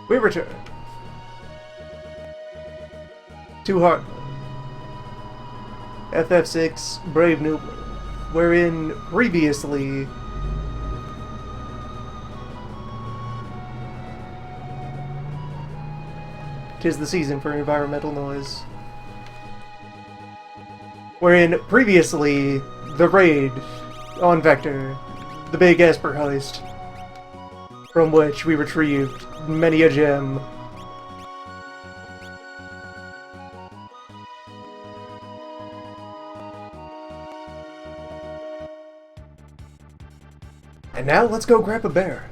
We return to Heartland, FF6 Brave New World, wherein previously tis the season for environmental noise. Wherein previously the raid on Vector, the big Esper heist, from which we retrieved many a gem. And now let's go grab a bear.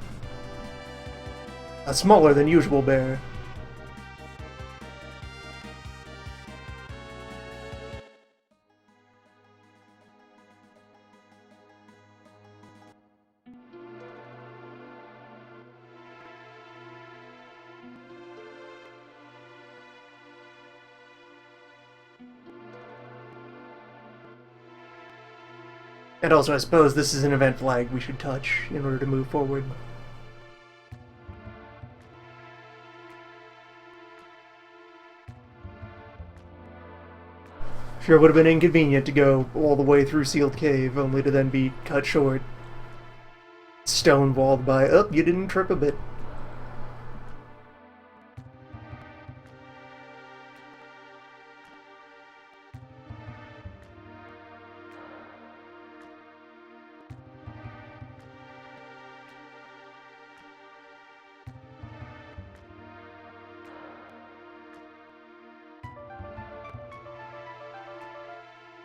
A smaller than usual bear. And also, I suppose this is an event flag we should touch in order to move forward. Sure would have been inconvenient to go all the way through Sealed Cave, only to then be cut short. Stonewalled by, oh, you didn't trip a bit.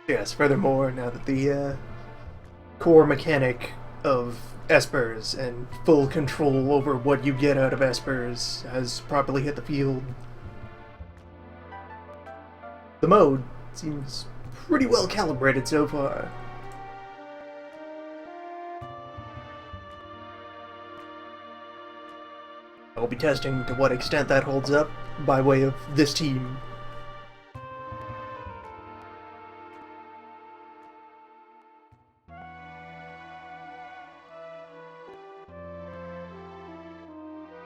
Yes, furthermore, now that the core mechanic of Espers and full control over what you get out of Espers has properly hit the field, the mode seems pretty well calibrated so far. I'll be testing to what extent that holds up by way of this team.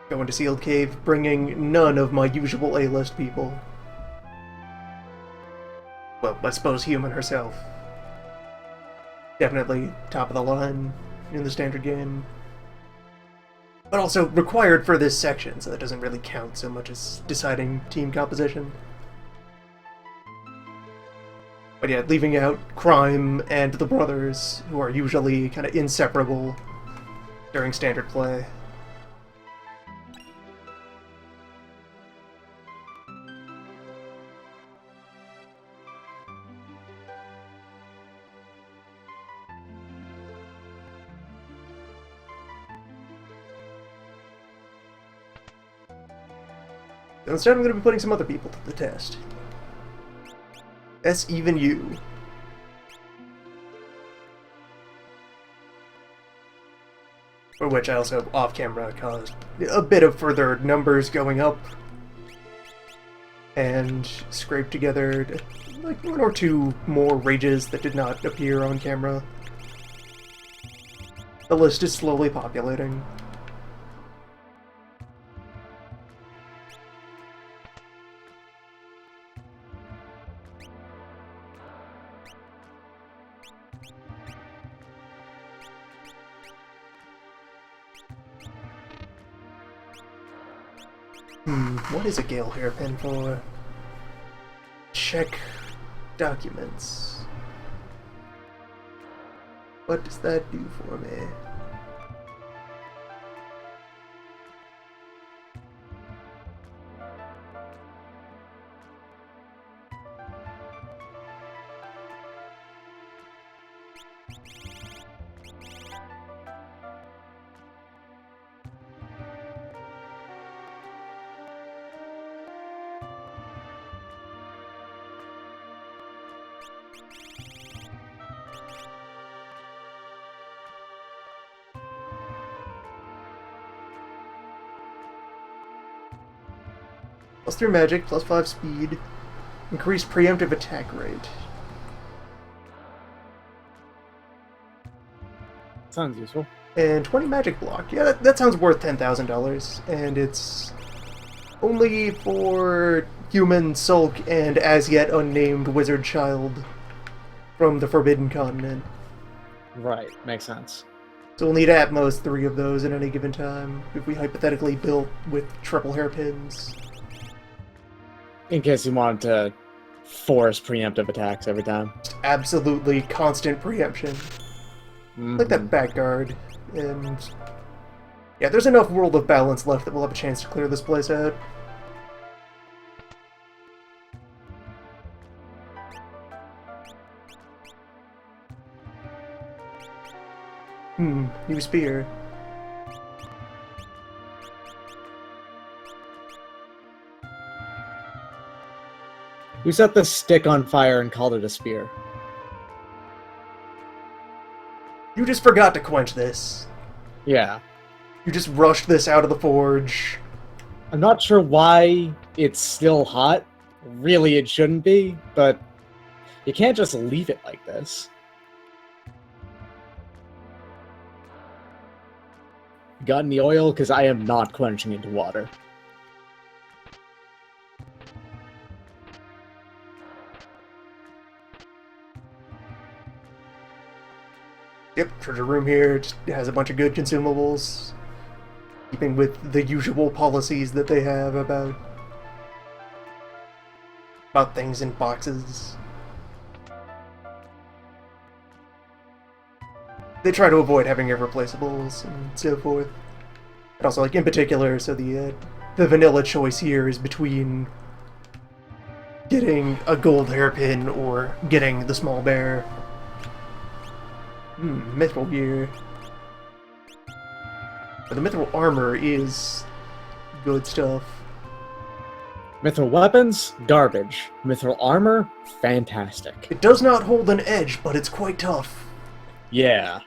Going to Sealed Cave, bringing none of my usual A-list people. Well, I suppose Human herself. Definitely top of the line in the standard game. But also required for this section, so that doesn't really count so much as deciding team composition. But yeah, leaving out Crime and the brothers, who are usually kind of inseparable during standard play. Instead, I'm going to be putting some other people to the test. Even you. For which I also, off-camera, caused a bit of further numbers going up. And scraped together, like, one or two more rages that did not appear on camera. The list is slowly populating. What is a Gale hairpin for? Check documents. What does that do for me? +3 magic, +5 speed, increased preemptive attack rate. Sounds useful. And 20 magic block. Yeah, that sounds worth $10,000. And it's Only for human Sulk and as yet unnamed wizard child from the Forbidden Continent. Right, makes sense. So we'll need at most 3 of those at any given time, if we hypothetically built with triple hairpins. In case you wanted to force preemptive attacks every time. Just absolutely constant preemption. Like that back guard, and... yeah, there's enough World of Balance left that we'll have a chance to clear this place out. New spear. We set the stick on fire and called it a spear. You just forgot to quench this. Yeah. You just rushed this out of the forge. I'm not sure why it's still hot. Really, it shouldn't be, but you can't just leave it like this. Got any oil? Because I am not quenching into water. Yep, treasure room here just has a bunch of good consumables. Keeping with the usual policies that they have about things in boxes. They try to avoid having irreplaceables and so forth. And also, like, in particular, so the vanilla choice here is between getting a gold hairpin or getting the small bear. Mithril gear. But the mithril armor is good stuff. Mithril weapons? Garbage. Mithril armor? Fantastic. It does not hold an edge, but it's quite tough. Yeah.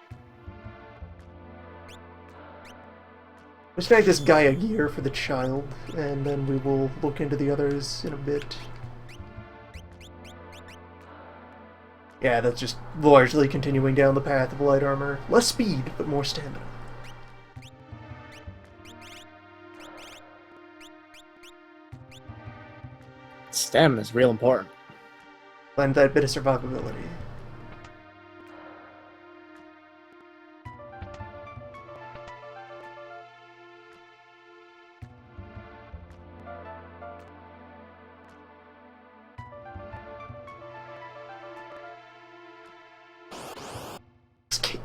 Let's snag this Gaia gear for the child, and then we will look into the others in a bit. Yeah, that's just largely continuing down the path of light armor. Less speed, but more stamina. Stamina's real important. And that bit of survivability.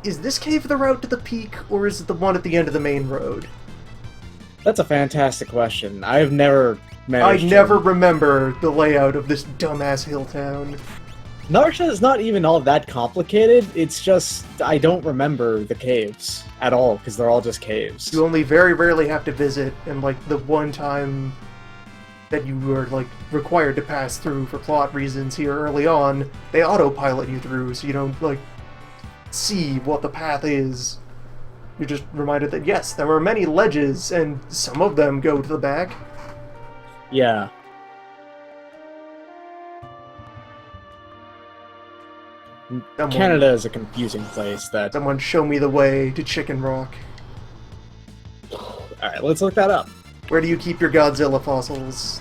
Is this cave the route to the peak, or is it the one at the end of the main road? That's a fantastic question. I've never managed I never remember the layout of this dumbass hill town. Narsha is not even all that complicated, it's just I don't remember the caves at all, because they're all just caves. You only very rarely have to visit, and like the one time that you were like required to pass through for plot reasons here early on, they autopilot you through, so you don't like see what the path is. You're just reminded that yes, there are many ledges, and some of them go to the back. Yeah. Canada is a confusing place that... Someone show me the way to Chicken Rock. Alright, let's look that up. Where do you keep your Godzilla fossils?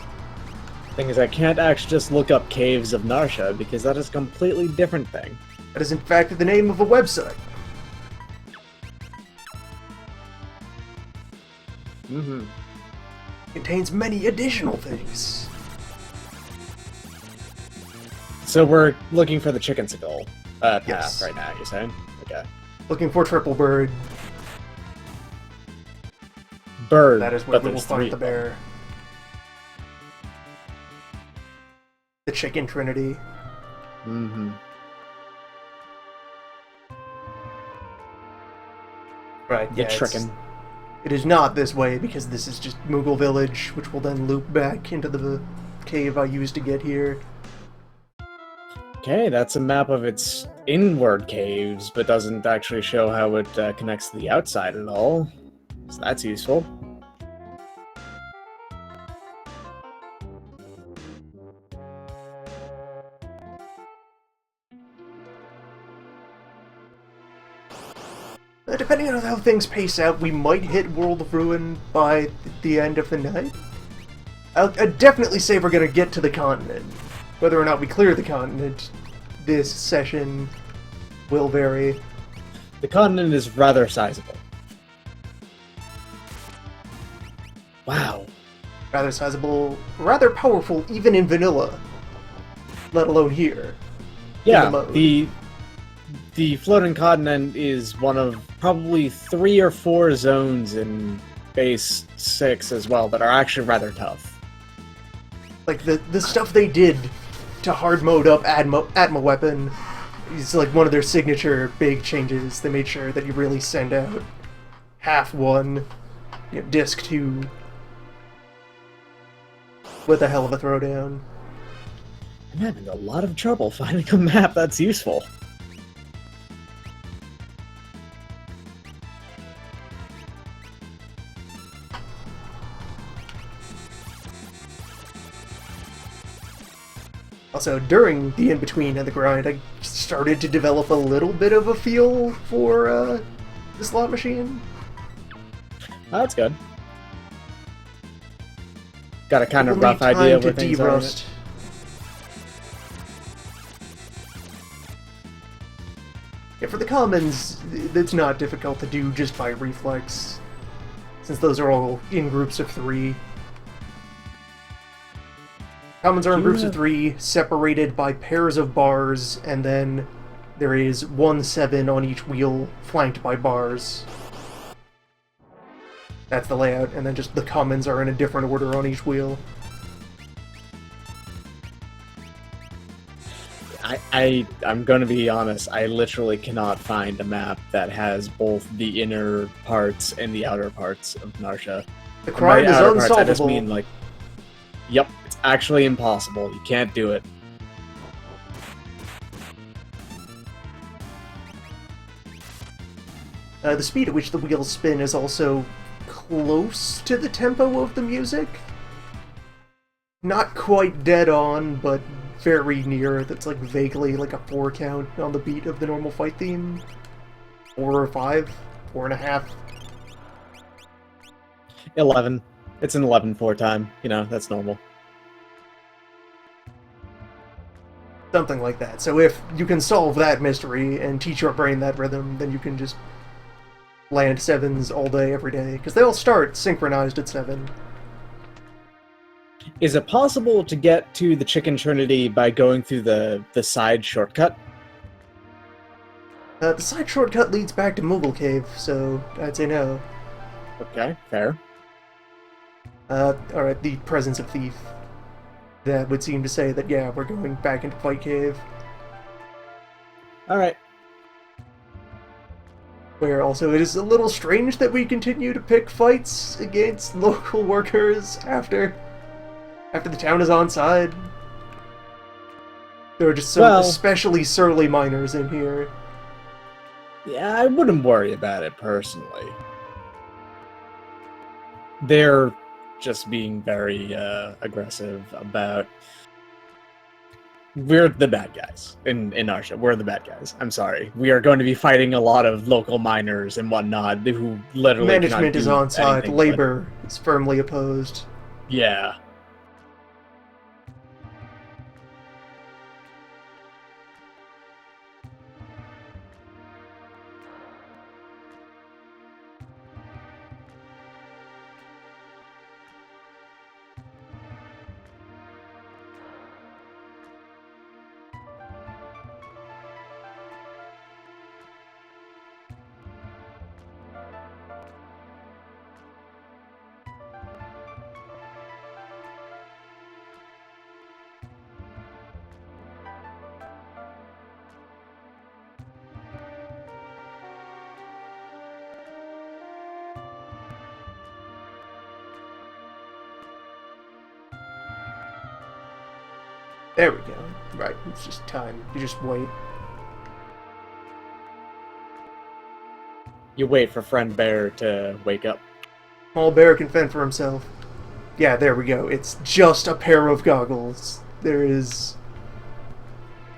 Thing is, I can't actually just look up Caves of Narsha, because that is a completely different thing. That is in fact the name of a website. Contains many additional things. So we're looking for the chicken skull path Yes. right now, you're saying? Okay. Looking for Triple Bird. Bird, That is where but we will there's find three. the bear. The Chicken Trinity. Right, The yeah, chicken. it is not this way, because this is just Moogle Village, which will then loop back into the cave I used to get here. Okay, that's a map of its inward caves, but doesn't actually show how it connects to the outside at all. So that's useful. Depending on how things pace out, we might hit World of Ruin by the end of the night. I'd definitely say we're gonna get to the continent. Whether or not we clear the continent, this session will vary. The continent is rather sizable. Wow. Rather sizable, rather powerful, even in vanilla. Let alone here. Yeah, In the mode. the floating continent is one of probably 3 or 4 zones in base 6 as well that are actually rather tough. Like, the stuff they did to hard mode up Atma Weapon is like one of their signature big changes. They made sure that you really send out half one, disc 2 with a hell of a throwdown. I'm having a lot of trouble finding a map that's useful. Also, during the in-between and the grind, I started to develop a little bit of a feel for the slot machine. Oh, that's good. Got a kind of We'll rough need time idea to where things are. in it. de-rust. Yeah, for the commons, it's not difficult to do just by reflex, since those are all in groups of 3. Commons are in groups of 3, separated by pairs of bars, and then there is 1-7 on each wheel, flanked by bars. That's the layout, and then just the commons are in a different order on each wheel. I'm gonna be honest, I literally cannot find a map that has both the inner parts and the outer parts of Narsha. The By crime is outer parts, I just unsolvable. mean, like, yep, it's actually impossible. You can't do it. The speed at which the wheels spin is also close to the tempo of the music. Not quite dead on, but very near. That's like vaguely like a 4 count on the beat of the normal fight theme. 4 or 5, 4.5. 11. It's an 11-4 time. You know, that's normal. Something like that. So if you can solve that mystery and teach your brain that rhythm, then you can just land 7s all day, every day. Because they all start synchronized at 7. Is it possible to get to the Chicken Trinity by going through the side shortcut? The side shortcut leads back to Moogle Cave, so I'd say no. Okay, fair. Alright, the presence of Thief. That would seem to say that, yeah, we're going back into Fight Cave. Alright. Where also it is a little strange that we continue to pick fights against local workers after the town is on side. There are just some especially surly miners in here. Yeah, I wouldn't worry about it personally. They're just being very aggressive about... We're the bad guys in Narsha. We're the bad guys. I'm sorry. We are going to be fighting a lot of local miners and whatnot who literally Management is on side. anything, Labor is firmly opposed. Yeah. There we go. Right, it's just time. You just wait. You wait for Friend Bear to wake up. Small bear can fend for himself. Yeah, there we go. It's just a pair of goggles. There is...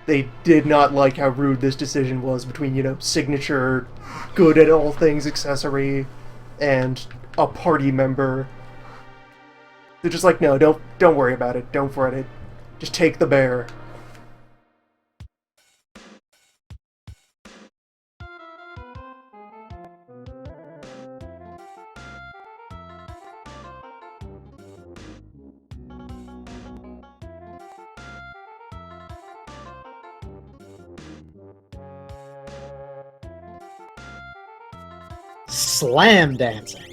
They did not like how rude this decision was between, signature, good at all things accessory, and a party member. They're just like, no, don't worry about it. Don't fret it. Just take the bear. Slam dancing.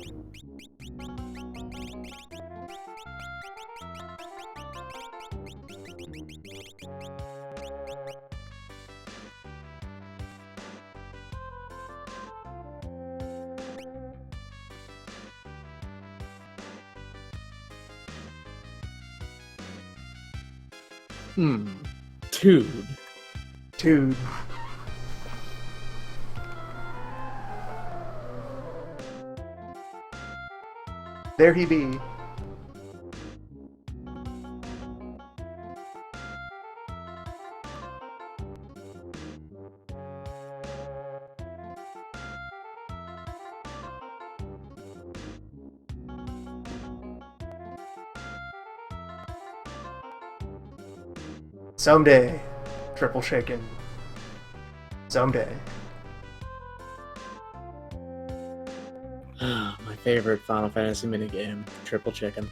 Dude. Dude. There he be. Someday, triple shaken. Someday. My favorite Final Fantasy minigame, Triple Chicken.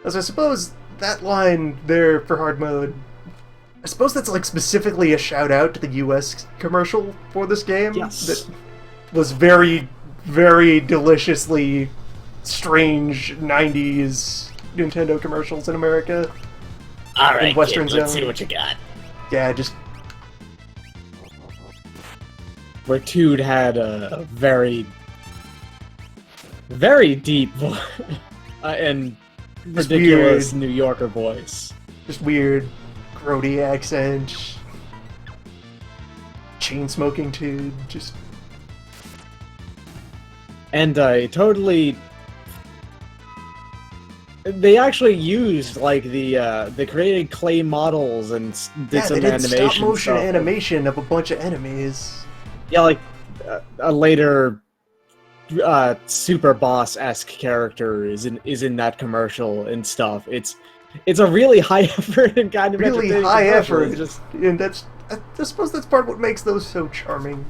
As I suppose that line there for hard mode, I suppose that's like specifically a shout out to the US commercial for this game. Yes. That was very, very deliciously strange 90s Nintendo commercials in America. All right, Western kid, let's Zone. see what you got. Yeah, just Where Toad had a very, very deep and Just ridiculous weird. New Yorker voice. just weird, grody accent. Chain smoking too. Just And totally, they actually used like they created clay models and did yeah, some they did animation stop motion stuff. animation of a bunch of enemies. Yeah, like a later super boss-esque character is in that commercial and stuff. It's a really high effort and kind of Really entertaining high commercial. effort, It's just and I suppose that's part of what makes those so charming.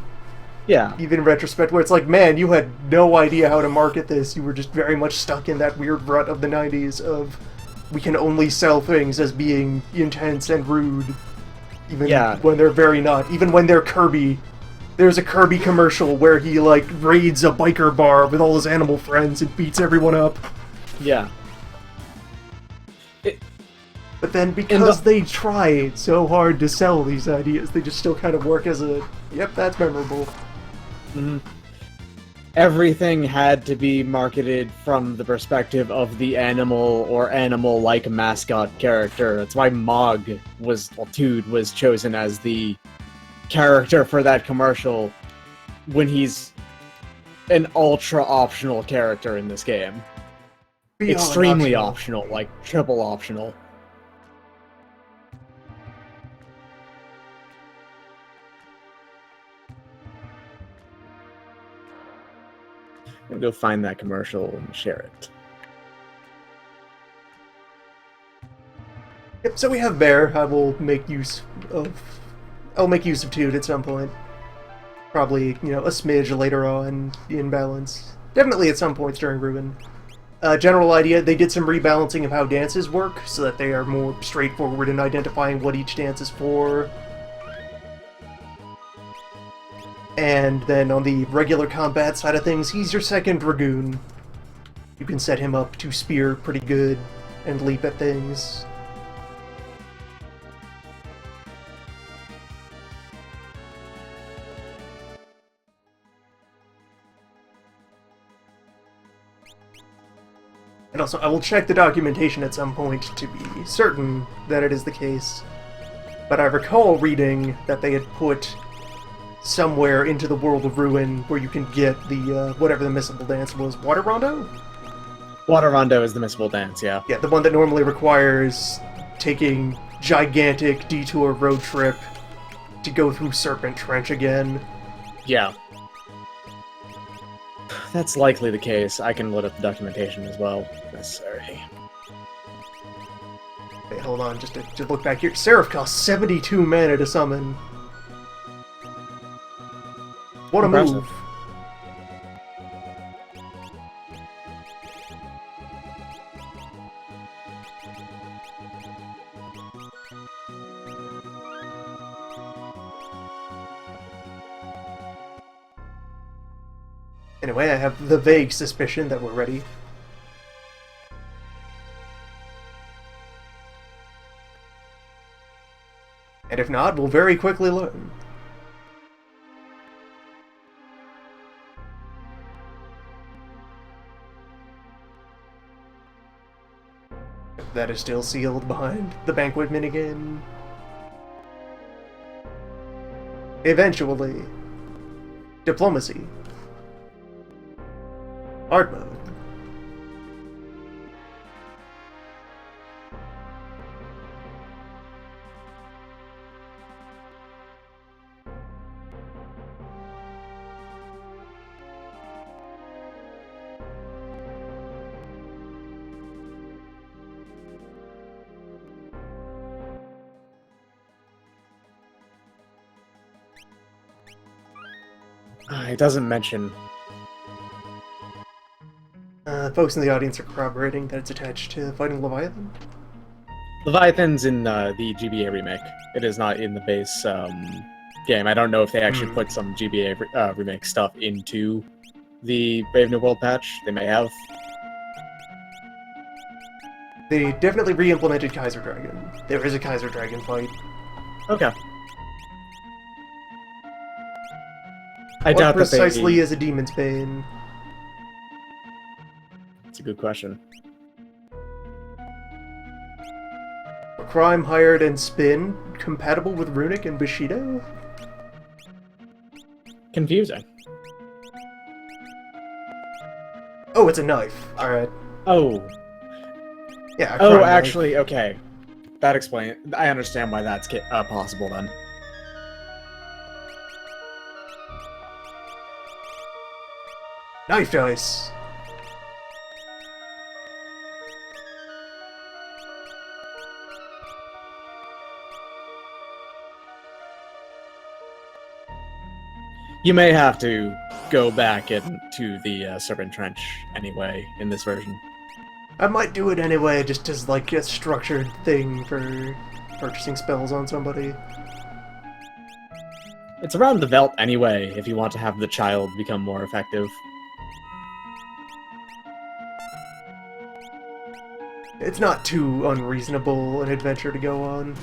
yeah. Even in retrospect, where it's like, man, you had no idea how to market this. You were just very much stuck in that weird rut of the 90s of we can only sell things as being intense and rude, even Yeah. when they're very not. Even when they're Kirby. There's a Kirby commercial where he, like, raids a biker bar with all his animal friends and beats everyone up. Yeah. But then because they try so hard to sell these ideas, they just still kind of work as a, yep, that's memorable. Everything had to be marketed from the perspective of the animal or animal-like mascot character. That's why Toad was chosen as the character for that commercial when he's an ultra-optional character in this game. Beyond Extremely optional. optional, like triple optional. I'm gonna go find that commercial and share it. Yep, so we have Bear. I'll make use of Toad at some point. Probably, a smidge later on in balance. Definitely at some points during Ruin. General idea, they did some rebalancing of how dances work, so that they are more straightforward in identifying what each dance is for. And then on the regular combat side of things, he's your second Dragoon. You can set him up to spear pretty good and leap at things. And also, I will check the documentation at some point to be certain that it is the case. But I recall reading that they had put somewhere into the world of Ruin where you can get the, whatever the missable dance was, Water Rondo? Water Rondo is the missable dance, yeah. Yeah, the one that normally requires taking gigantic detour road trip to go through Serpent Trench again. Yeah. That's likely the case. I can load up the documentation as well, if necessary. Wait, hold on, just to look back here. Seraph costs 72 mana to summon. What a Impressive. move. Anyway, I have the vague suspicion that we're ready. And if not, we'll very quickly learn. That is still sealed behind the banquet minigame. Eventually. Diplomacy. Hard mode. It doesn't mention. Folks in the audience are corroborating that it's attached to Fighting Leviathan. Leviathan's in the GBA remake. It is not in the base game. I don't know if they actually put some GBA remake stuff into the Brave New World patch. They may have. They definitely re-implemented Kaiser Dragon. There is a Kaiser Dragon fight. Okay. I What doubt precisely that is a Demon's Bane? That's a good question. Crime, Hired, and Spin compatible with Runic and Bushido? Confusing. Oh, it's a knife. Alright. Oh. Yeah, a Oh, crime knife. actually, okay. That explains. I understand why that's possible then. Knife dice. You may have to go back into the Serpent Trench anyway in this version. I might do it anyway, just as like a structured thing for purchasing spells on somebody. It's around the Velt anyway, if you want to have the child become more effective. It's not too unreasonable an adventure to go on.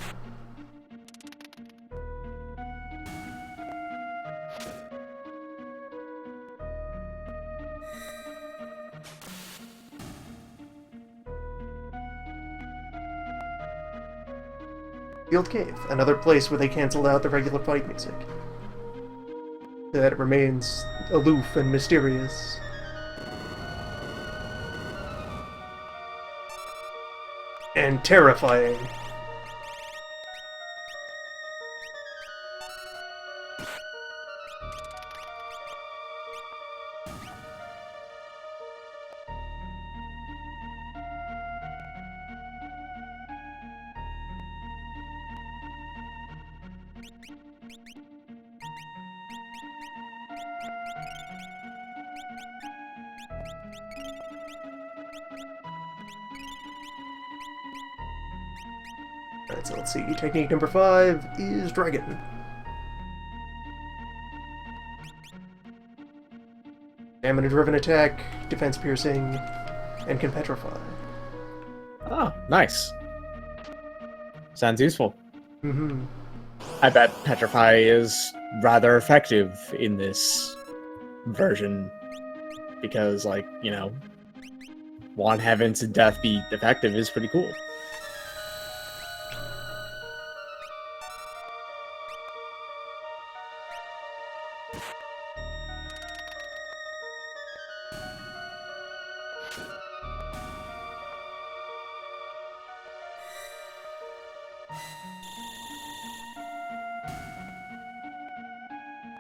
Field Cave, another place where they canceled out the regular fight music. So that it remains aloof and mysterious. And terrifying. Alright, so let's see. Technique number 5 is Dragon. Stamina-driven attack, defense piercing, and can petrify. Oh, nice. Sounds useful. Mm-hmm. I bet Petrify is rather effective in this version. Because, like, you know, want Heaven to Death be effective is pretty cool.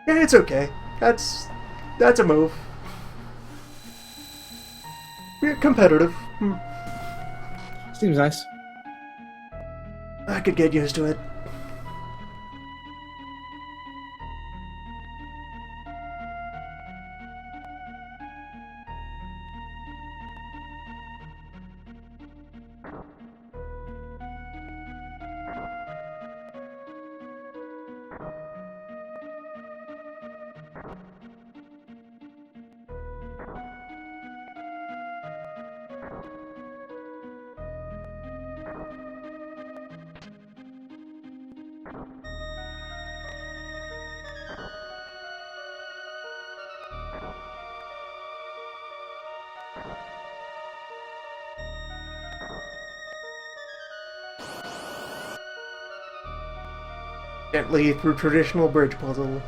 Yeah, it's okay. That's a move. Yeah, competitive. Seems nice. I could get used to it. Gently through traditional bridge puzzle.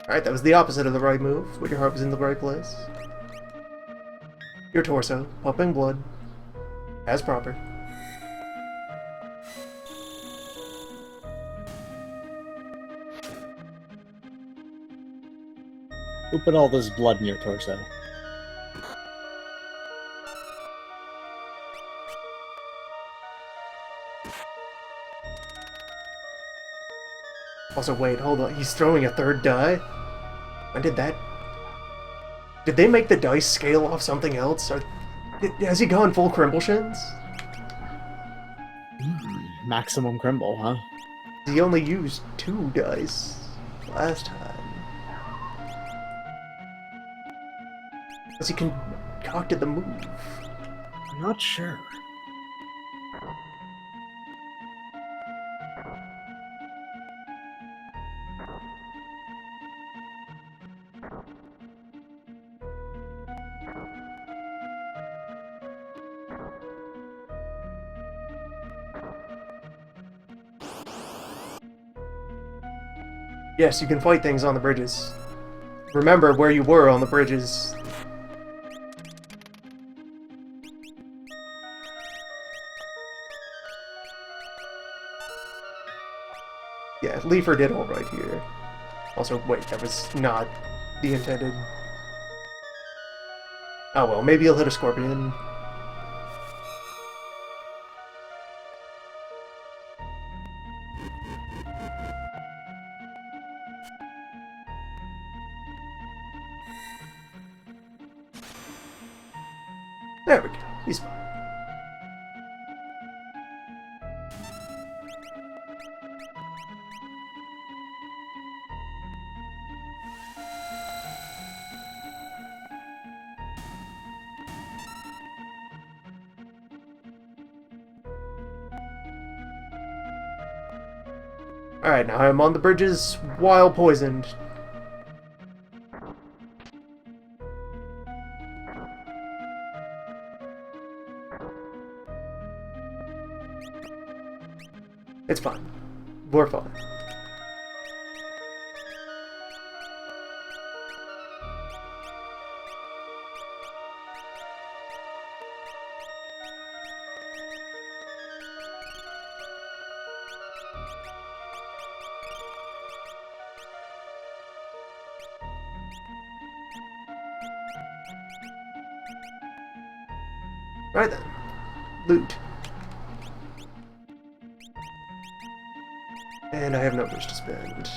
Alright, that was the opposite of the right move, but your heart was in the right place. Your torso, pumping blood, as proper. Who put all this blood in your torso? Also, wait, hold on, he's throwing a third die? When did that... Did they make the dice scale off something else? Has he gone full Crimbleshins? Maximum Crimble, huh? He only used 2 dice last time. Has he concocted the move? I'm not sure. Yes, you can fight things on the bridges. Remember where you were on the bridges. Yeah, Leifer did alright here. Also, wait, that was not the intended... Oh well, maybe he'll hit a scorpion. There we go, he's fine. Alright, now I'm on the bridges while poisoned. It's fine. We're fine. Right then. Loot. And I have numbers to spend.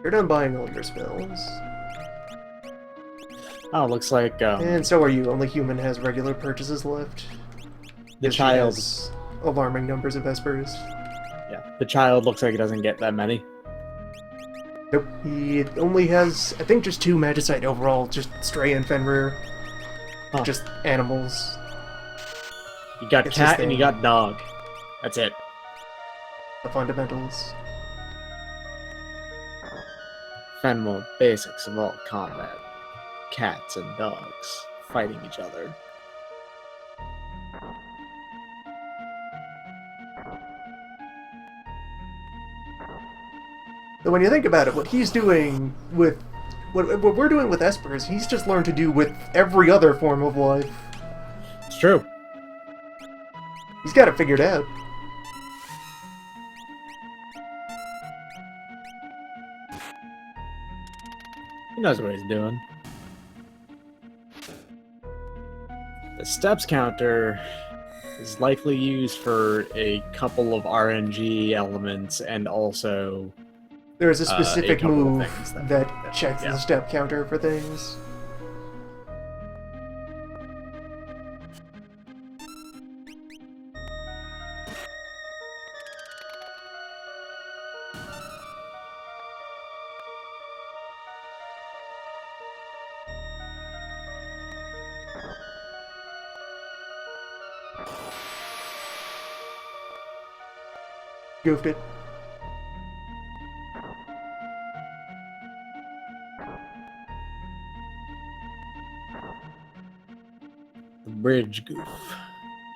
You're done buying all your spells. Oh, looks like And so are you. Only human has regular purchases left. the She child. has alarming numbers of Vespers. Yeah, the child looks like it doesn't get that many. Nope. He only has, I think, just two Magicite overall, just Stray and Fenrir. Huh. Just animals. You got It's his cat and you thing. got dog. That's it. The fundamentals. Fundamental basics of all combat. Cats and dogs fighting each other. So when you think about it, what he's doing with what we're doing with Espers, he's just learned to do with every other form of life. It's true. He's got it figured out. He knows what he's doing. The steps counter is likely used for a couple of RNG elements and also There's a a specific couple move of things that checks yeah. the step counter for things. Goofed it. The bridge goof.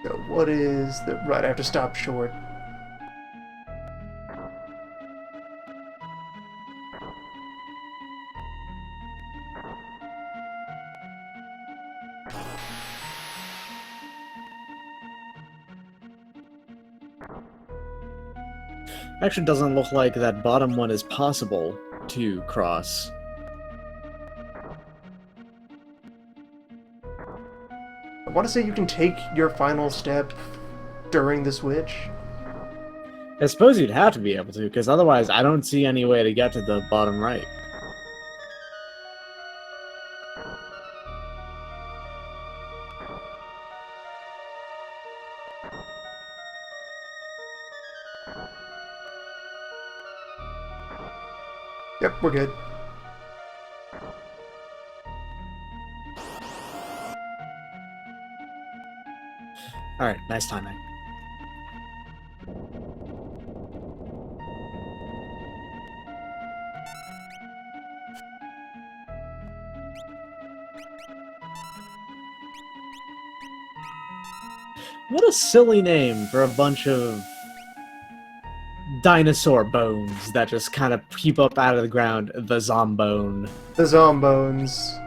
So what is the... Right, I have to stop short. Actually, doesn't look like that bottom one is possible to cross. I want to say you can take your final step during the switch. I suppose you'd have to be able to, because otherwise I don't see any way to get to the bottom right. Yep, we're good. Alright, nice timing. What a silly name for a bunch of dinosaur bones that just kind of peep up out of the ground. The Zombone. The Zombones.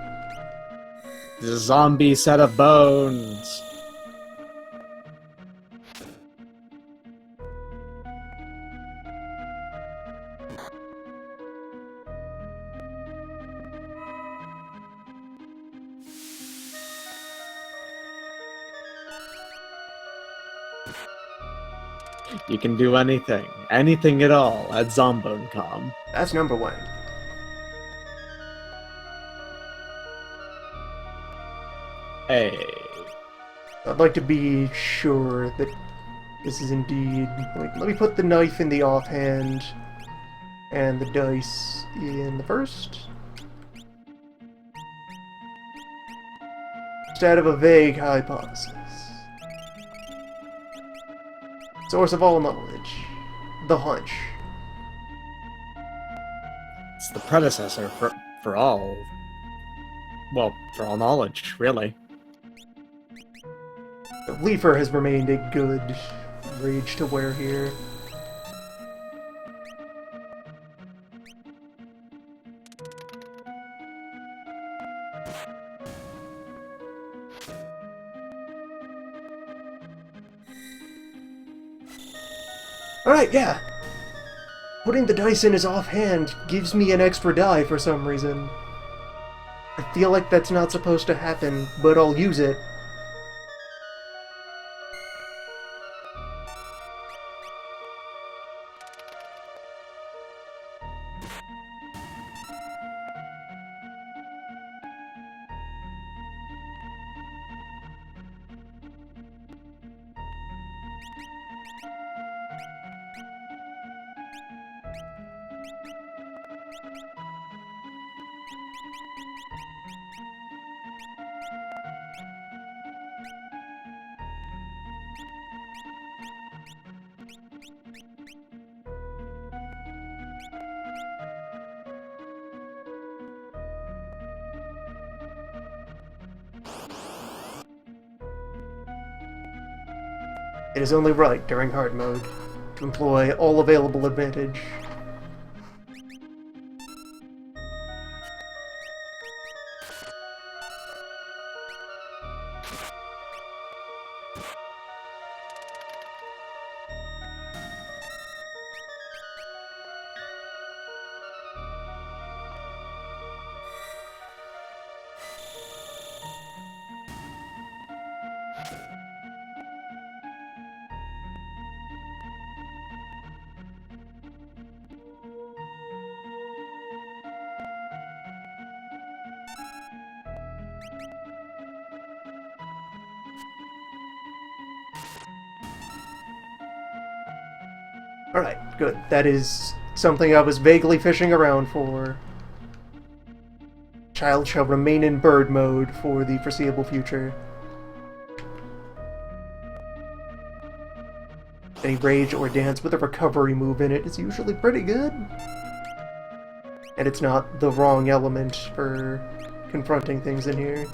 The zombie set of bones. You can do anything. Anything at all at ZomboneCom. That's number one. Hey. I'd like to be sure that this is indeed... Let me put the knife in the offhand and the dice in the first. Instead of a vague hypothesis. Source of all knowledge. The hunch. It's the predecessor for all... Well, for all knowledge, really. The Leafer has remained a good rage to wear here. Alright, yeah. Putting the dice in his offhand gives me an extra die for some reason. I feel like that's not supposed to happen, but I'll use it. It is only right during hard mode to employ all available advantage. Alright, good. That is something I was vaguely fishing around for. Child shall remain in bird mode for the foreseeable future. Any rage or dance with a recovery move in it is usually pretty good. And it's not the wrong element for confronting things in here.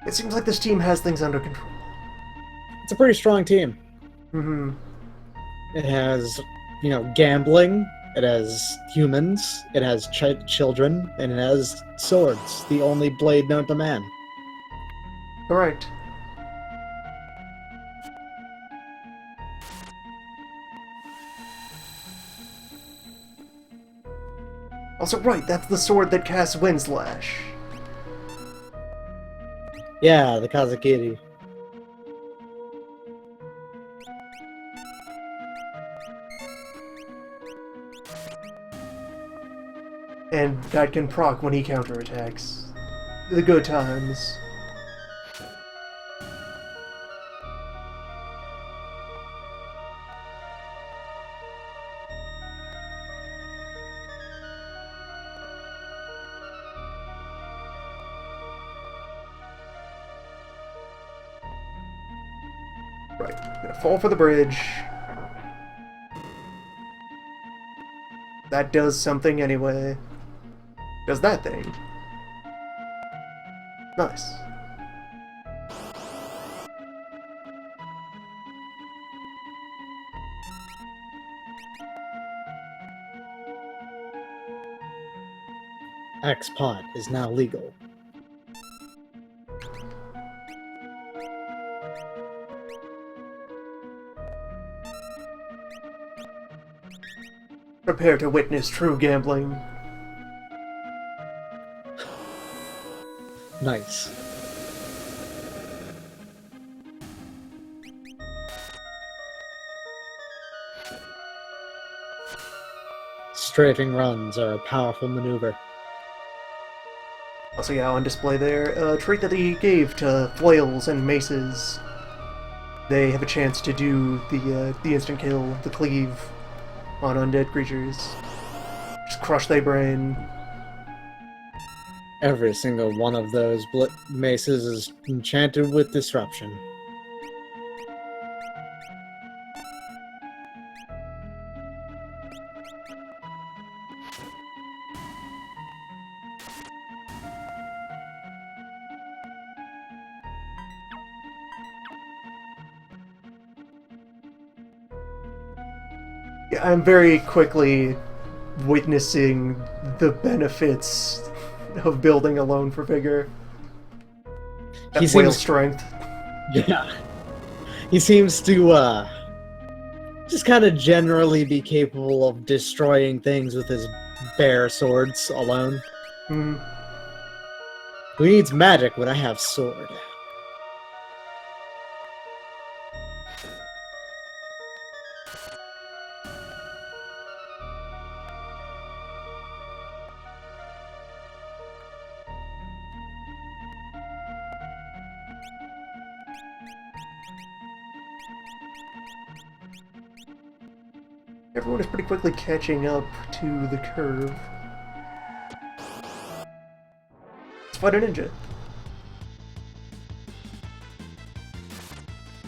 It seems like this team has things under control. It's a pretty strong team. Mm-hmm. It has, gambling. It has humans. It has children, and it has swords. The only blade known to man. Alright. Also, right, that's the sword that casts Windslash. Yeah, the Kazakiri. And that can proc when he counterattacks. The good times. Right, gonna fall for the bridge. That does something anyway. Does that thing. Nice. X-Pot is now legal. Prepare to witness true gambling. Nice. Strafing runs are a powerful maneuver. Also, yeah, on display there, a trait that he gave to flails and maces. They have a chance to do the instant kill, the cleave, on undead creatures. Just crush their brain. Every single one of those maces is enchanted with disruption. Yeah, I'm very quickly witnessing the benefits of building alone for vigor. That whale strength. Yeah. He seems to, just kind of generally be capable of destroying things with his bare swords alone. Hmm. Who needs magic when I have sword? Everyone is pretty quickly catching up to the curve. fight a ninja.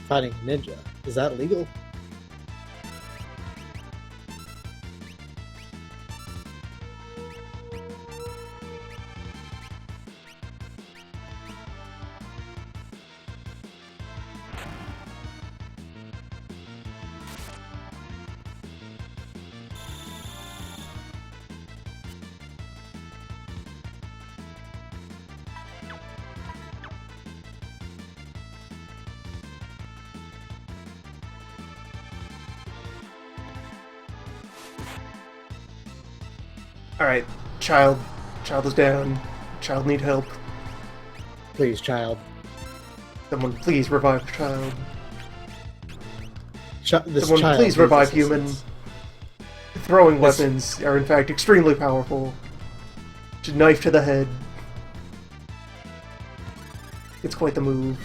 Fighting a ninja. Is that legal? Alright, child. Child is down. Child need help. Please, child. Someone please revive child. This Someone child please needs revive human. assistance. Throwing weapons are in fact extremely powerful. Just knife to the head. It's quite the move.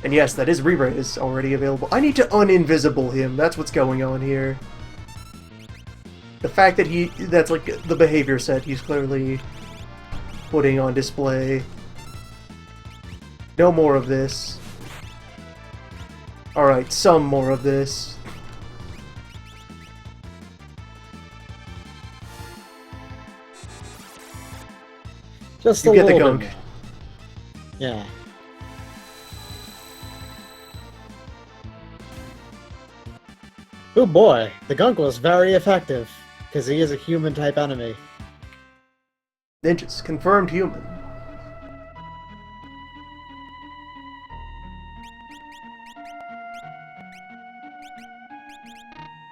And yes, that is re-raise already available. I need to uninvisible him. That's what's going on here. The fact that that's like the behavior set he's clearly putting on display. No more of this. Alright, some more of this. Just You a get the little gunk. bit more. Yeah. Oh boy, the gunk was very effective, because he is a human-type enemy. Ninjas, confirmed human.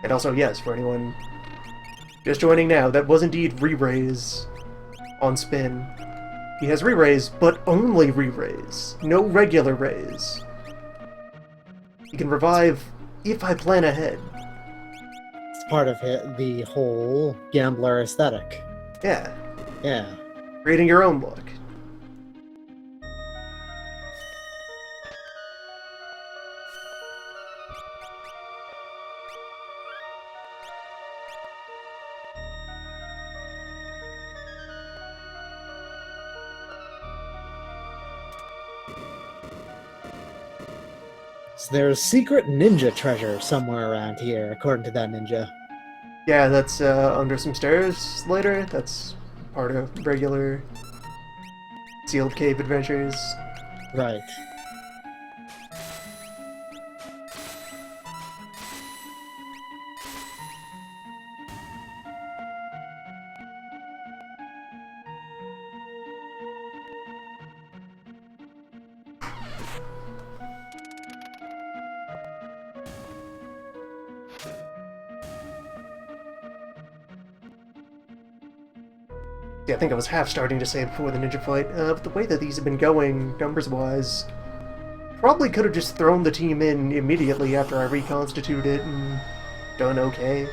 And also, yes, for anyone just joining now, that was indeed re-raise on spin. He has re-raise, but only re-raise. No regular raise. He can revive if I plan ahead. It's part of the whole gambler aesthetic. Yeah, Yeah. creating your own luck. So there's secret ninja treasure somewhere around here, according to that ninja. Yeah, that's under some stairs later. That's part of regular sealed cave adventures. Right. Yeah, I think I was half starting to say it before the ninja fight, but the way that these have been going, numbers-wise, probably could have just thrown the team in immediately after I reconstitute it and done okay.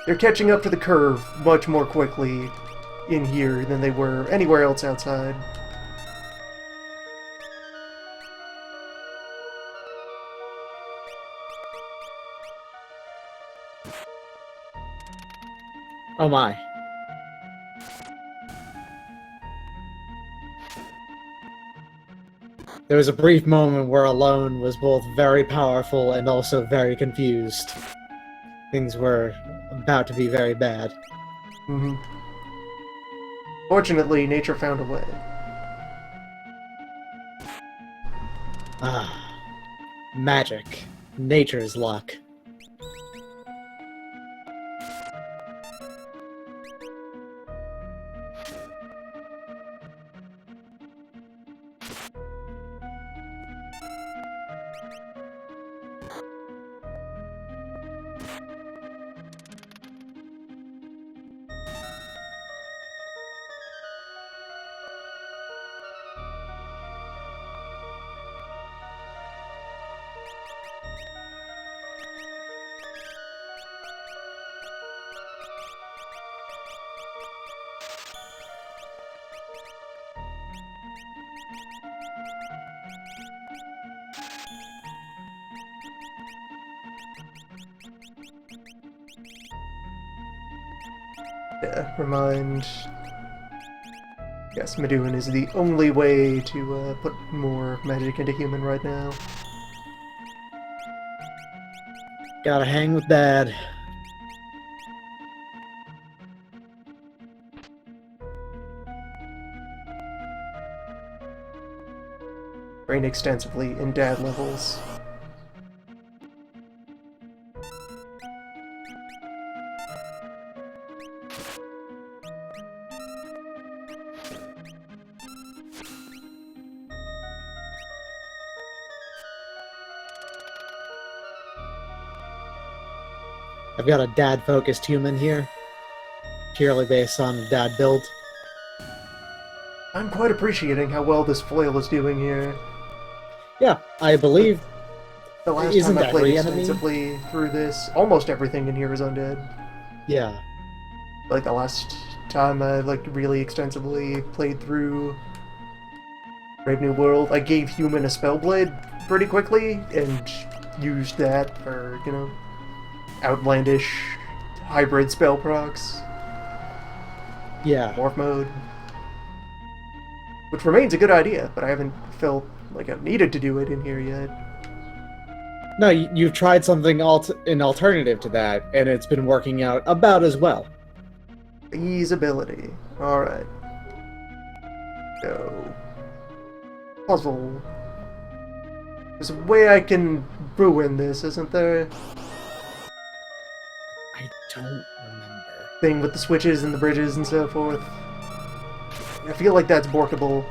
They're catching up to the curve much more quickly in here than they were anywhere else outside. Oh my. There was a brief moment where Alone was both very powerful and also very confused. Things were about to be very bad. Mm-hmm. Fortunately, nature found a way. Ah. Magic. Nature's luck. Yeah, remind. Yes, Meduin is the only way to put more magic into human right now. Gotta hang with Dad. Train extensively in dad levels. I've got a dad-focused human here, purely based on dad build. I'm quite appreciating how well this flail is doing here. Yeah, I Like, believe. the last time Isn't I played every enemy? extensively through this, almost everything in here is undead. Yeah. Like the last time I really extensively played through Brave New World, I gave human a spellblade pretty quickly and used that for, outlandish hybrid spell procs, Yeah. morph mode, which remains a good idea, but I haven't felt like I've needed to do it in here yet. No, you've tried something an alternative to that, and it's been working out about as well. Feasibility. Alright. Go. Puzzle. There's a way I can ruin this, isn't there? I don't remember. Thing with the switches and the bridges and so forth. I feel like that's borkable.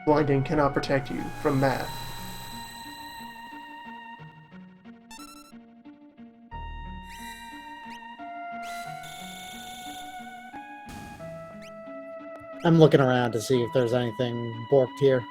Blinding cannot protect you from math. I'm looking around to see if there's anything borked here.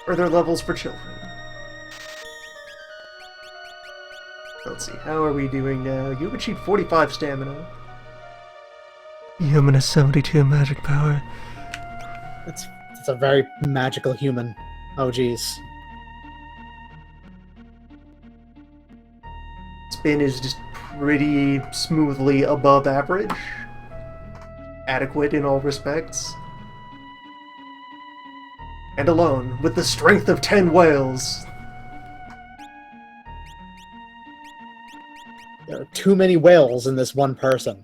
Further levels for children. Let's see, how are we doing now? You achieved 45 stamina. Human has 72 magic power. It's a very magical human. Oh, geez. Spin is just pretty smoothly above average. Adequate in all respects. And alone, with the strength of 10 whales. There are too many whales in this one person.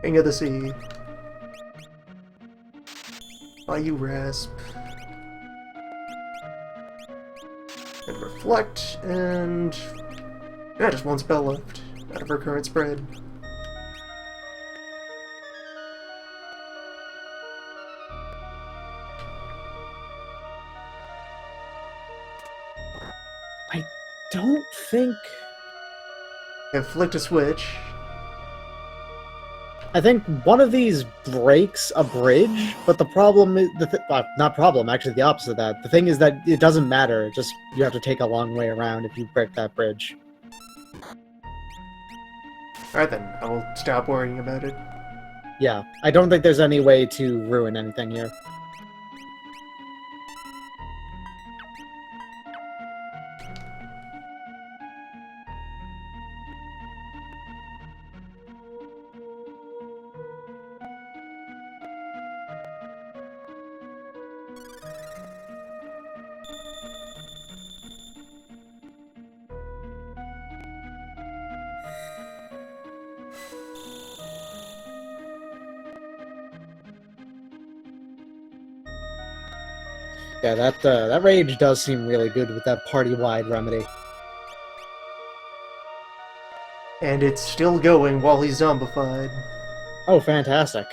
King of the Sea. Bayou Rasp. And Reflect, and... yeah, just one spell left out of her current spread. I don't think... Have flicked a switch. I think one of these breaks a bridge, but the problem is not problem. Actually, the opposite of that. The thing is that it doesn't matter. Just you have to take a long way around if you break that bridge. Alright then, I will stop worrying about it. Yeah, I don't think there's any way to ruin anything here. Yeah, that rage does seem really good with that party-wide remedy. And it's still going while he's zombified. Oh, fantastic.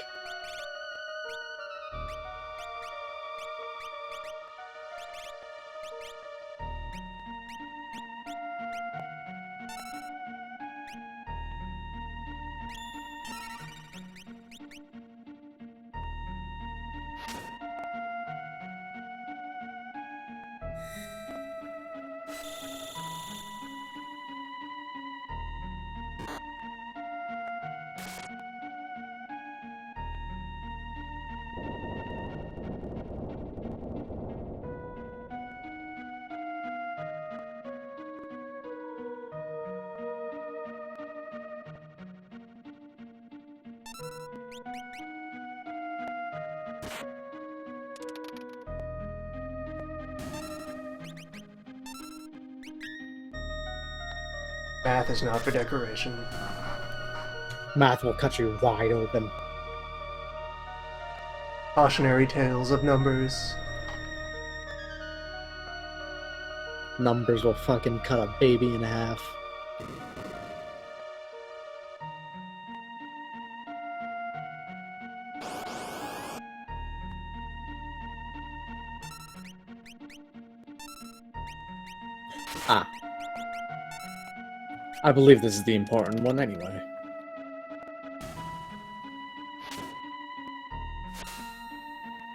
Math is not for decoration. Math will cut you wide open. Cautionary tales of numbers. Numbers will fucking cut a baby in half. Ah. I believe this is the important one anyway.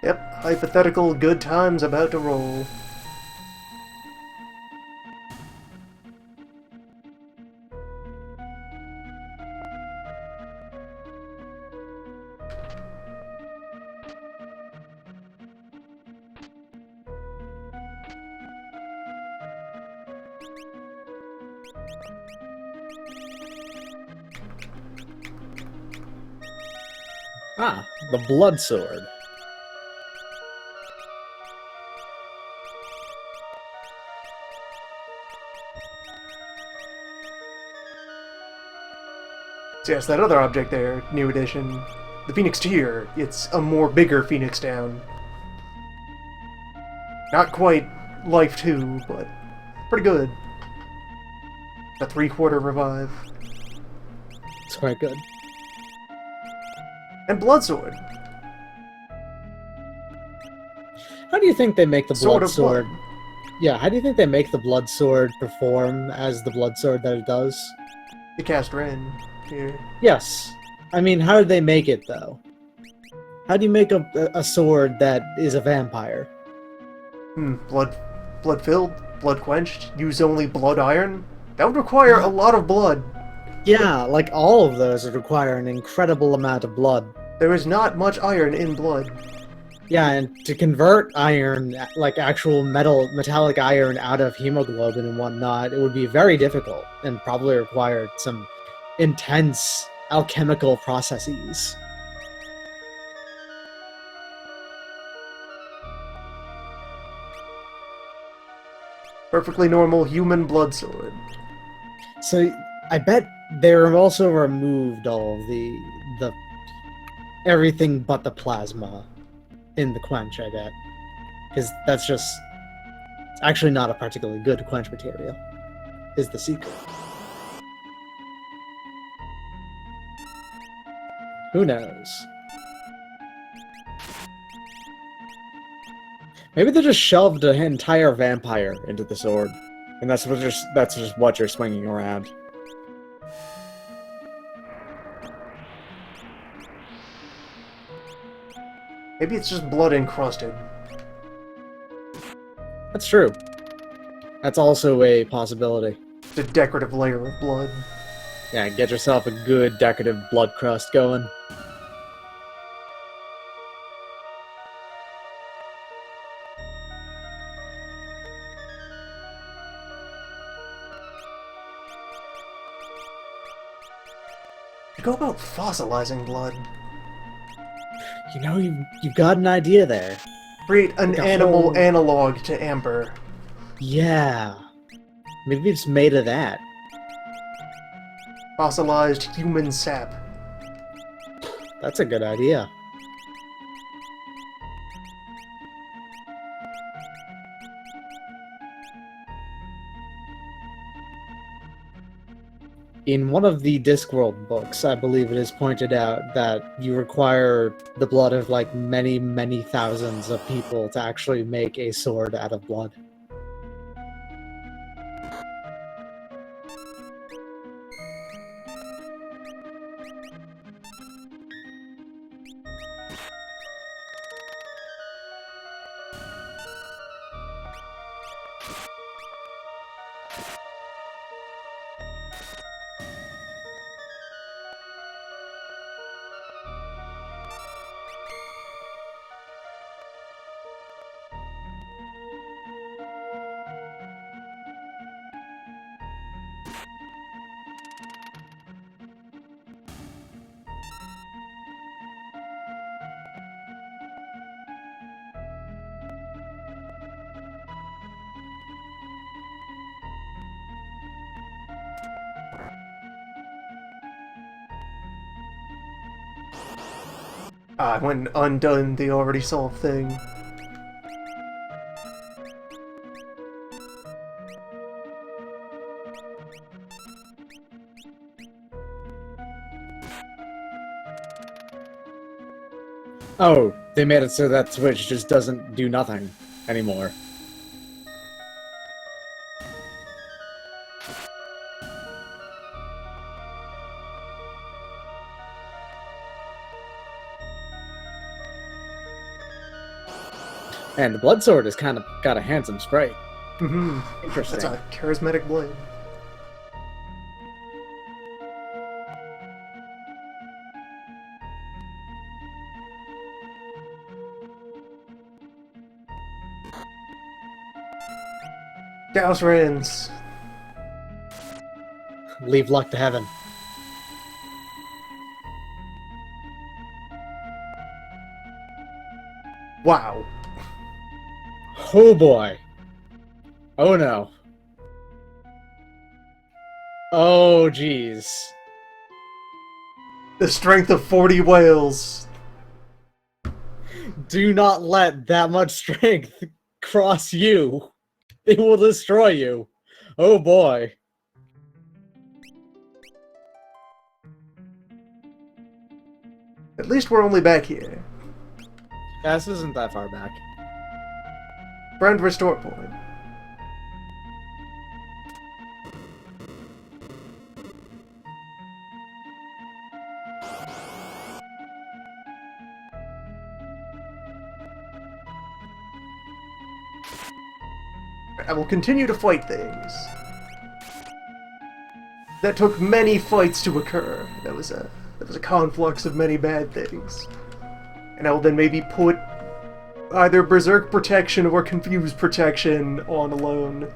Yep, hypothetical good times about to roll. Ah, the blood sword. So yes, that other object there, new edition, the Phoenix Tier, it's a more bigger Phoenix down. Not quite Life 2, but pretty good. A 3/4 revive. It's quite good. And Blood Sword. How do you think they make the Sword blood of sword? Blood. Yeah, how do you think they make the blood sword perform as the blood sword that it does? You cast Ren here. Yes. I mean, how did they make it, though? How do you make a sword that is a vampire? Blood filled, blood quenched, use only blood iron? That would require a lot of blood. Yeah, like all of those would require an incredible amount of blood. There is not much iron in blood. Yeah, and to convert iron, like actual metallic iron, out of hemoglobin and whatnot, it would be very difficult and probably require some intense alchemical processes. Perfectly normal human blood sword. So I bet they also removed all of the everything but the plasma in the quench, I bet. Because that's just it's actually not a particularly good quench material, is the secret. Who knows? Maybe they just shoved an entire vampire into the sword, and that's just what you're swinging around. Maybe it's just blood encrusted. That's true. That's also a possibility. It's a decorative layer of blood. Yeah, get yourself a good decorative blood crust going. You go about fossilizing blood. You know, you've got an idea there. Create an Like a animal whole- analog to amber. Yeah. Maybe it's made of that. Fossilized human sap. That's a good idea. In one of the Discworld books, I believe it is pointed out that you require the blood of like many, many thousands of people to actually make a sword out of blood. When undone the already solved thing. Oh, they made it so that Switch just doesn't do nothing anymore. And the blood sword has kind of got a handsome sprite. Mm-hmm. Interesting. That's a charismatic blade. Gauss Rans. Leave luck to heaven. Wow. Oh boy. Oh no. Oh jeez. The strength of 40 whales. Do not let that much strength cross you. It will destroy you. Oh boy. At least we're only back here. Yeah, this isn't that far back. Friend restore point. I will continue to fight things. That took many fights to occur. That was a conflux of many bad things. And I will then maybe put either Berserk Protection or Confused Protection on alone.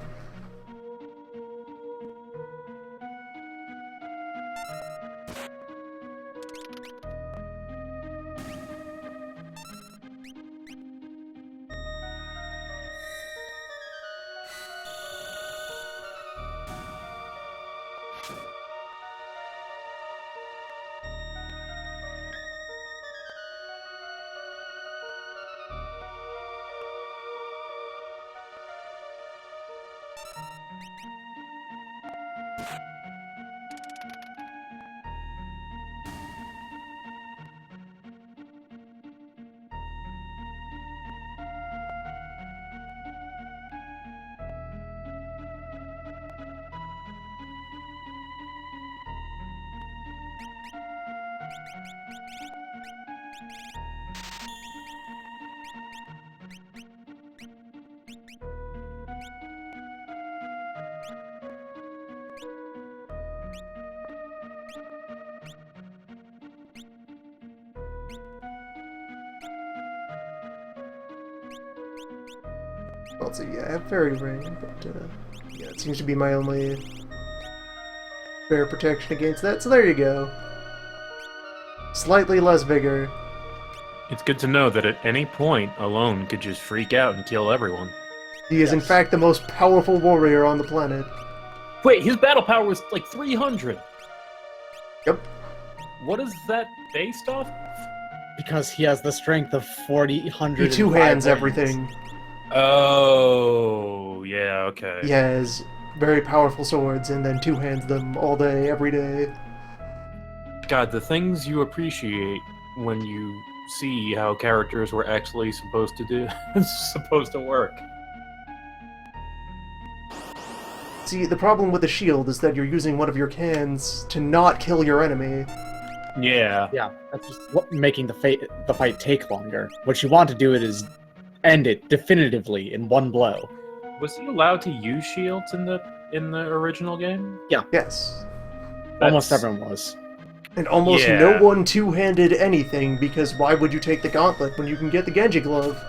Also, yeah, very rare, but yeah, it seems to be my only fair protection against that. So there you go. Slightly less vigor. It's good to know that at any point, Alone could just freak out and kill everyone. He is in fact the most powerful warrior on the planet. Wait, his battle power was like 300. Yep. What is that based off? Because he has the strength of 40, He 100. two hands everything. Oh, yeah, okay. He has very powerful swords and then two-hands them all day, every day. God, the things you appreciate when you see how characters were actually supposed to do, supposed to work. See, the problem with the shield is that you're using one of your cans to not kill your enemy. Yeah. Yeah, that's just making the fight take longer. What you want to do is end it definitively in one blow. Was he allowed to use shields in the original game? Yes. Almost everyone was. And almost Yeah. no one two-handed anything, because why would you take the gauntlet when you can get the Genji glove?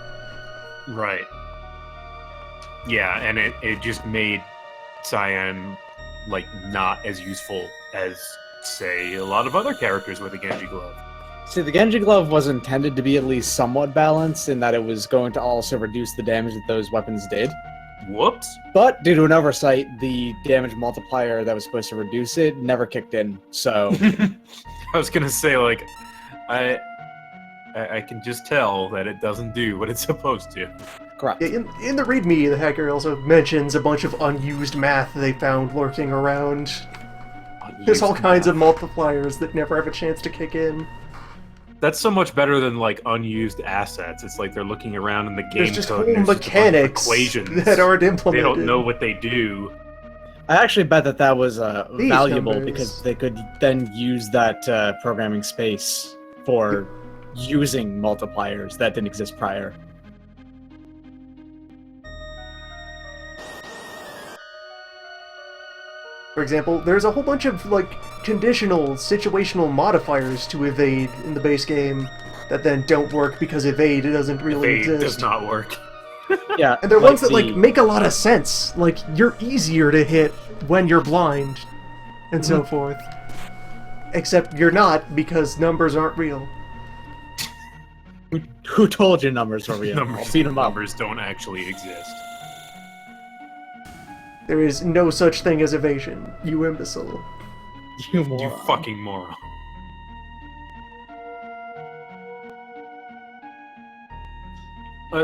Right. Yeah, and it just made Cyan like not as useful as, say, a lot of other characters with a Genji glove. See, the Genji glove was intended to be at least somewhat balanced in that it was going to also reduce the damage that those weapons did. Whoops. But due to an oversight, the damage multiplier that was supposed to reduce it never kicked in. So I was gonna say, like, I can just tell that it doesn't do what it's supposed to. correct. In the README, the hacker also mentions a bunch of unused math they found lurking around. There's all kinds of multipliers that never have a chance to kick in. That's so much better than like unused assets. It's like they're looking around in the game There's just code whole and there's just a bunch of mechanics equations that aren't They implemented. don't know what they do. I actually bet that was These valuable numbers. because they could then use that programming space for using multipliers that didn't exist prior. For example, there's a whole bunch of, like, conditional, situational modifiers to evade in the base game that then don't work because evade doesn't really They exist. does not work. Yeah, And they're ones that, like, the- make a lot of sense. Like, you're easier to hit when you're blind, and so forth. Except you're not, because numbers aren't real. Who told you numbers were real? I'll beat 'em up. Numbers don't actually exist. There is no such thing as evasion, you imbecile. You You moron. fucking moron.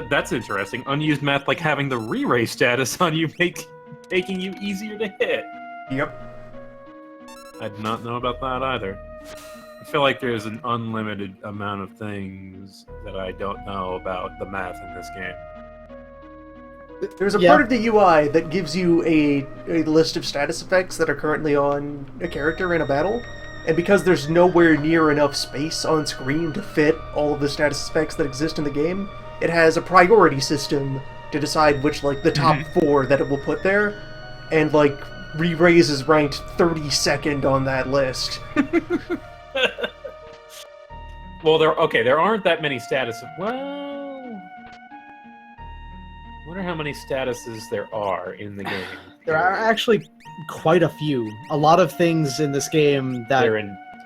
That's interesting. Unused math, like having the re-ray status on you, making you easier to hit. Yep. I did not know about that either. I feel like there's an unlimited amount of things that I don't know about the math in this game. There's a Yeah. part of the UI that gives you a list of status effects that are currently on a character in a battle, and because there's nowhere near enough space on screen to fit all of the status effects that exist in the game, it has a priority system to decide which, like, the top 4 that it will put there, and, like, Re-Raise is ranked 32nd on that list. Well, there aren't that many statuses. Well, I wonder how many statuses there are in the game. There are actually quite a few. A lot of things in this game that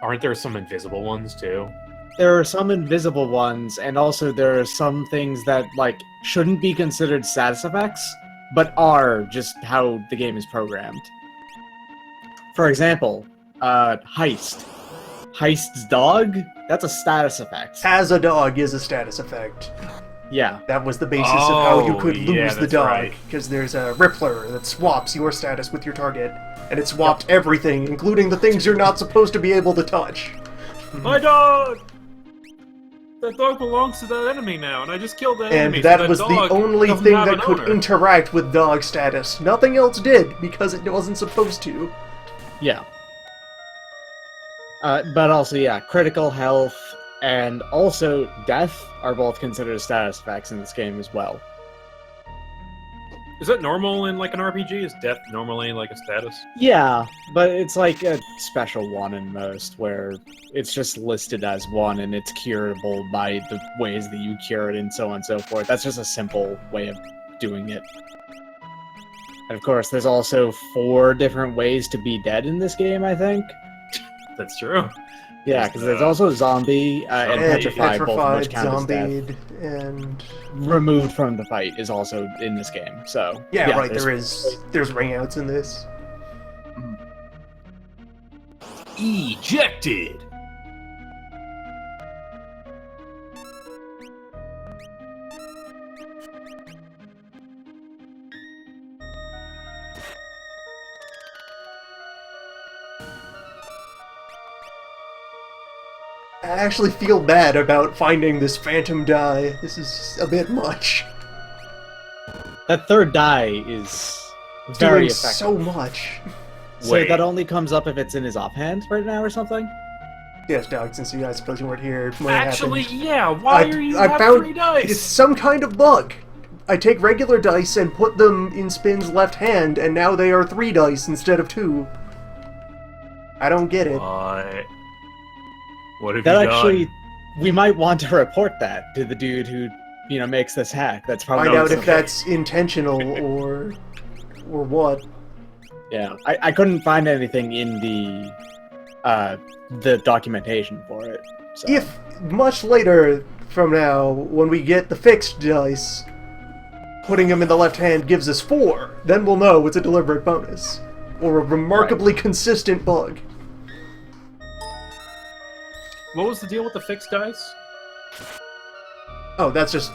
Aren't there some invisible ones too? there are some invisible ones, and also there are some things that like shouldn't be considered status effects, but are just how the game is programmed. For example, Heist. Heist's dog? That's a status effect. As a dog is a status effect. Yeah. That was the basis of how you could Oh, yeah, lose the that's dog, right. because there's a Rippler that swaps your status with your target, and it swapped everything, including the things you're not supposed to be able to touch. My dog! That dog belongs to that enemy now, and I just killed that enemy. And so that was the dog only doesn't thing have that an could owner. interact with dog status. Nothing else did, because it wasn't supposed to. Yeah. But also, yeah, critical health and also death are both considered status effects in this game as well. Is that normal in like an RPG? Is death normally like a status? Yeah, but it's like a special one in most, where it's just listed as one and it's curable by the ways that you cure it and so on and so forth. That's just a simple way of doing it. And of course, there's also 4 different ways to be dead in this game, I think. That's true. Yeah, because there's also zombie and And petrified, both of which count as death. zombied, and... Removed from the fight is also in this game, so... Yeah, right, there's- there's ring-outs in this. Ejected! I actually feel bad about finding this phantom die. This is a bit much. That third die is very Doing effective. so much. So Wait. that only comes up if it's in his offhand right now or something? Yes, Doug, since I suppose you weren't here when it Actually, happened. yeah. Why are you have found 3 dice? It's some kind of bug. I take regular dice and put them in Spin's left hand, and now they are 3 dice instead of 2. I don't get it. What have That you actually, done? we might want to report that to the dude who, makes this hack. That's probably Find out if something. that's intentional or what. Yeah, I couldn't find anything in the documentation for it. So. If much later from now, when we get the fixed dice, putting them in the left hand gives us 4, then we'll know it's a deliberate bonus. Or a remarkably consistent bug. What was the deal with the fixed dice? Oh, that's just...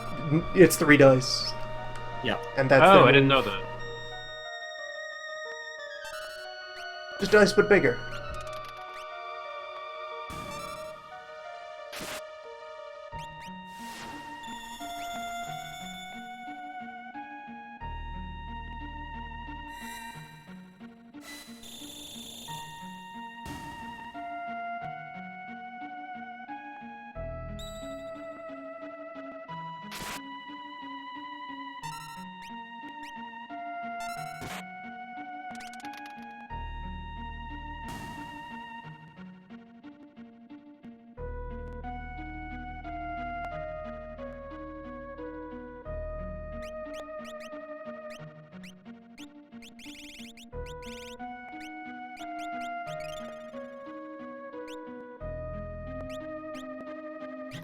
it's 3 dice. Yeah. And that's Oh, their I didn't move. know that. Just dice, but bigger.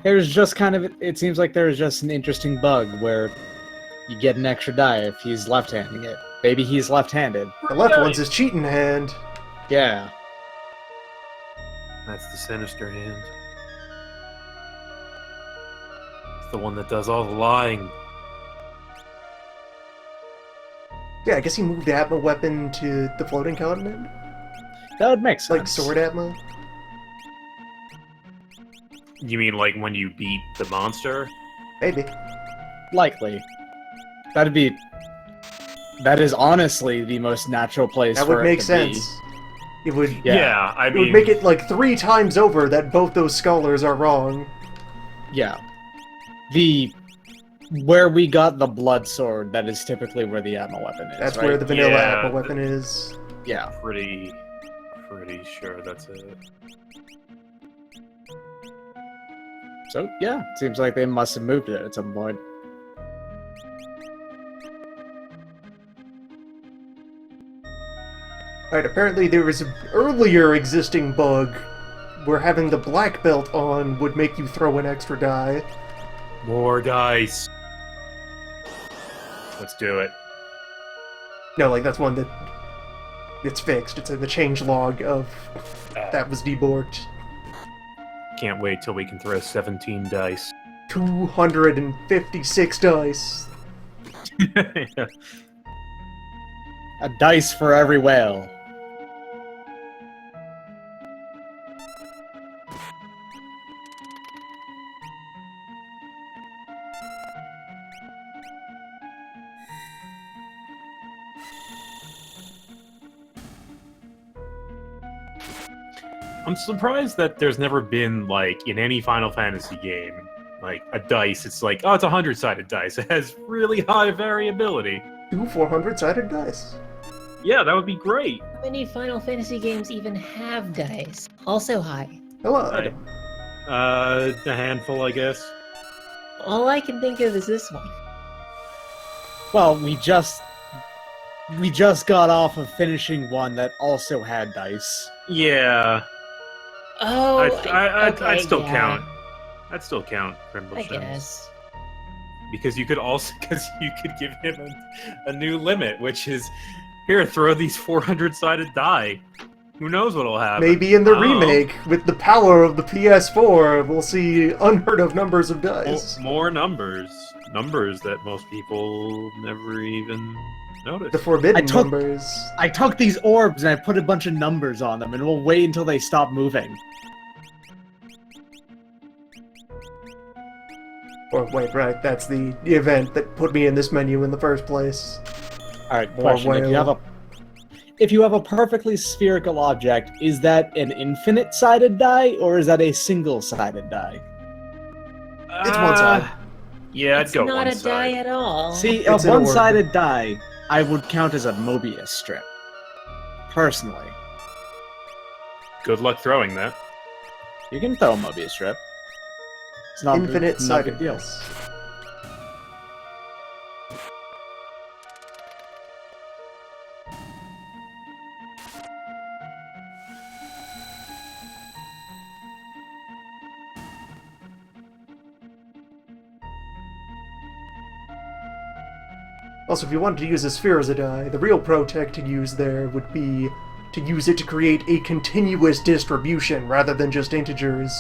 There's just kind of, it seems like there's just an interesting bug where you get an extra die if he's left-handing it. Maybe he's left-handed. The left one's his cheating hand. Yeah. That's the sinister hand. It's the one that does all the lying. Yeah, I guess he moved the Atma weapon to the floating continent? That would make sense. Like Sword Atma? You mean like when you beat the monster? Maybe. Likely. That is honestly the most natural place That for would it make to sense. be. It would... Yeah. I It mean, would make it like 3 times over that both those scholars are wrong. Yeah. Where we got the blood sword, that is typically where the Atma weapon is, That's right? where the vanilla Yeah, Atma weapon is. Yeah. pretty sure that's it. So, yeah, seems like they must have moved it at some point. Alright, apparently there was an earlier existing bug where having the black belt on would make you throw an extra die. More dice. Let's do it. No, like, that's one that... it's fixed. It's in the change log of... that was deborked. Can't wait till we can throw 17 dice. 256 dice. A dice for every whale. I'm surprised that there's never been, like, in any Final Fantasy game, like, a dice. It's like, oh, it's a 100-sided dice. It has really high variability. 2 400-sided dice. Yeah, that would be great. How many Final Fantasy games even have dice? Also high. Hello. Right. A handful, I guess. All I can think of is this one. Well, we just got off of finishing one that also had dice. Yeah. Oh, I'd still yeah. count. I'd still count Criminal I Shins. guess. Because you could give him a new limit, which is, here, throw these 400-sided die. Who knows what'll happen? Maybe in the I don't know. remake, with the power of the PS4, we'll see unheard of numbers of dice. More numbers. Numbers that most people never even notice. The forbidden I took- numbers. I took these orbs and I put a bunch of numbers on them, and we'll wait until they stop moving. Or wait, right, that's the event that put me in this menu in the first place. All right, Or question: whale. if you have a perfectly spherical object, is that an infinite-sided die or is that a single-sided die? It's one side. Yeah, I'd It's go not one a side. die at all. See, a It's an orb. one-sided die I would count as a Mobius strip. Personally, Good luck throwing that. you can throw a Mobius strip. It's not Infinite not a big deal. sidedness. Also, if you wanted to use a sphere as a die, the real pro tech to use there would be to use it to create a continuous distribution rather than just integers.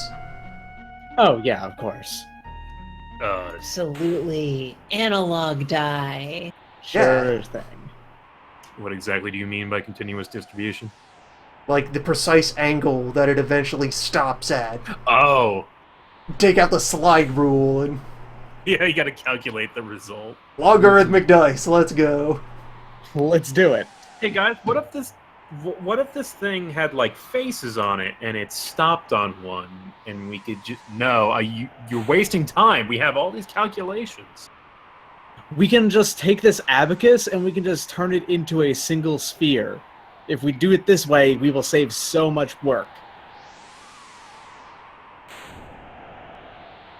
Oh yeah, of course. Absolutely. Analog die. Sure thing. What exactly do you mean by continuous distribution? Like the precise angle that it eventually stops at. Oh, Take out the slide rule and yeah, you gotta calculate the result. logarithmic dice, let's go. Let's do it. Hey guys, what if this thing had like faces on it and it stopped on one and we could just you're wasting time. We have all these calculations. We can just take this abacus and we can just turn it into a single sphere. If we do it this way, we will save so much work.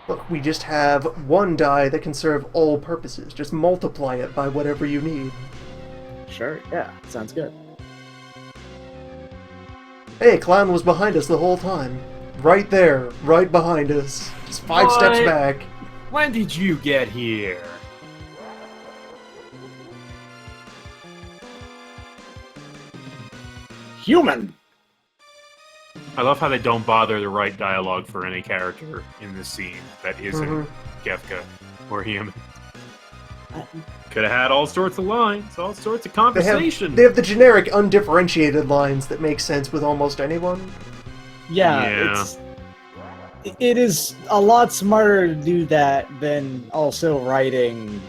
Look, we just have one die that can serve all purposes. Just multiply it by whatever you need. Sure, yeah, sounds good. Hey, Clown was behind us the whole time. Right there, right behind us. Just 5 steps What? back. When did you get here? Human! I love how they don't bother to write dialogue for any character in this scene that isn't Kefka or human. Could have had all sorts of lines, all sorts of conversation. They have the generic undifferentiated lines that make sense with almost anyone. Yeah, it is a lot smarter to do that than also writing...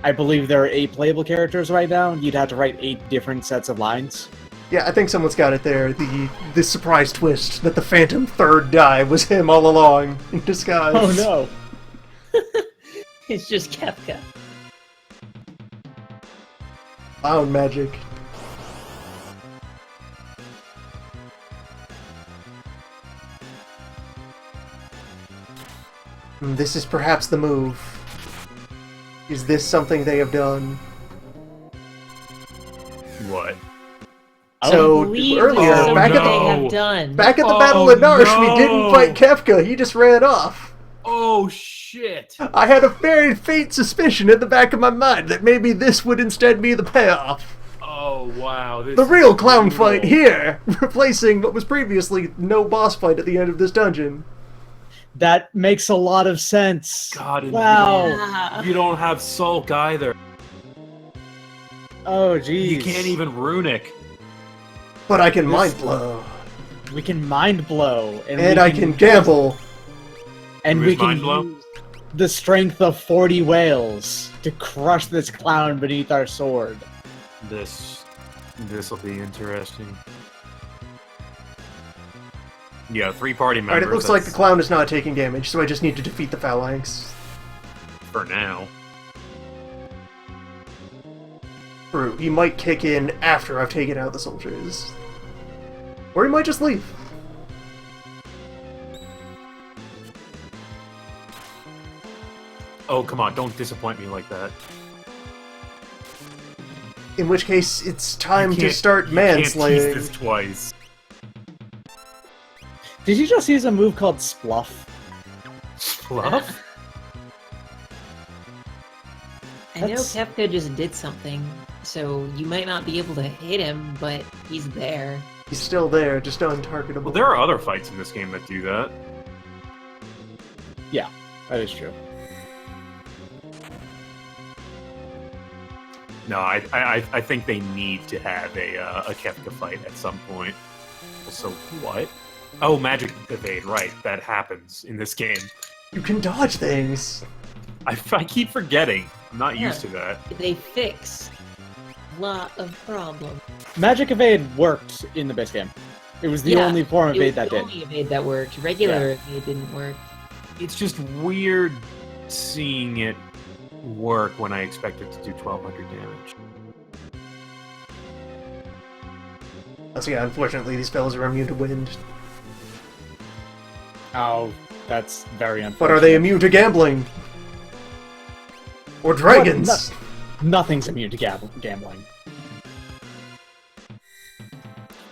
I believe there are 8 playable characters right now. You'd have to write 8 different sets of lines. Yeah, I think someone's got it there. The surprise twist that the phantom third die was him all along in disguise. Oh no! It's just Kefka. Clown magic. This is perhaps the move. Is this something they have done? What? So believe earlier, it's back something at they no. have done. Back at the Oh, Battle of Narsh, no. we didn't fight Kefka. He just ran off. Oh shit! I had a very faint suspicion in the back of my mind that maybe this would instead be the payoff. Oh wow! This The real is clown brutal. fight here, replacing what was previously no boss fight at the end of this dungeon. That makes a lot of sense. God, and wow. Yeah. You don't have Sulk either. Oh, geez. You can't even runic. But I can mind blow. We can mind blow. And I can gamble. And Who we is can mind blow? use the strength of 40 whales to crush this clown beneath our sword. This'll be interesting. Yeah, 3 party members. Alright, it looks like the clown is not taking damage, so I just need to defeat the phalanx. for now. True, he might kick in after I've taken out the soldiers. Or he might just leave. Oh come on! Don't disappoint me like that. In which case, it's time You to can't- start you can't manslaying. tease this twice. Did you just use a move called Spluff? Fluff? I know That's- Kefka just did something, so you might not be able to hit him, but he's there. He's still there, just untargetable. Well, there are other fights in this game that do that. Yeah, that is true. No, I think they need to have a Kefka fight at some point. So what? Oh, magic evade, right? That happens in this game. You can dodge things. I keep forgetting. I'm not Yeah. used to that. They fix a lot of problems. Magic Evade worked in the base game. It was the Yeah, only form of It was evade that the did. only evade that worked. Regular evade didn't work. It's just weird seeing it work when I expect it to do 1200 damage. So yeah, unfortunately, these spells are immune to wind. Oh, that's very unfortunate. But are they immune to gambling? Or dragons? Nothing's immune to gambling.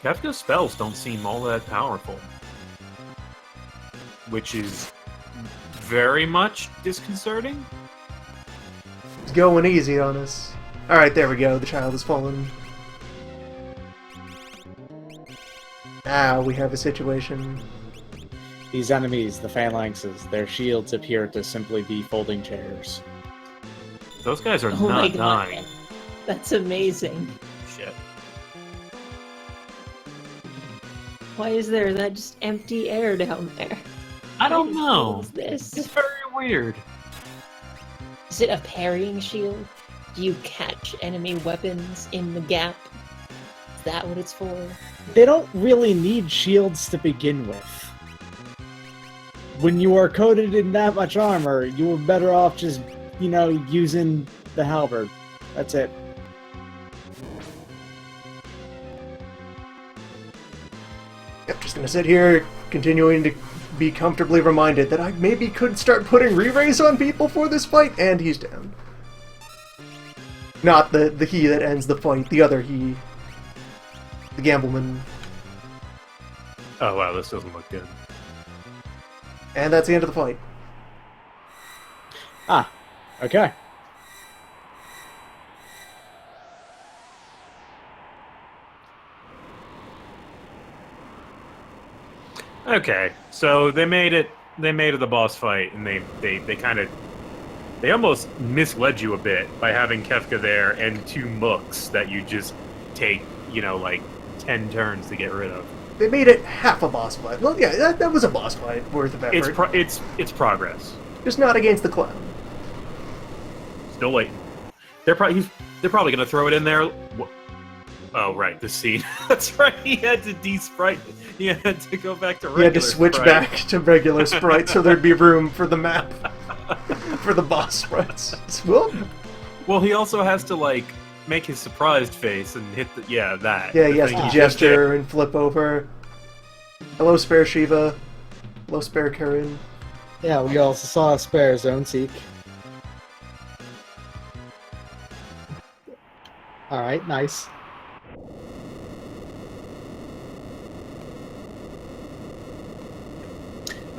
Kefka's spells don't seem all that powerful. Which is very much disconcerting. It's going easy on us. Alright, there we go. The child has fallen. Now we have a situation. These enemies, the phalanxes, their shields appear to simply be folding chairs. Those guys are Oh my not god. dying. That's amazing. Shit. Why is there that just empty air down there? I don't What know. is this? It's very weird. Is it a parrying shield? Do you catch enemy weapons in the gap? Is that what it's for? They don't really need shields to begin with. When you are coated in that much armor, you are better off just, using the halberd. That's it. Yep, just gonna sit here, continuing to be comfortably reminded that I maybe could start putting re-raise on people for this fight, and he's down. Not the he that ends the fight, the other he. The Gambleman. Oh wow, this doesn't look good. And that's the end of the fight. Ah, okay. Okay, so they made it the boss fight, and they almost misled you a bit by having Kefka there and two mooks that you just take, like 10 turns to get rid of. They made it half a boss fight. Well, yeah, that was a boss fight worth of effort. It's progress. Just not against the clown. Still waiting. They're probably gonna throw it in there. Oh right, the scene. That's right. He had to de-sprite. He had to go back to regular. He had to switch sprite. back to regular sprite so there'd be room for the map for the boss sprites. Well, he also has to make his surprised face and hit that. Yeah, the he has thing to just gesture and flip over. Hello, Spare Shiva. Hello, Spare Karen. Yeah, we also saw Spare Zone Seek. Alright, nice.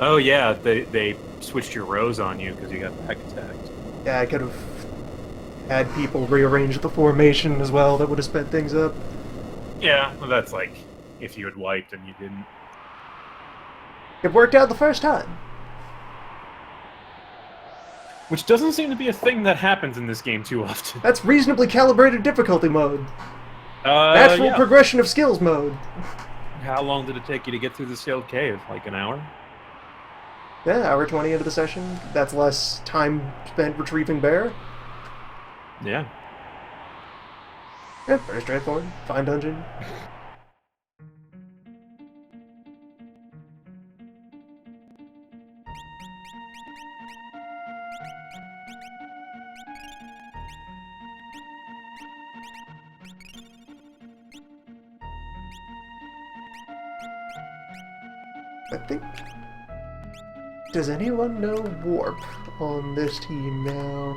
Oh yeah, they switched your rows on you because you got back attacked. Yeah, I could have had people rearrange the formation as well. That would have sped things up. Yeah, well, that's if you had wiped and you didn't. It worked out the first time. Which doesn't seem to be a thing that happens in this game too often. That's reasonably calibrated difficulty mode. Natural Yeah. progression of skills mode. How long did it take you to get through the sealed cave? Like an hour? Yeah, hour 20 into the session. That's less time spent retrieving bear. Yeah. Yeah, very straightforward. Fine dungeon. I think... Does anyone know Warp on this team now?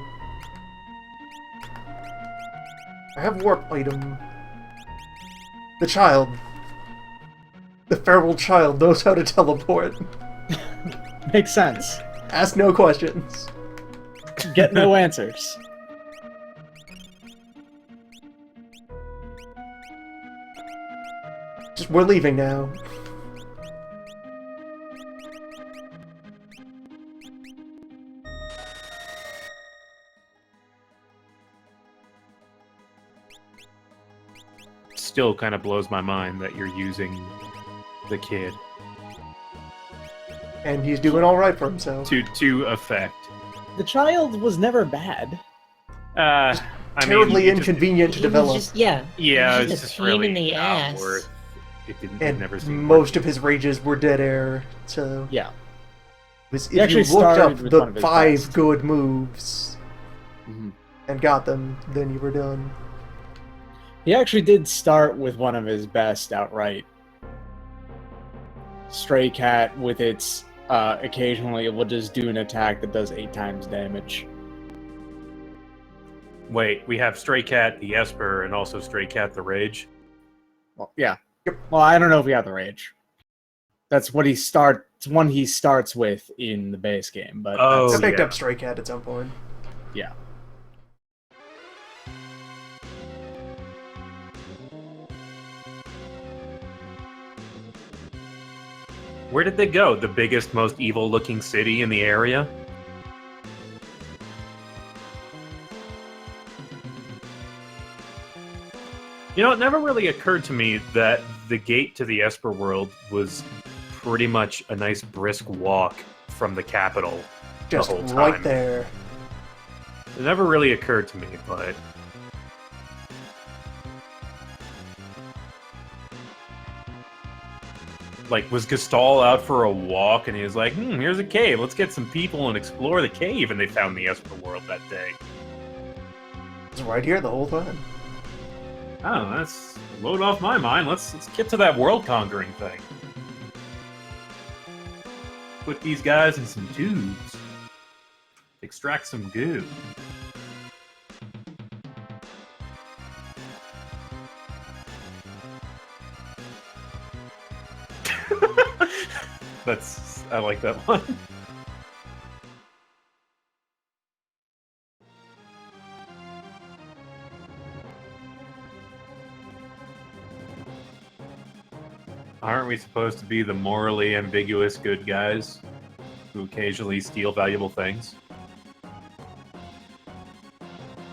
I have Warp item. The child. The feral child knows how to teleport. Makes sense. Ask no questions. Get no answers. Just, we're leaving now. Still kind of blows my mind that you're using the kid. and he's doing all right for himself. To effect. The child was never bad. I Terribly mean, it just- inconvenient to He was develop, just, yeah. Yeah, He was it's just just a pain really in the not ass. worth. It didn't. and It never seemed most worth of his rages were dead air. So Yeah. if He you actually looked up started with one the of his 5 best. good moves Mhm. and got them, then you were done. He actually did start with one of his best outright. Stray Cat with its occasionally it will just do an attack that does 8 times damage. Wait, we have Stray Cat the Esper and also Stray Cat the Rage. Well, yeah. Yep. Well, I don't know if we have the rage. That's what it's one he starts with in the base game, but Oh, I picked yeah. up Stray Cat at some point. yeah. Where did they go? The biggest, most evil-looking city in the area? You know, it never really occurred to me that the gate to the Esper world was pretty much a nice brisk walk from the capital Just the whole time. right there. It never really occurred to me, but... Like, was Gestalt out for a walk and he was like, here's a cave, let's get some people and explore the cave, and they found the Esper world that day. It's right here the whole time. Oh, that's load off my mind. Let's get to that world conquering thing. Put these guys in some tubes. Extract some goo. I like that one. Aren't we supposed to be the morally ambiguous good guys who occasionally steal valuable things?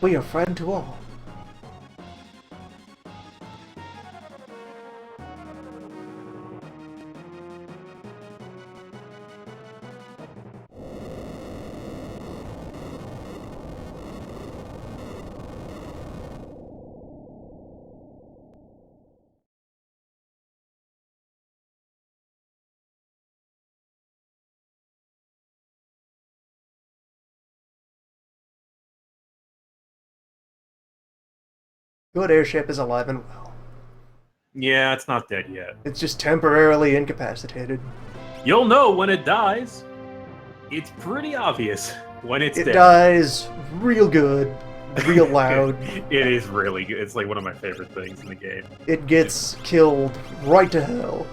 We are friend to all. Good airship is alive and well. Yeah, it's not dead yet. It's just temporarily incapacitated. You'll know when it dies. It's pretty obvious when it's It dead. dies real good, real loud. It is really good. It's like one of my favorite things in the game. It gets killed right to hell.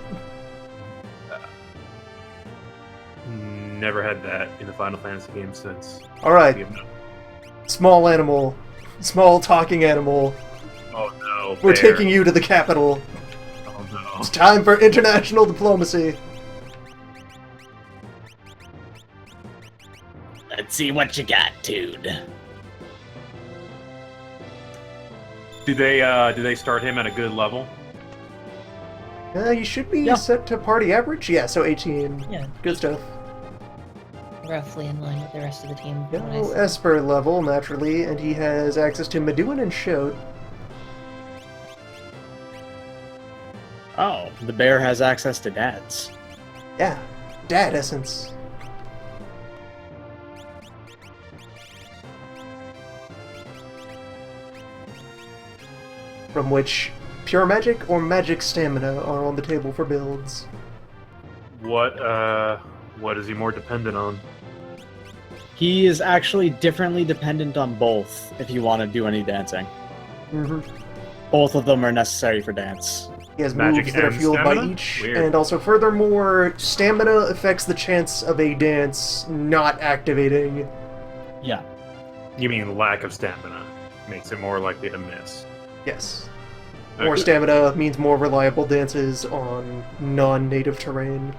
Never had that in the Final Fantasy game since. Alright, We have no- small animal, small talking animal. Oh no. We're bear. taking you to the capital. Oh no. It's time for international diplomacy. Let's see what you got, dude. Do they start him at a good level? You should be Yeah. set to party average. Yeah, so 18. Yeah, Good stuff. roughly in line with the rest of the team. from what I No saw. Esper level, naturally, and he has access to Meduin and Shode. Oh, the bear has access to dads. Yeah, dad essence. From which pure magic or magic stamina are on the table for builds. What is he more dependent on? He is actually differently dependent on both if you want to do any dancing. Mm-hmm. Both of them are necessary for dance. He has Magic moves that are and fueled by stamina? each, Weird. and also furthermore, stamina affects the chance of a dance not activating. Yeah. You mean lack of stamina makes it more likely to miss. Yes. More Okay. stamina means more reliable dances on non-native terrain.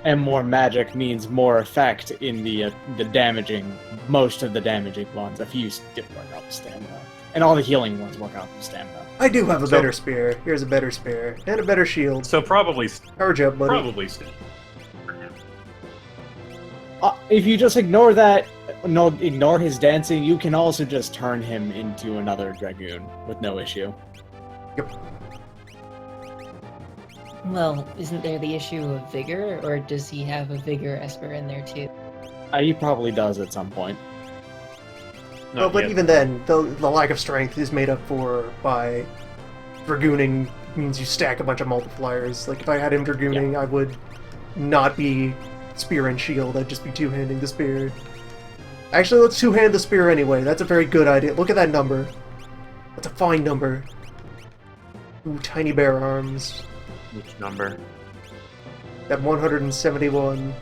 And more magic means more effect in the damaging, most of the damaging ones. A few did work out with stamina. And all the healing ones work out with stamina. I do have a So- better spear. Here's a better spear. And a better shield. So probably Charge up, buddy. still. If you just ignore that, no, ignore his dancing, you can also just turn him into another dragoon with no issue. Well, isn't there the issue of vigor, or does he have a vigor Esper in there too? He probably does at some point. Well, but even then, the lack of strength is made up for by dragooning. Means you stack a bunch of multipliers. Like if I had him dragooning, I would not be spear and shield. I'd just be two-handing the spear. Actually, let's two-hand the spear anyway. That's a very good idea. Look at that number. That's a fine number. Ooh, tiny bear arms. Which number? That 171.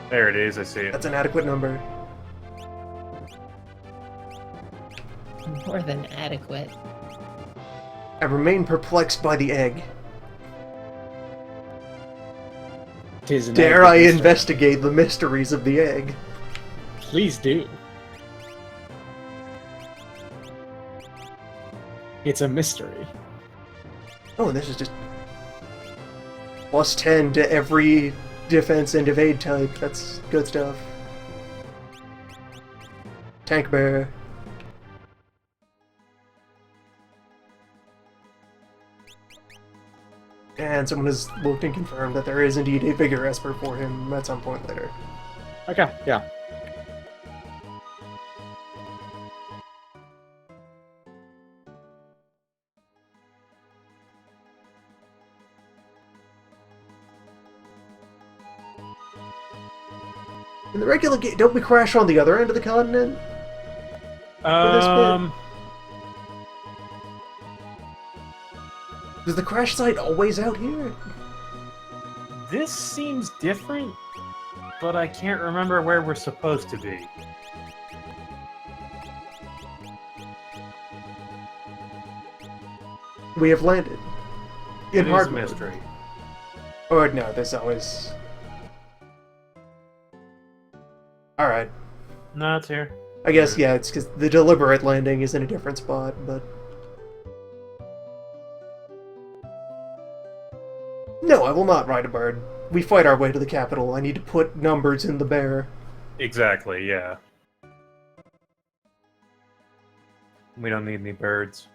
There it is, I see it. That's an adequate number. More than adequate. I remain perplexed by the egg. Dare I investigate the mysteries of the egg? Please do. It's a mystery. Oh, and this is just plus 10 to every defense and evade type. That's good stuff. Tank bear. And someone has looked and confirmed that there is indeed a vigor Esper for him at some point later. Okay, yeah. In the regular game, don't we crash on the other end of the continent? Is the crash site always out here? This seems different, but I can't remember where we're supposed to be. We have landed. In It is a hard mode. mystery. Or no, there's always... Alright. No, it's here. I guess, yeah, it's because the deliberate landing is in a different spot, but... No, I will not ride a bird. We fight our way to the capital. I need to put numbers in the bear. Exactly, yeah. We don't need any birds.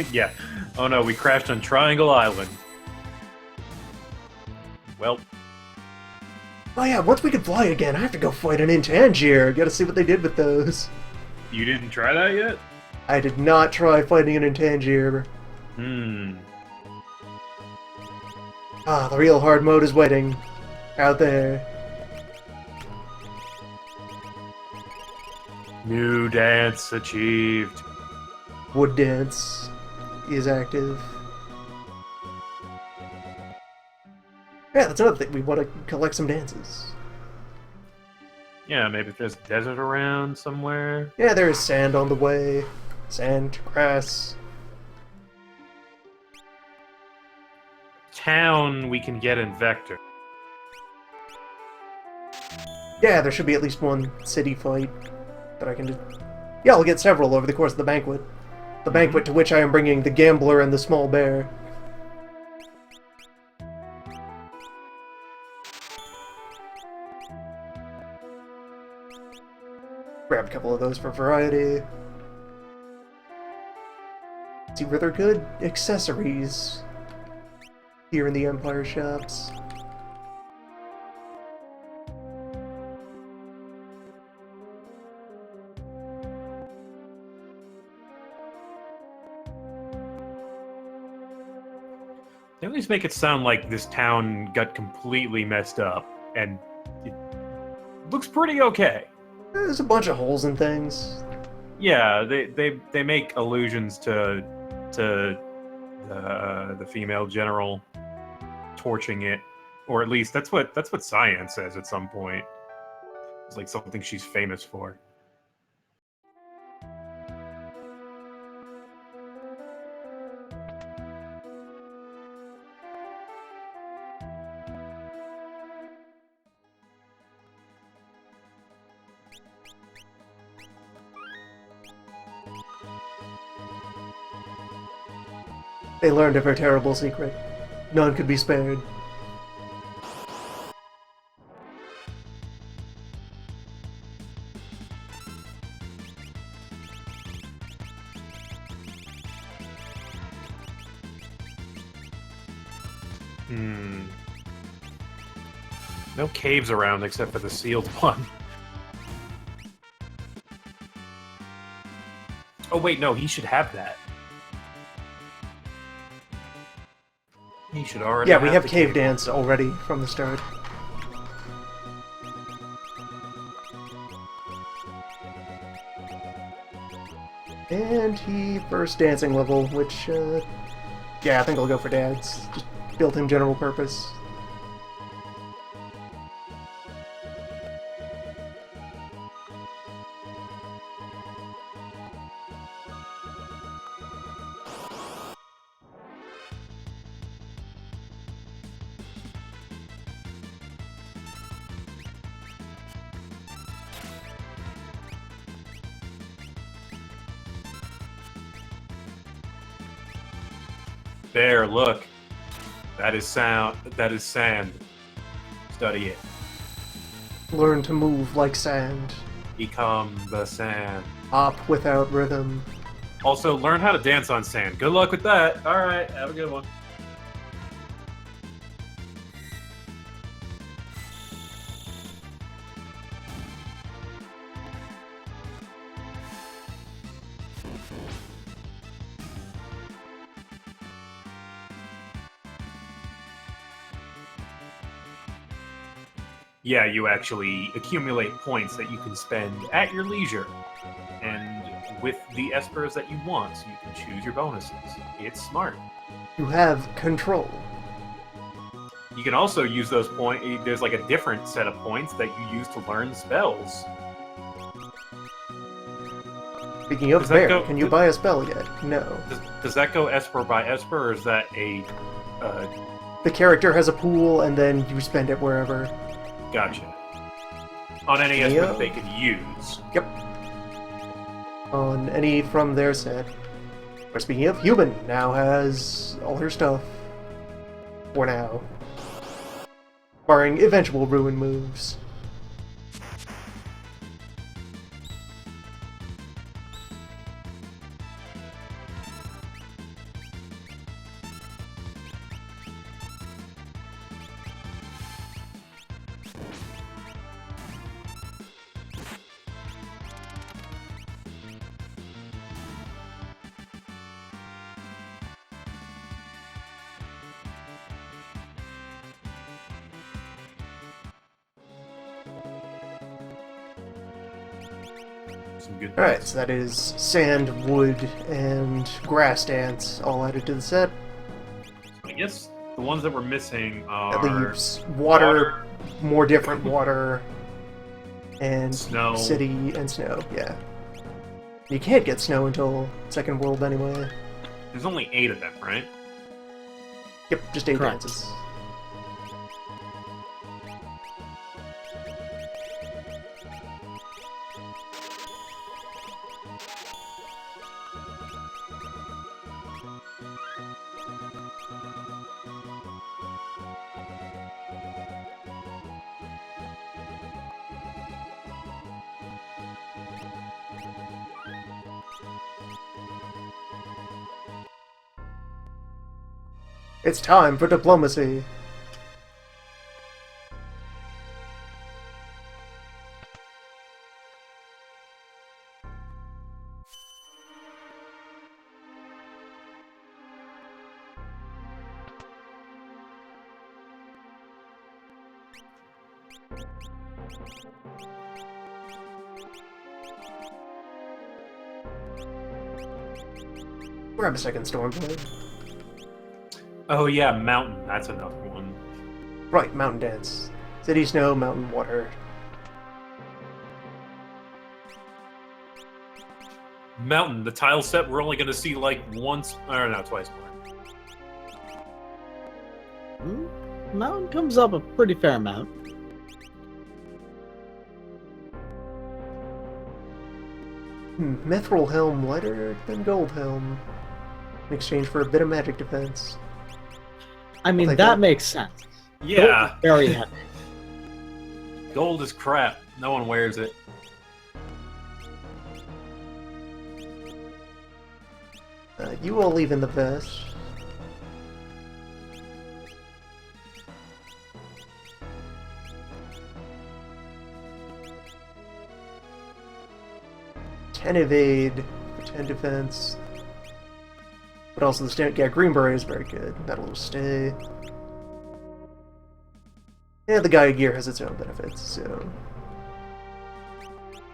Yeah. Oh no, we crashed on Triangle Island. Well, Oh yeah, once we can fly again, I have to go fight an Intangier. Gotta see what they did with those. you didn't try that yet? I did not try fighting an Intangier. Ah, the real hard mode is waiting. Out there. New dance achieved. Wood Dance is active. Yeah, that's another thing. We want to collect some dances. Yeah, maybe if there's desert around somewhere. Yeah, there is sand on the way. Sand, grass. Town we can get in Vector. Yeah, there should be at least one city fight that I can do. Yeah, I'll get several over the course of the banquet. The banquet to which I am bringing the gambler and the small bear. Grab a couple of those for variety. See where they're good accessories here in the Empire shops. They always make it sound like this town got completely messed up, and looks pretty okay. There's a bunch of holes and things. Yeah, they make allusions to the female general torching it, or at least that's what Cyan says at some point. It's like something she's famous for. They learned of her terrible secret. None could be spared. No caves around except for the sealed one. Oh wait, no, he should have that. He should already. Yeah, we have the cave dance already from the start. And he first dancing level, which, yeah, I think I'll go for Dad's. Just build him general purpose. There, look. That is sound. That is sand. Study it. Learn to move like sand. Become the sand. Hop without rhythm. Also, learn how to dance on sand. Good luck with that. All right, have a good one. Yeah, you actually accumulate points that you can spend at your leisure. And with the espers that you want, so you can choose your bonuses. It's smart. You have control. You can also use those points. There's like a different set of points that you use to learn spells. Speaking of Bear, can you buy a spell yet? No. Does that go Esper by Esper, or is that a... The character has a pool, and then you spend it wherever. Gotcha. On any Esper that they can use. Yep. On any from their set. Or speaking of, Human now has all her stuff. For now. Barring eventual ruin moves. Alright, so that is sand, wood, and grass dance all added to the set. I guess the ones that we're missing are... That leaves water, more different water, and snow. City and snow, yeah. You can't get snow until Second World anyway. There's only 8 of them, right? Yep, just 8 Correct. dances. It's time for diplomacy. Grab a second Stormblade. Oh yeah, mountain. That's another one. Right, Mountain Dance. City Snow, Mountain Water. Mountain. The tile set we're only gonna see like once, or no, twice more. Mountain comes up a pretty fair amount. Mithril Helm lighter than Gold Helm. In exchange for a bit of magic defense. I mean, Like that that. makes sense. Yeah, Very heavy. gold is crap. No one wears it. You all leave in the vest. Ten evade, 10 defense. But also the stand, yeah, Green Beret is very good. That'll just stay. Yeah, the Gaia gear has its own benefits, so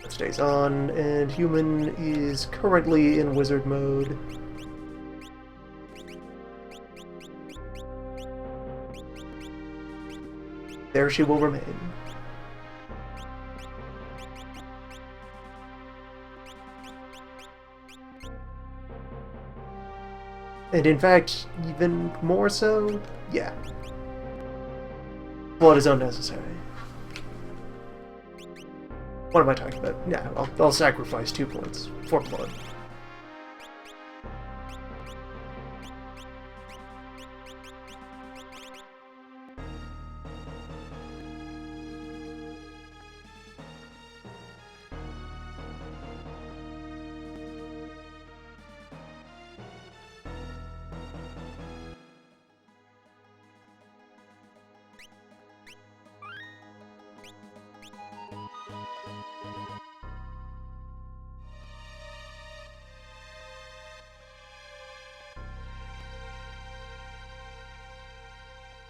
that stays on. And human is currently in wizard mode. There she will remain. And in fact, even more so, yeah. Blood is unnecessary. What am I talking about? Yeah, I'll sacrifice 2 points for blood.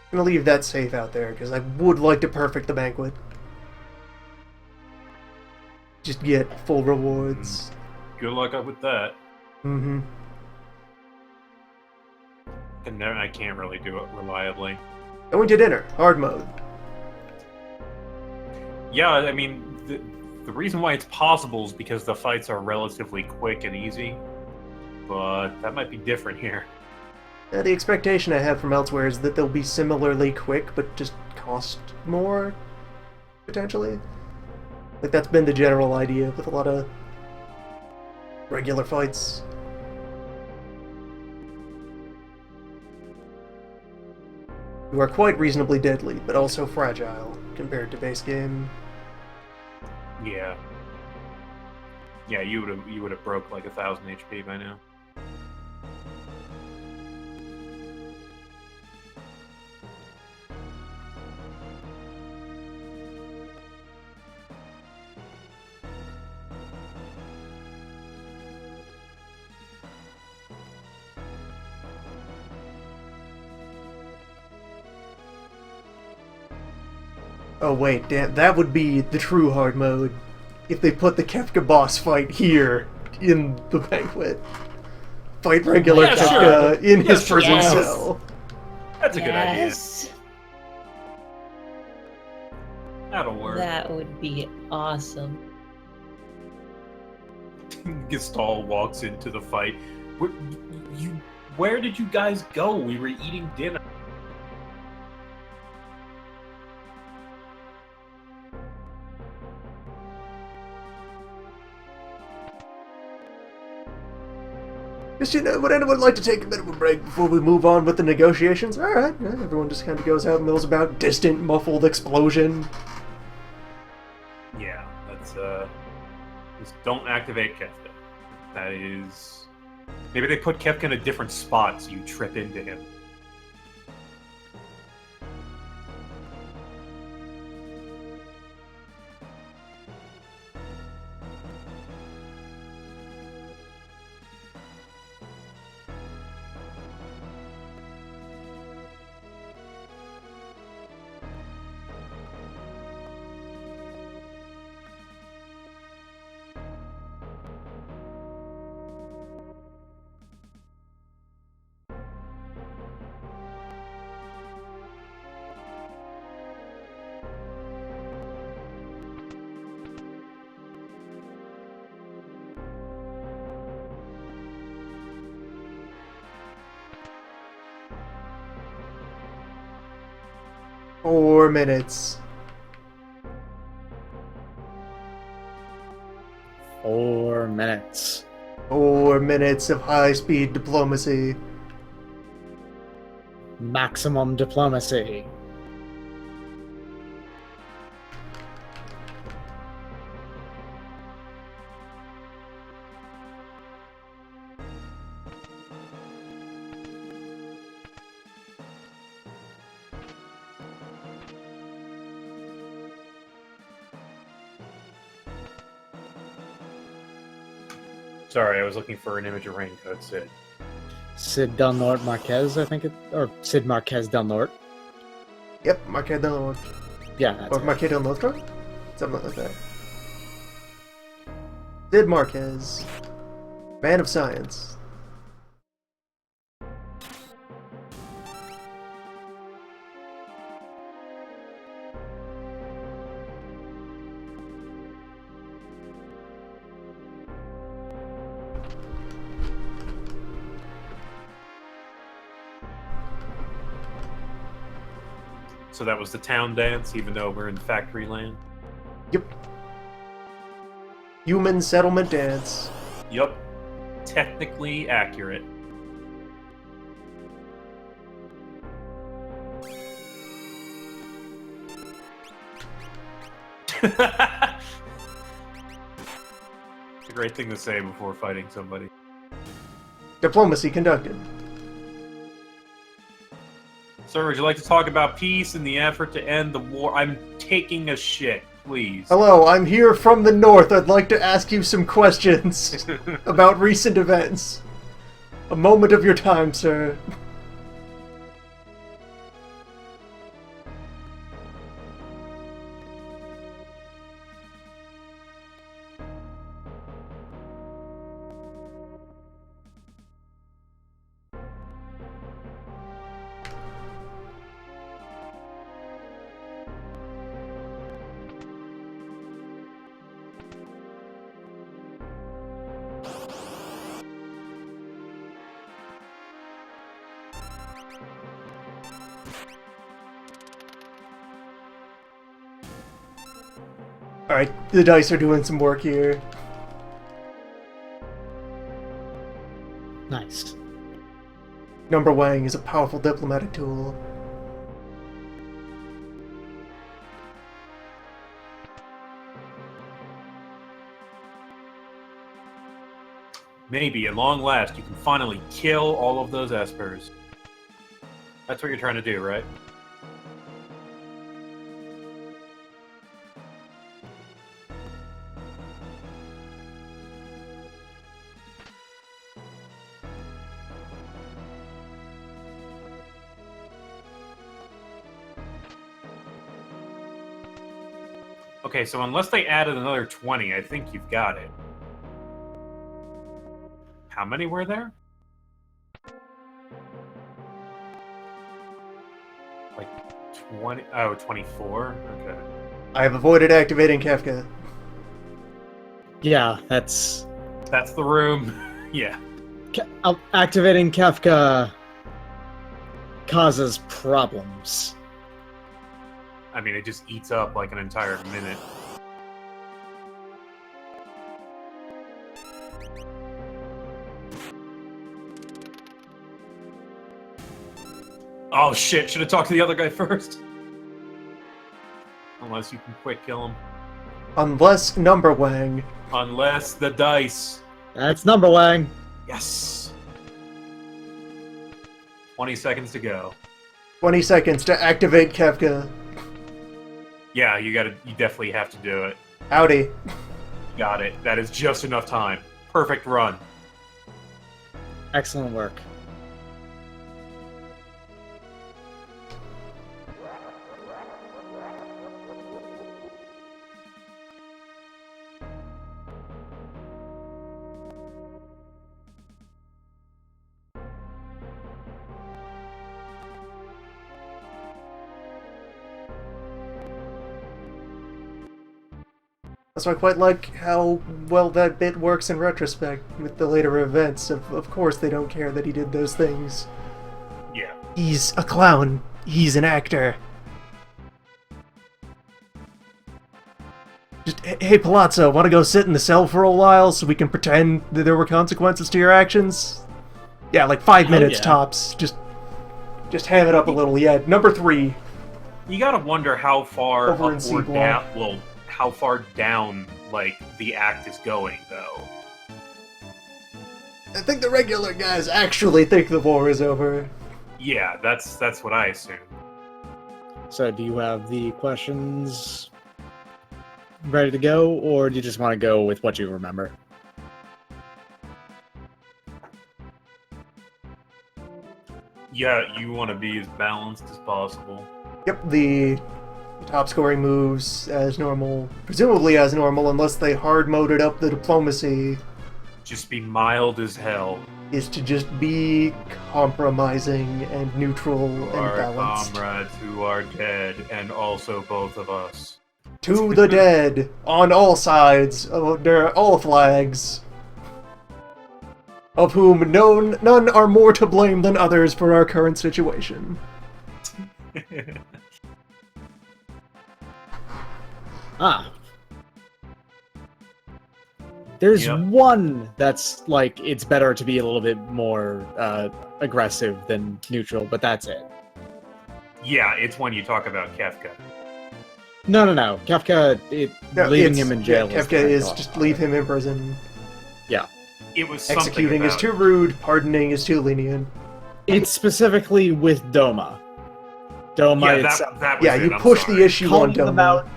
I'm gonna leave that safe out there, because I would like to perfect the banquet. Just get full rewards. Good luck up with that. Mm-hmm. And then I can't really do it reliably. Going to dinner. Hard mode. Yeah, I mean, the reason why it's possible is because the fights are relatively quick and easy. But that might be different here. The expectation I have from elsewhere is that they'll be similarly quick, but just cost more, potentially. Like, that's been the general idea with a lot of regular fights. You are quite reasonably deadly, but also fragile compared to base game. Yeah. Yeah, you would have broke like 1,000 HP by now. Oh wait, damn, that would be the true hard mode. If they put the Kefka boss fight here in the banquet. Fight regular Yeah, Kefka sure. in his Yes, prison yes. cell. That's a good idea. Yes, That'll work. that would be awesome. Gestalt walks into the fight. Where did you guys go? We were eating dinner. Just, would anyone like to take a bit of a break before we move on with the negotiations? Alright, yeah, everyone just kind of goes out and mills about. Distant, muffled explosion. Yeah, that's just don't activate Kefka. That is, maybe they put Kefka in a different spot so you trip into him. 4 minutes. 4 minutes. 4 minutes of high-speed diplomacy. Maximum diplomacy. Sorry, I was looking for an image of Raincoat Sid. Sid Del Norte Marquez, I think it, or Sid Marquez Del Norte. Yep, Marquette del Norte. Yeah, that's Or it. Marquette del Norte? Something like that. Sid Marquez. Man of science. So that was the town dance, even though we're in factory land? Yep. Human settlement dance. Yup. Technically accurate. It's a great thing to say before fighting somebody. Diplomacy conducted. Sir, would you like to talk about peace and the effort to end the war? I'm taking a shit, please. Hello, I'm here from the north. I'd like to ask you some questions about recent events. A moment of your time, sir. Alright, the dice are doing some work here. Nice. Number Wang is a powerful diplomatic tool. Maybe, at long last, you can finally kill all of those espers. That's what you're trying to do, right? Okay, so unless they added another 20, I think you've got it. How many were there? Like 20... Oh, 24? Okay. I have avoided activating Kafka. Yeah, that's... That's the room. Yeah. Activating Kafka causes problems. I mean, it just eats up like an entire minute. Oh shit, should have talked to the other guy first. Unless you can quick kill him. Unless Number Wang. Unless the dice. That's Number Wang. Yes. 20 seconds to go. 20 seconds to activate Kafka. Yeah, you definitely have to do it. Howdy. Got it. That is just enough time. Perfect run. Excellent work. So I quite like how well that bit works in retrospect with the later events. Of course they don't care that he did those things. Yeah. He's a clown. He's an actor. hey Palazzo, want to go sit in the cell for a while so we can pretend that there were consequences to your actions? Yeah, like 5 Hell minutes yeah. tops. Just ham it up a little. Yeah, number 3. You gotta wonder how far Over in up or C down. Well, how far down like the act is going, though. I think the regular guys actually think the war is over. Yeah, that's what I assume. So, do you have the questions ready to go, or do you just want to go with what you remember? Yeah, you want to be as balanced as possible. Yep, the top scoring moves as normal, presumably as normal, unless they hard moded up the diplomacy, Just be mild as hell. is to just be compromising and neutral To and our balanced. comrades who are dead, and also both of us. To the dead, on all sides, under all flags, of whom none are more to blame than others for our current situation. Ah. There's Yep. one that's like, it's better to be a little bit more aggressive than neutral, but that's it. Yeah, it's when you talk about Kefka. No. Kefka, No, leaving it's- him in jail. Yeah, Kefka is just leave him in prison. It was something Executing is about too rude, pardoning is too lenient. It's specifically with Doma. Doma, Yeah, it's that was Yeah, it, you I'm push sorry. the issue on calling them Doma. out.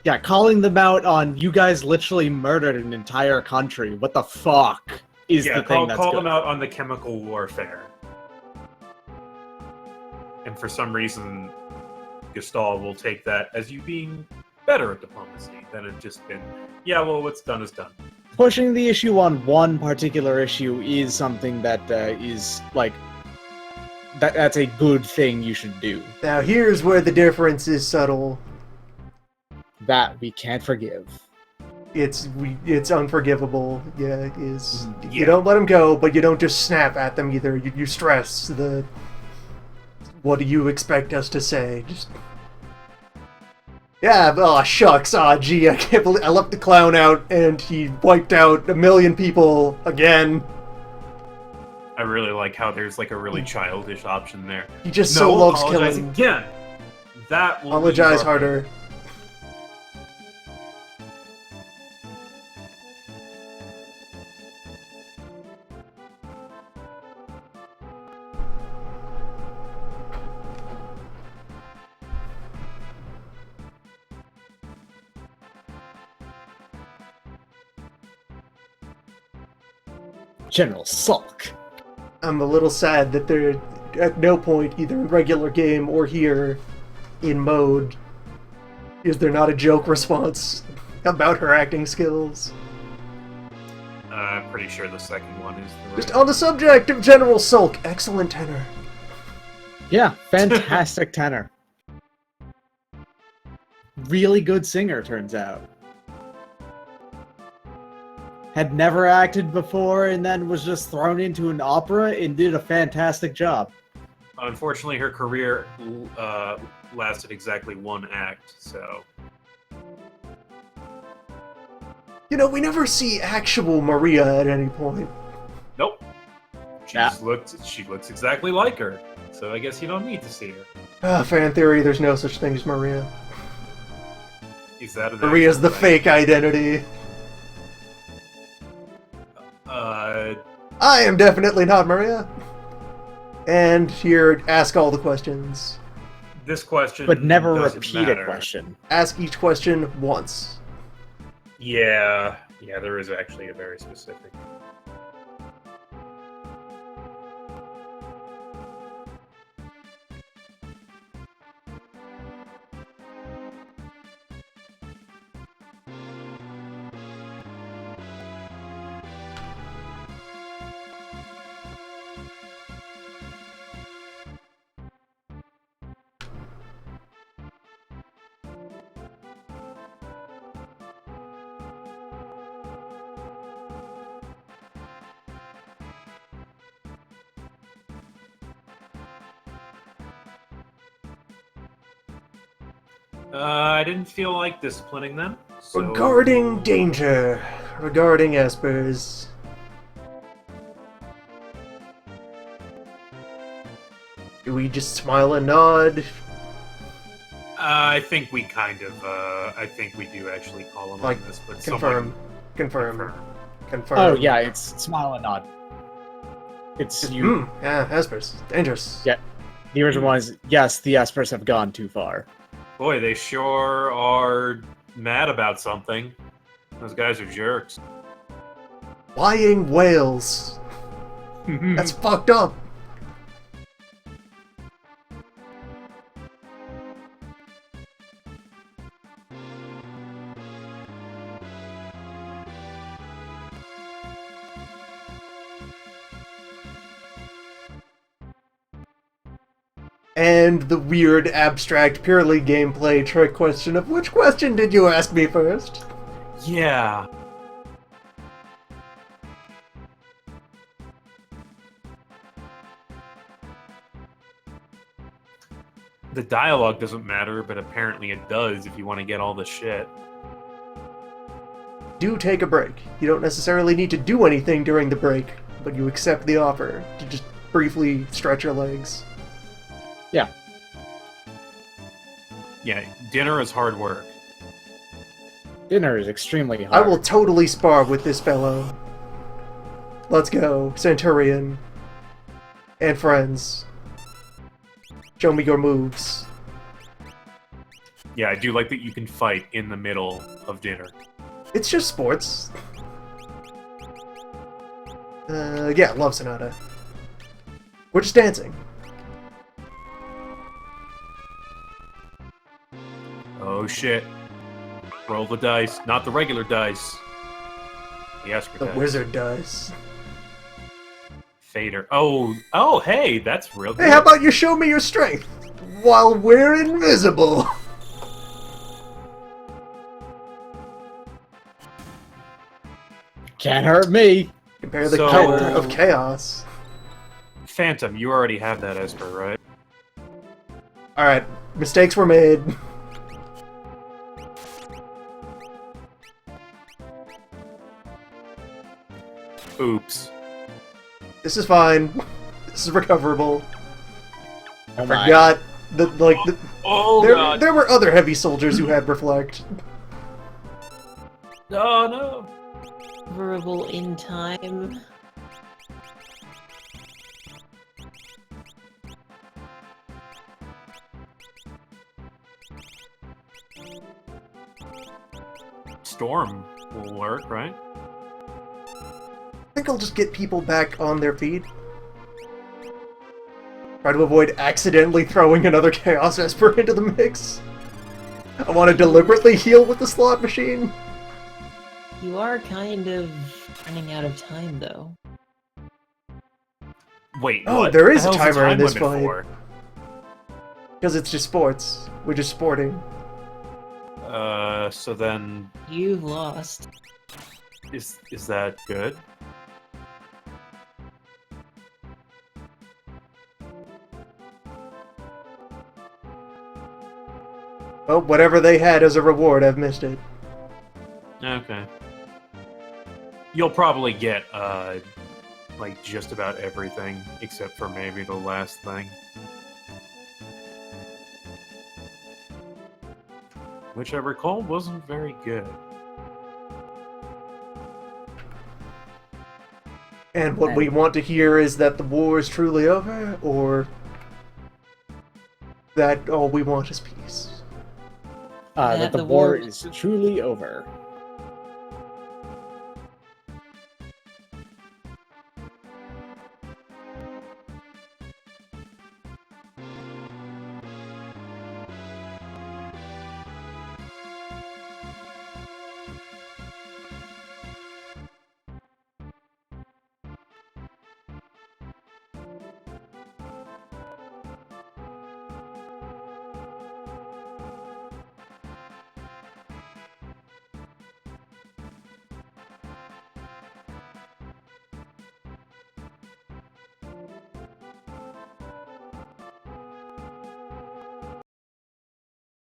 Yeah, calling them out on, you guys literally murdered an entire country. What the fuck is Yeah, the thing that's call good? them out on the chemical warfare. And for some reason, Gestahl will take that as you being better at diplomacy than it just been, yeah, well, what's done is done. Pushing the issue on one particular issue is something that is like that's a good thing you should do. Now here's where the difference is subtle. That we can't forgive. It's unforgivable. Yeah, it is. Yeah. You don't let them go, but you don't just snap at them either. You stress the. What do you expect us to say? Just. Yeah, oh shucks, gee, I can't believe I left the clown out and he wiped out 1 million people again. I really like how there's like a really childish option there. He just so loves apologize killing. again. That will Apologize ease our harder. General Sulk. I'm a little sad that there, at no point, either in regular game or here, in mode, is there not a joke response about her acting skills. I'm pretty sure the second one is the Just on the subject of General Sulk, excellent tenor. Yeah, fantastic tenor. Really good singer, turns out. Had never acted before and then was just thrown into an opera and did a fantastic job. Unfortunately, her career lasted exactly one act, so You know, we never see actual Maria at any point. nope. Yeah. She looks exactly like her, so I guess you don't need to see her. Fan theory, there's no such thing as Maria. Is that an Maria's actual the thing? fake identity. I am definitely not Maria. And here, ask all the questions. This question, But never doesn't repeat matter. a question. Ask each question once. Yeah, there is actually a very specific. I didn't feel like disciplining them, So Regarding danger, regarding espers, do we just smile and nod? I think we kind of. I think we do actually call him Like, on this, but confirm, someone confirm. Oh yeah, it's smile and nod. It's you. Yeah, espers, dangerous. Yeah. The original one is yes, the espers have gone too far. Boy, they sure are mad about something. Those guys are jerks. Flying whales. That's fucked up. And the weird, abstract, purely gameplay trick question of which question did you ask me first? Yeah. The dialogue doesn't matter, but apparently it does if you want to get all the shit. Do take a break. You don't necessarily need to do anything during the break, but you accept the offer to just briefly stretch your legs. Yeah. Yeah, dinner is hard work. Dinner is extremely I hard. will totally spar with this fellow. Let's go, Centurion. And friends. Show me your moves. Yeah, I do like that you can fight in the middle of dinner. It's just sports. Yeah, love Sonata. We're just dancing. Oh shit. Roll the dice. Not the regular dice. The Esper The dice. wizard does. Fader. Oh, hey, that's real good. Hey, how about you show me your strength while we're invisible? Can't hurt me. Compare the So- power of chaos. Phantom, you already have that Esper, right? Alright, mistakes were made. Oops. This is fine. This is recoverable. Oh my. Forgot that, like, Oh there, god. there were other heavy soldiers who had reflect. Oh no. Verbal in time. Storm will work, right? I think I'll just get people back on their feet. Try to avoid accidentally throwing another Chaos Esper into the mix. I want to deliberately heal with the slot machine. You are kind of running out of time, though. Wait, Oh, what? there The is a hell's the timer in time this limit fight. for? Because it's just sports. We're just sporting. So then You've lost. is that good? Well, whatever they had as a reward, I've missed it. Okay. You'll probably get like just about everything except for maybe the last thing. Which I recall wasn't very good. And what we want to hear is that the war is truly over, or that all we want is peace. That the war is truly over.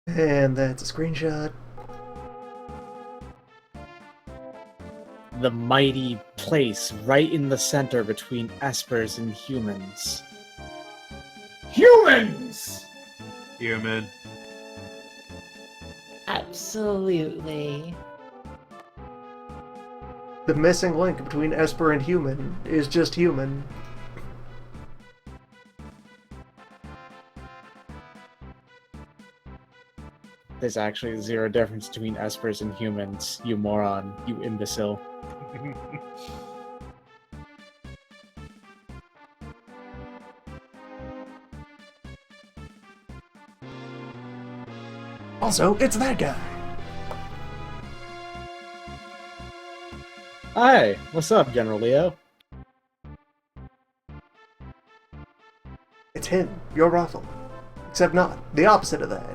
And that's a screenshot. the mighty place right in the center between espers and humans. Humans! Human. Absolutely. The missing link between Esper and human is just human. There's actually zero difference between espers and humans, you moron, you imbecile. Also, it's that guy. Hi, what's up, General Leo? It's him. You're Raffle. Except not. The opposite of that.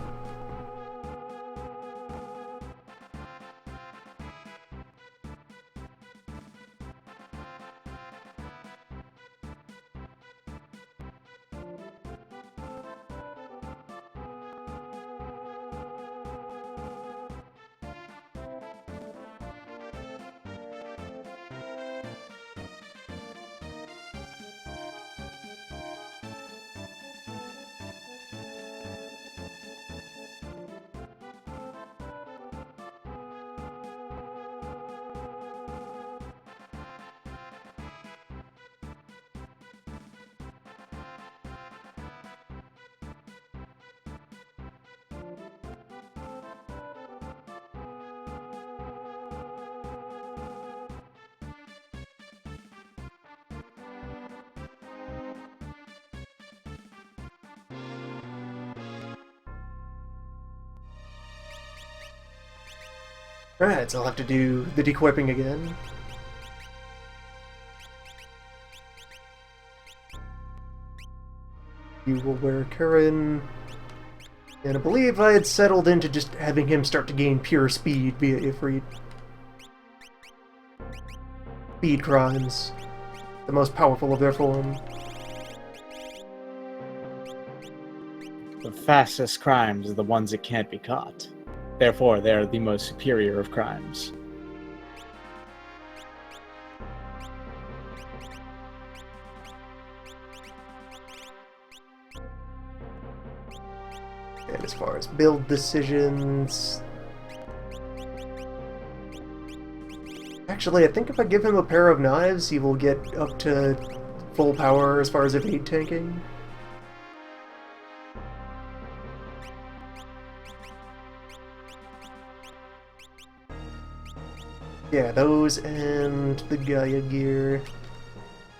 Alright, so I'll have to do the dequipping again. You will wear Curran. And I believe I had settled into just having him start to gain pure speed via Ifrit. Speed crimes. The most powerful of their form. The fastest crimes are the ones that can't be caught. Therefore, they're the most superior of crimes. And as far as build decisions... Actually, I think if I give him a pair of knives, he will get up to full power as far as evade tanking. Yeah, those and the Gaia gear.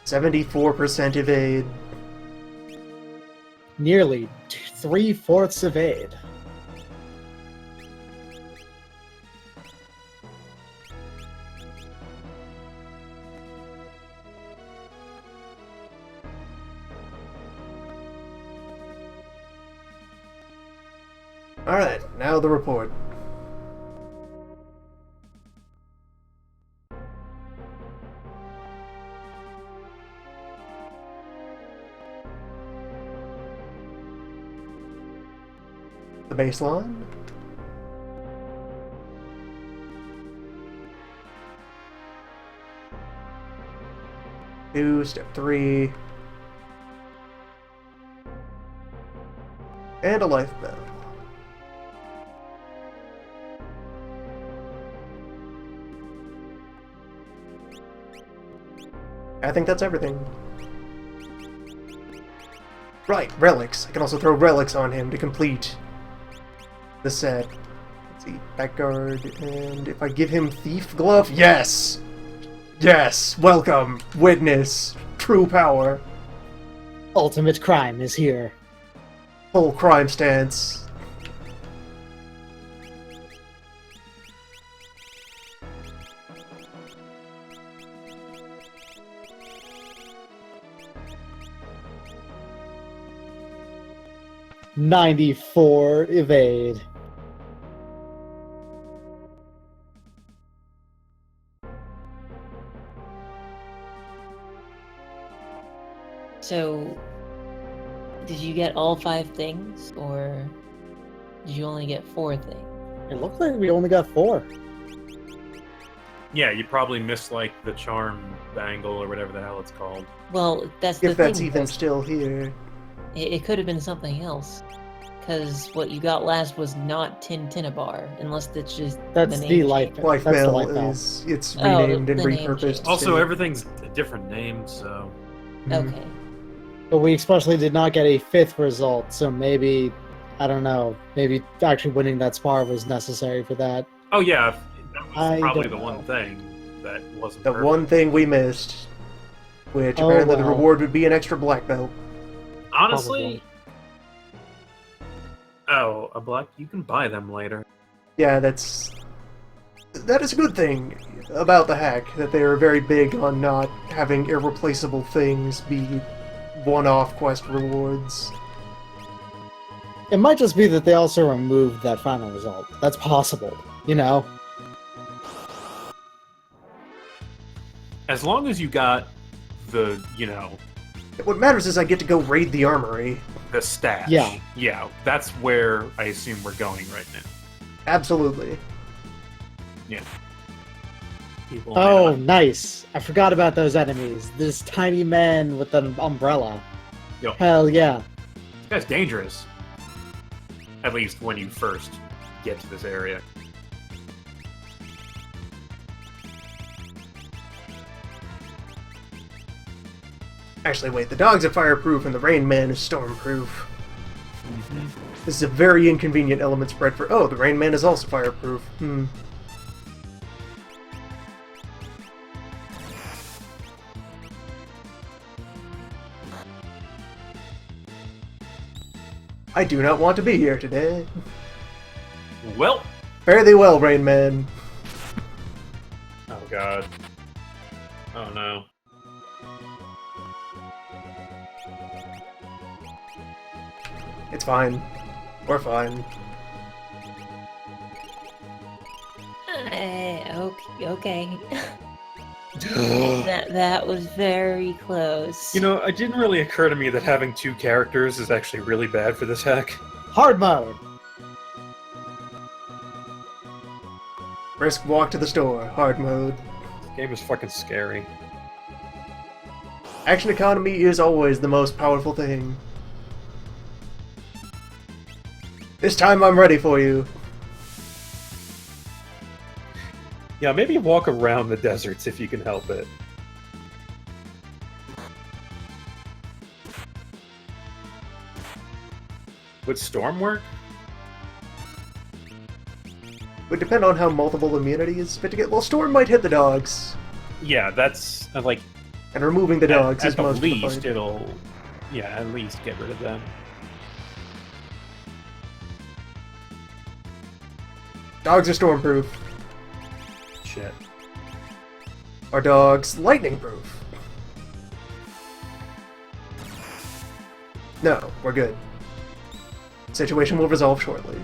74% evade. Nearly 3/4 evade. Alright, now the report. The baseline. Step 3. And a life bell. I think that's everything. Right, relics. I can also throw relics on him to complete the set. Let's see, backguard, and if I give him Thief Glove, yes! Yes! Welcome! Witness! True power! Ultimate crime is here. Full crime stance. '94 evade. So, did you get all 5 things, or did you only get 4 things? It looks like we only got 4. Yeah, you probably missed like the charm bangle or whatever the hell it's called. Well, that's the If that's thing. even Ghost. still here. It could have been something else. Because what you got last was not Tintinnabar, unless that's just That's the the name life. change. Life That's the Bell life bell. is it's Oh, renamed and the name repurposed. change. Also, to- everything's a different name, so Mhm. Okay. But we especially did not get a fifth result, so maybe, I don't know, maybe actually winning that spar was necessary for that. oh yeah, that was I probably don't the one know. thing that wasn't The perfect. one thing we missed, which Oh, apparently the well. reward would be an extra black belt. Honestly, oh, a black. You can buy them later. Yeah, that is a good thing about the hack, that they are very big on not having irreplaceable things be one-off quest rewards. It might just be that they also removed that final result. That's possible, you know? As long as you got the, What matters is I get to go raid the armory. the stash. Yeah. Yeah, that's where I assume we're going right now. Absolutely. People Oh, man, nice. I forgot about those enemies. This tiny man with an umbrella. Yo. Hell yeah. this guy's dangerous. At least when you first get to this area. Actually, wait, the dogs are fireproof and the Rain Man is stormproof. This is a very inconvenient element spread for... Oh, the Rain Man is also fireproof. I do not want to be here today. Well, Fare thee well, Rain Man. oh god. Oh no. It's fine. We're fine. Okay. that was very close. It didn't really occur to me that having two characters is actually really bad for this hack. Hard mode. Brisk walk to the store. Hard mode. This game is fucking scary. Action economy is always the most powerful thing. This time I'm ready for you. Yeah, maybe walk around the deserts if you can help it. Would Storm work? Would depend on how multiple immunities fit to get. Well, Storm might hit the dogs, Yeah, that's like and removing the dogs at is the most of the least point. it'll at least get rid of them. Dogs are stormproof. Shit. Are dogs lightning proof? No, we're good. Situation will resolve shortly.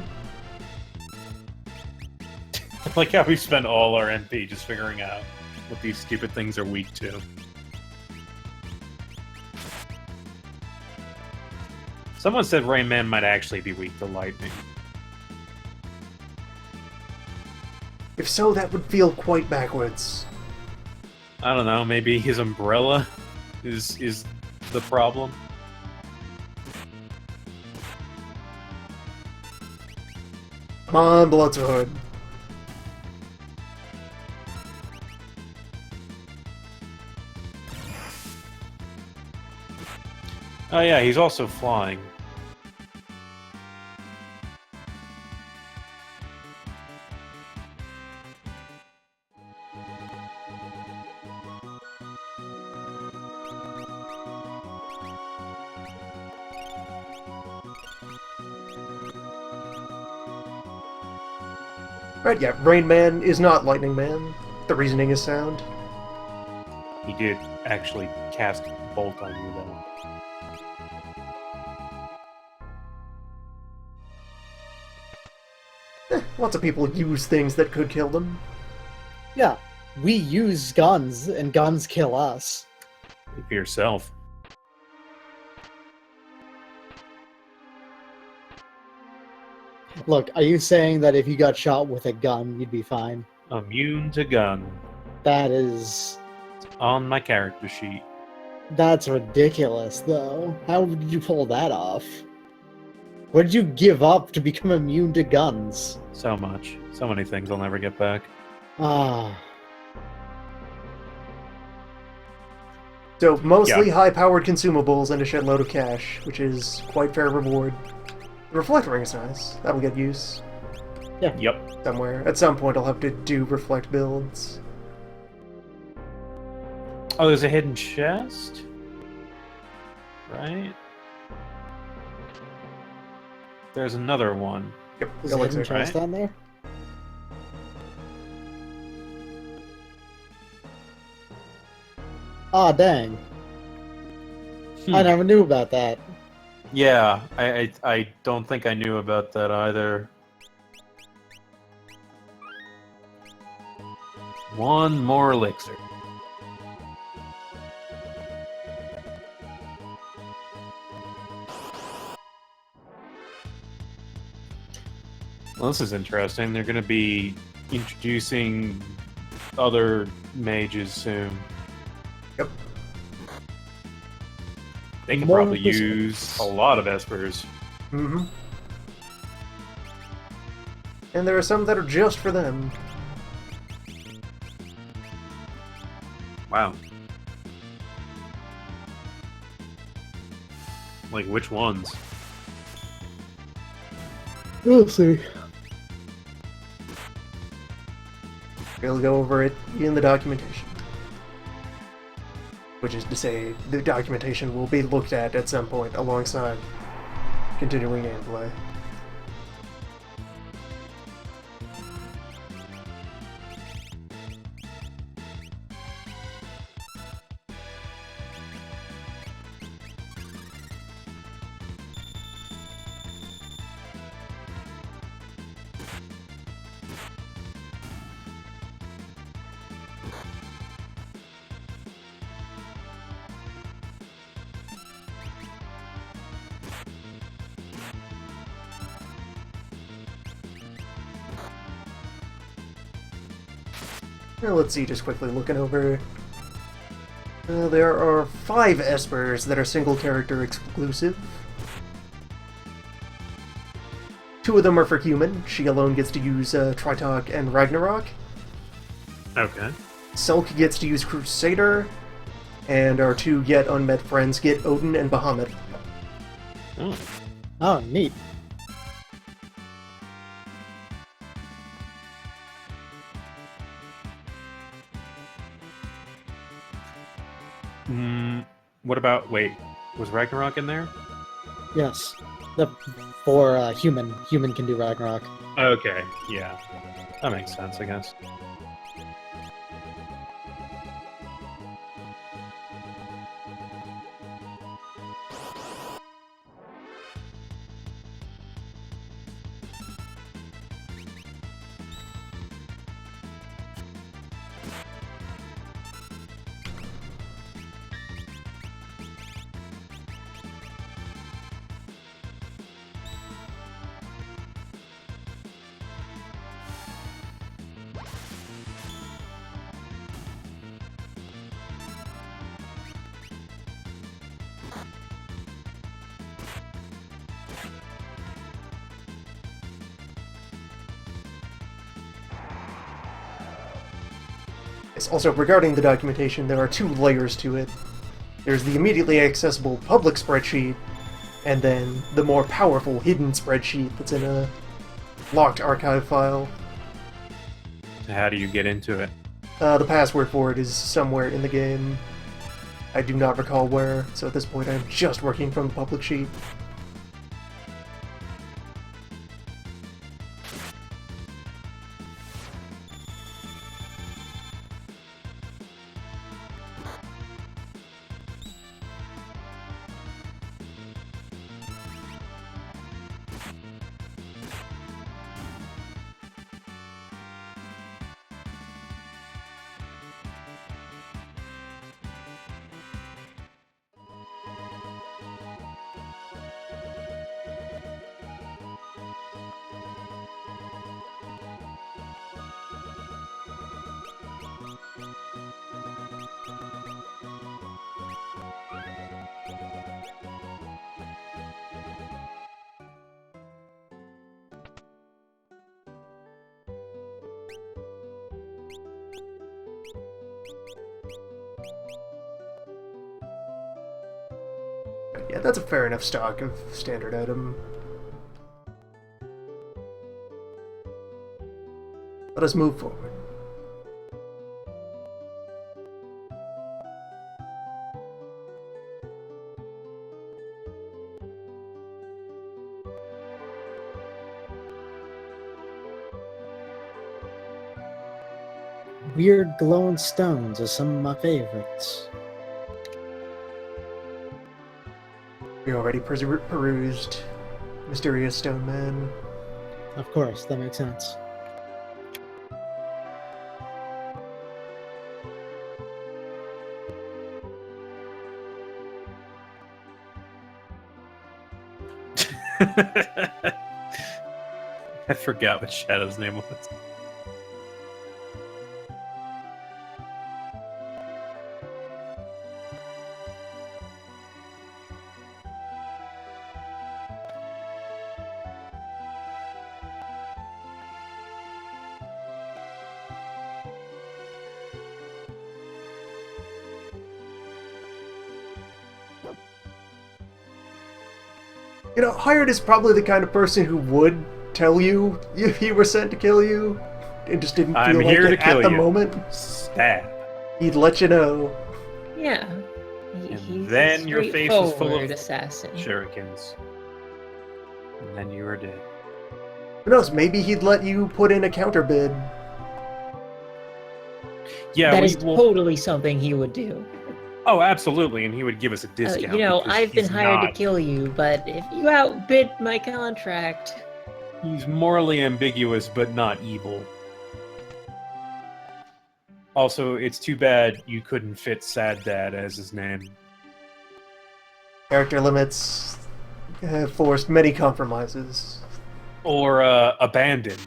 I like how we spent all our MP just figuring out what these stupid things are weak to. Someone said Rain Man might actually be weak to lightning. If so, that would feel quite backwards. I don't know, maybe his umbrella is the problem. Come on, Bloodsword. Oh yeah, he's also flying. Right, yeah, Rain Man is not Lightning Man. The reasoning is sound. He did actually cast Bolt on you though. Lots of people use things that could kill them. Yeah, we use guns, and guns kill us. Speak for yourself. Look, are you saying that if you got shot with a gun, you'd be fine? Immune to gun. That is... On my character sheet. That's ridiculous, though. How did you pull that off? What did you give up to become immune to guns? So much. So many things I'll never get back. Ah, So mostly high-powered consumables and a shitload of cash, which is quite fair reward. The reflect ring is nice. That'll get use Yep. somewhere. At some point, I'll have to do reflect builds. Oh, there's a hidden chest? Right? There's another one. Yep, is a hidden elixir. chest down there? Ah, dang. I never knew about that. Yeah, I don't think I knew about that either. One more elixir. Well, this is interesting. They're going to be introducing other mages soon. Yep. They can More probably of this- use a lot of espers. Mm-hmm. And there are some that are just for them. Wow. Like, which ones? We'll see. We'll go over it in the documentation. Which is to say, the documentation will be looked at some point alongside continuing gameplay. Now let's see, just quickly looking over. There are 5 espers that are single character exclusive. 2 of them are for human. She alone gets to use Tritok and Ragnarok. Okay. Selk gets to use Crusader. And our 2 yet unmet friends get Odin and Bahamut. Oh. Oh, neat. What about... Wait, was Ragnarok in there? Yes. For human. Human can do Ragnarok. Okay, yeah. That makes sense, I guess. Yes, also, regarding the documentation, there are 2 layers to it. There's the immediately accessible public spreadsheet, and then the more powerful hidden spreadsheet that's in a locked archive file. How do you get into it? The password for it is somewhere in the game. I do not recall where, so at this point I'm just working from the public sheet. Yeah, that's a fair enough stock of standard item. Let us move forward. Weird glowing stones are some of my favorites. We already perused Mysterious Stone Man. Of course, that makes sense. I forgot what Shadow's name was. You know, Hired is probably the kind of person who would tell you if he were sent to kill you. It just didn't feel I'm like here it to kill at the you. moment. Stab. He'd let you know. Yeah. And He's then a your face was full of straightforward assassin. shurikens. And then you were dead. Who knows, maybe he'd let you put in a counter bid. Yeah, That we is will. totally something he would do. Oh, absolutely, and he would give us a discount. You know, because I've been he's hired to not- kill you, but if you outbid my contract, He's morally ambiguous, but not evil. Also, it's too bad you couldn't fit Sad Dad as his name. Character limits have forced many compromises. Or Abandon.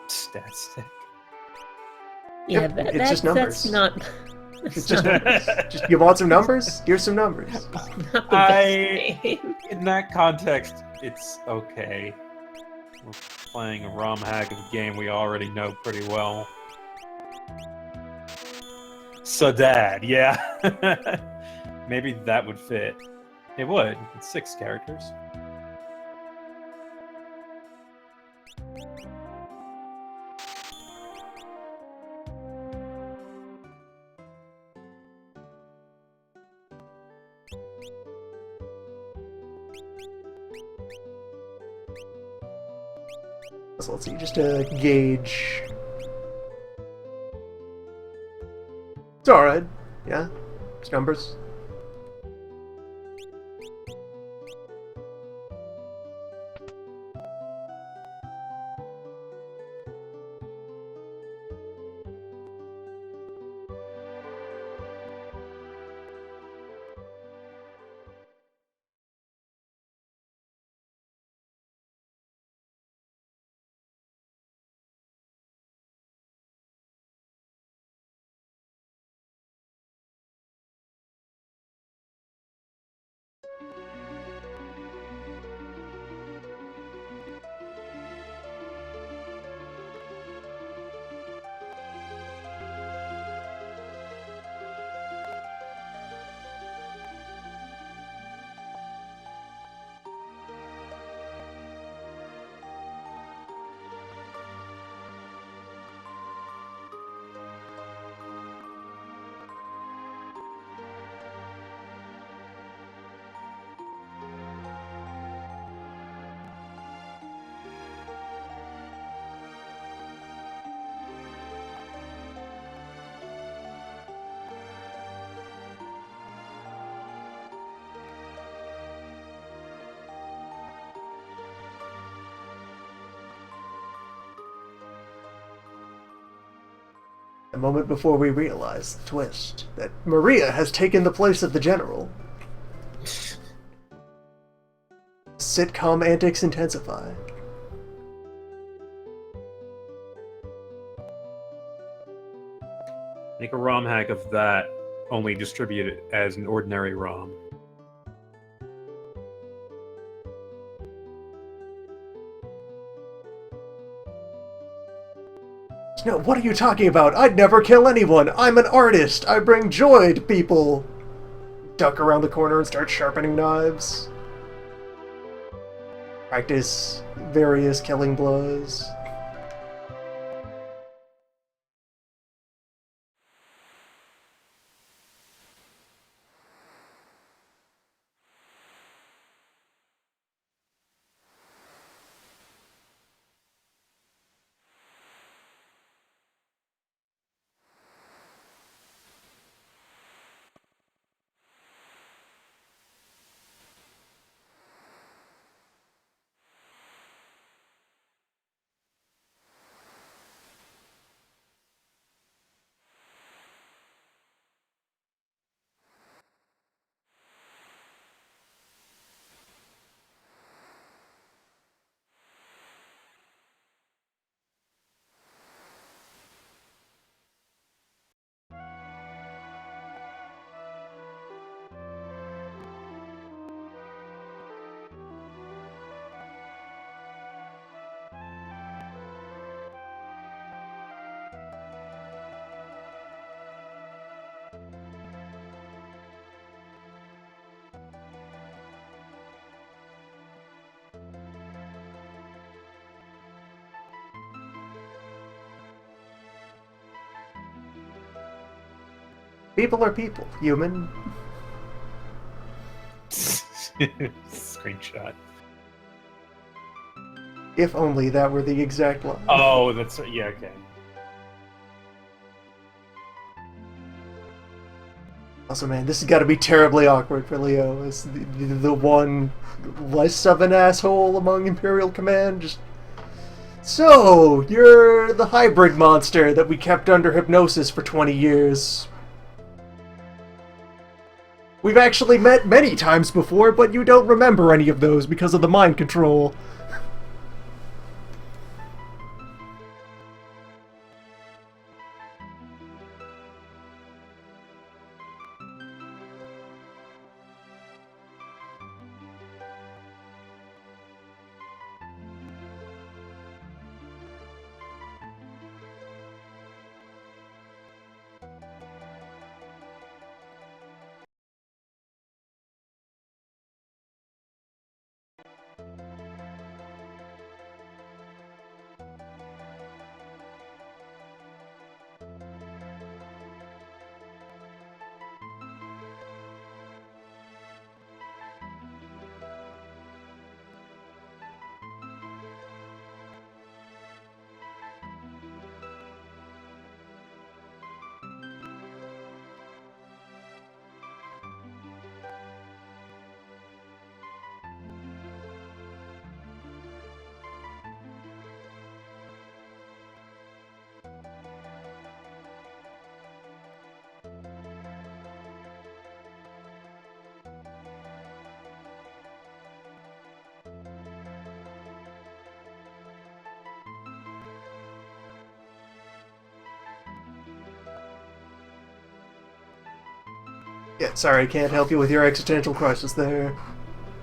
Stat stick. yeah, Yep, it's that's just numbers. that's not. That's It's just not, numbers. Just, you want some numbers? Here's some numbers. not the best name. In that context, it's okay. We're playing a ROM hack of a game we already know pretty well. Sadad, yeah. Maybe that would fit. It would. It's 6 characters. So let's see, just to gauge. It's alright. Yeah. It's numbers. A moment before we realize the twist that Maria has taken the place of the general. Sitcom antics intensify. Make a ROM hack of that, only distribute it as an ordinary ROM. No, what are you talking about? I'd never kill anyone. I'm an artist. I bring joy to people. Duck around the corner and start sharpening knives. Practice various killing blows. People are people, human. Screenshot. If only that were the exact line. Oh, that's yeah. Okay. Also, man, this has got to be terribly awkward for Leo as the one less of an asshole among Imperial Command. Just so you're the hybrid monster that we kept under hypnosis for 20 years. We've actually met many times before, but you don't remember any of those because of the mind control. Yeah, sorry, I can't help you with your existential crisis there.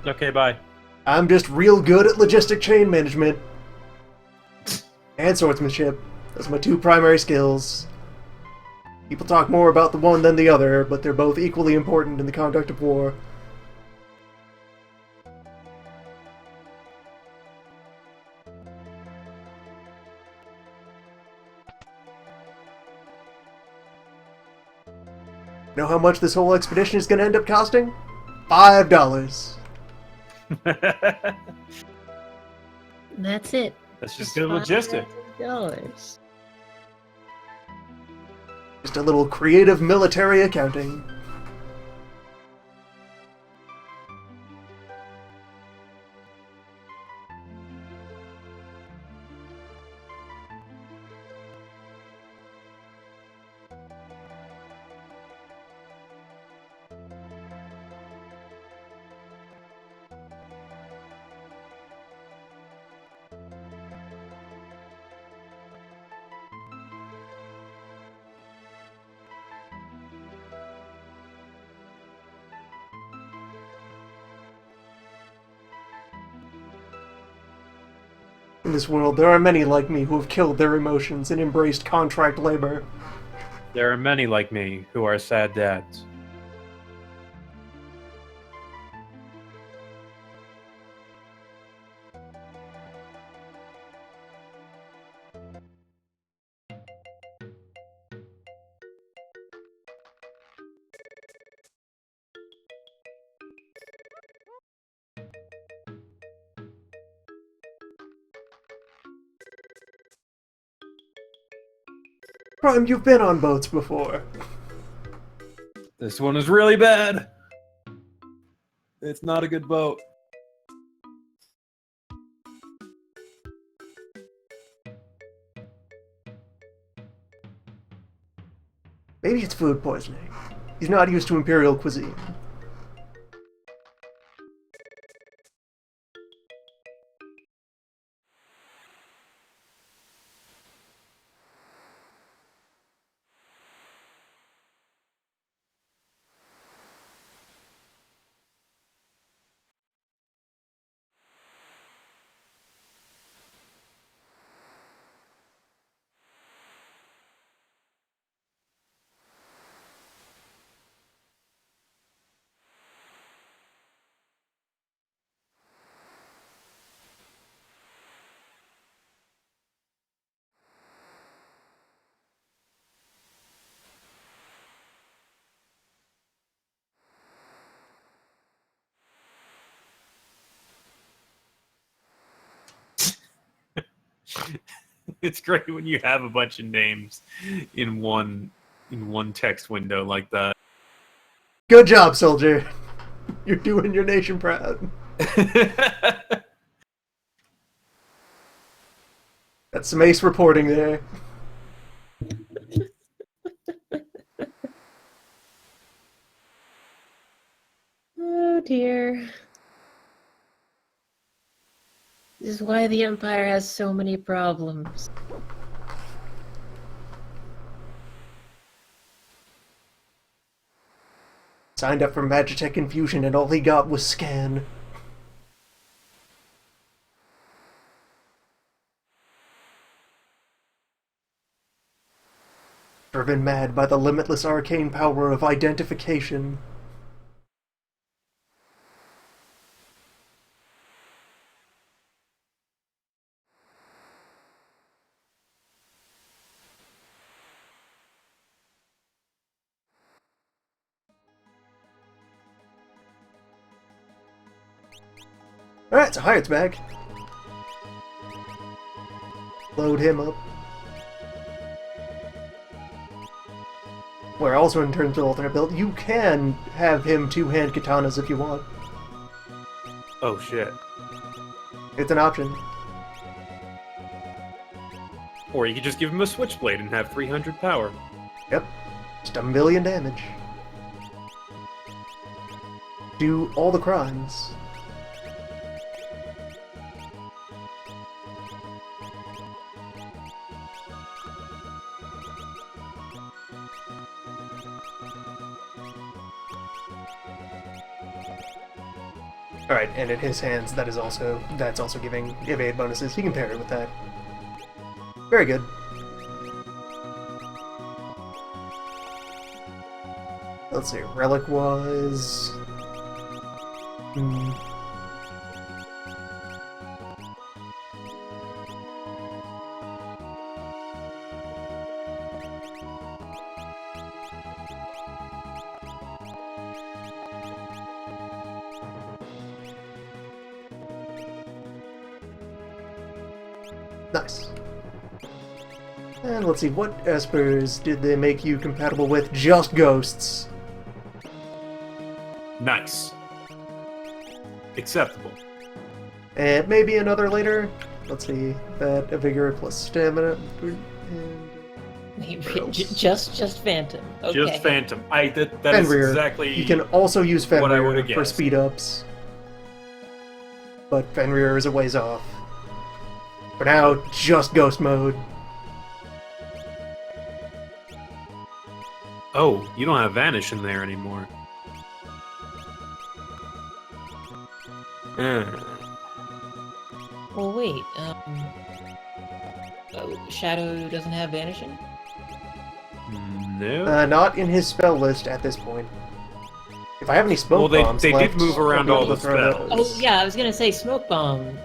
Okay, bye. I'm just real good at logistic chain management and swordsmanship. Those are my two primary skills. People talk more about the one than the other, but they're both equally important in the conduct of war. Know how much this whole expedition is going to end up costing? $5. That's it. That's just good logistic. $5. Just a little creative military accounting. In this world, there are many like me who have killed their emotions and embraced contract labor. There are many like me who are sad dads. Prime, you've been on boats before. This one is really bad. It's not a good boat. Maybe it's food poisoning. He's not used to Imperial cuisine. It's great when you have a bunch of names in one text window like that. Good job, soldier. You're doing your nation proud. That's some ace reporting there. Oh dear. This is why the Empire has so many problems. Signed up for Magitech Infusion and all he got was Scan. Driven mad by the limitless arcane power of identification. Alright, so Hyatt's back. Load him up. Where also in terms of alternate build, you can have him two-hand katanas if you want. Oh shit. It's an option. Or you could just give him a switchblade and have 300 power. Yep. Just 1,000,000 damage. Do all the crimes. Alright, and in his hands, that's also giving evade bonuses. He can pair it with that. Very good. Let's see, relic was... Nice. And let's see, what espers did they make you compatible with? Just ghosts. Nice. Acceptable. And maybe another later. Let's see, that a vigor plus stamina. And Just Phantom. Okay. Just Phantom. That is Fenrir. exactly. You can also use what I Fenrir would've for guessed. speed ups. But Fenrir is a ways off. For now, just ghost mode. Oh, you don't have Vanish in there anymore. Well, wait. Shadow doesn't have vanishing? No. Not in his spell list at this point. If I have any smoke Well, bombs they left, did move I'll around be able all to the throw spells. those. Oh, yeah, I was gonna say smoke bomb.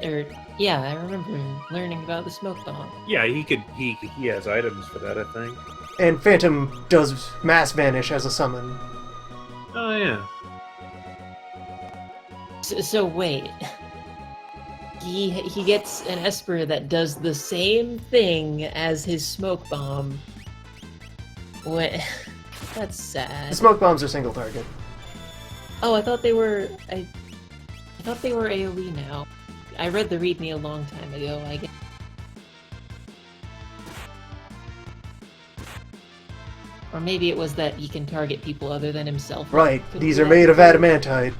Yeah, I remember learning about the smoke bomb. Yeah, he could. He has items for that, I think. And Phantom does mass vanish as a summon. Oh yeah. So wait. He gets an Esper that does the same thing as his smoke bomb. What? That's The sad. smoke bombs are single target. Oh, I thought they were. I thought they were AOE now. I read the README a long time ago. I guess. Or maybe it was that he can target people other than himself. Right, Could these do are that made of before? adamantite.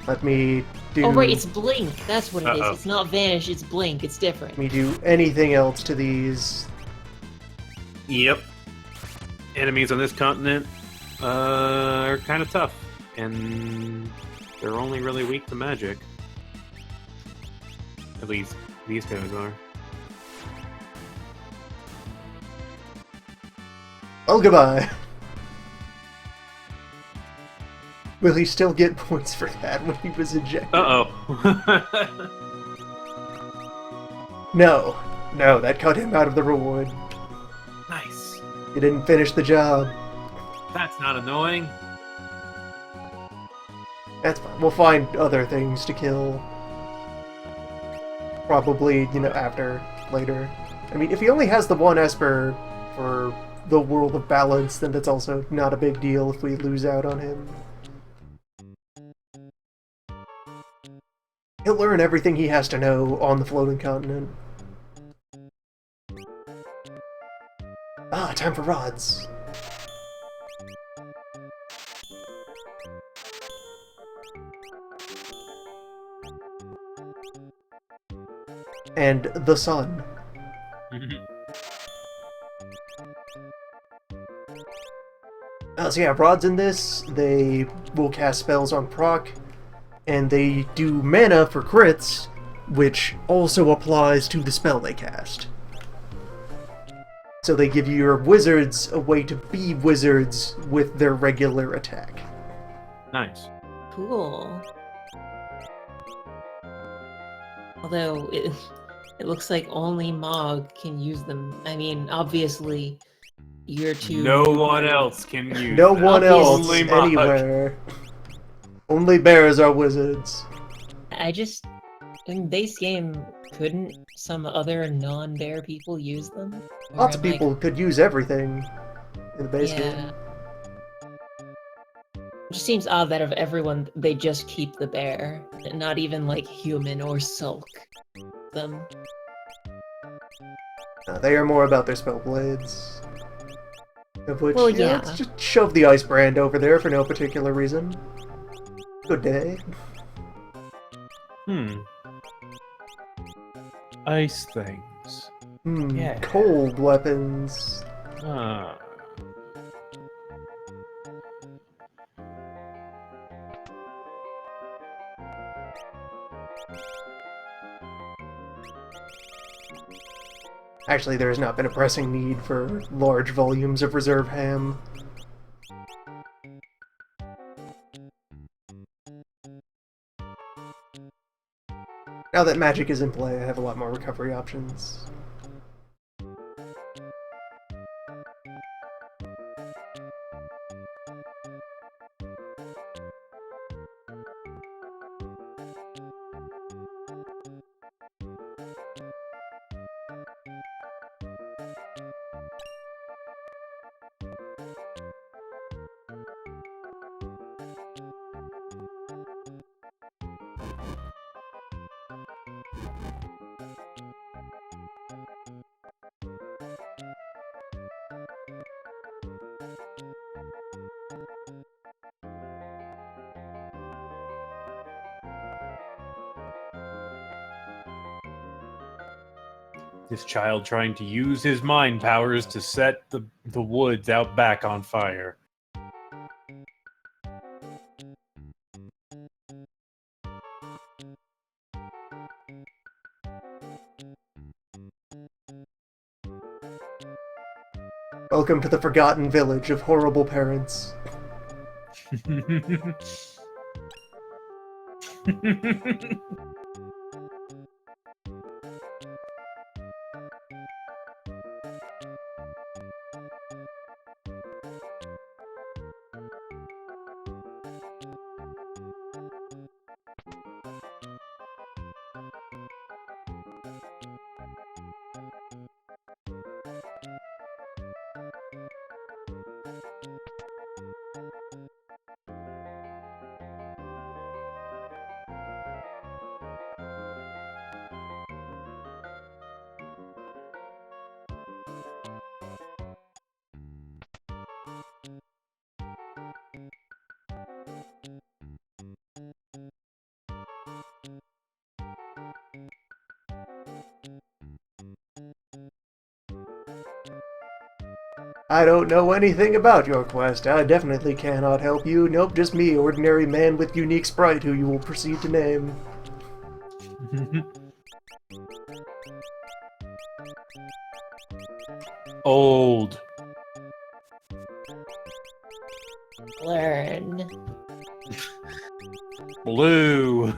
Let me do. Oh right, it's blink. That's what it is. Uh-oh. It's not vanish. It's blink. It's different. Let me do anything else to these. Yep. Enemies on this continent are kind of tough, and they're only really weak to magic. At least these guys are. Oh, goodbye. Will he still get points for that when he was ejected? Uh-oh. No. No, that cut him out of the reward. Nice. He didn't finish the job. That's not annoying. That's fine. We'll find other things to kill. Probably, after, later. I mean, if he only has the one Esper for the World of Balance, then that's also not a big deal if we lose out on him. He'll learn everything he has to know on the floating continent. Ah, time for rods. And the sun. So yeah, rods in this, they will cast spells on proc, and they do mana for crits, which also applies to the spell they cast. So they give your wizards a way to be wizards with their regular attack. Nice. Cool. Although it looks like only Mog can use them. I mean, obviously, you're too. No one else can use No them. one else Only Mog. anywhere. Only bears are wizards. I just in base game couldn't some other non-bear people use them? Or Lots of am I- people could use everything in the base Yeah. game. It just seems odd that of everyone, they just keep the bear, and not even like human or sulk them. They are more about their spell blades. Of which, Well, let's yeah. just shove the ice brand over there for no particular reason. Good day. Ice things. Yeah. Cold weapons. Ah. Actually, there has not been a pressing need for large volumes of reserve ham. Now that magic is in play, I have a lot more recovery options. This child trying to use his mind powers to set the woods out back on fire. Welcome to the forgotten village of horrible parents. I don't know anything about your quest. I definitely cannot help you. Nope, just me, ordinary man with unique sprite who you will proceed to name. Old. Learn. Blue.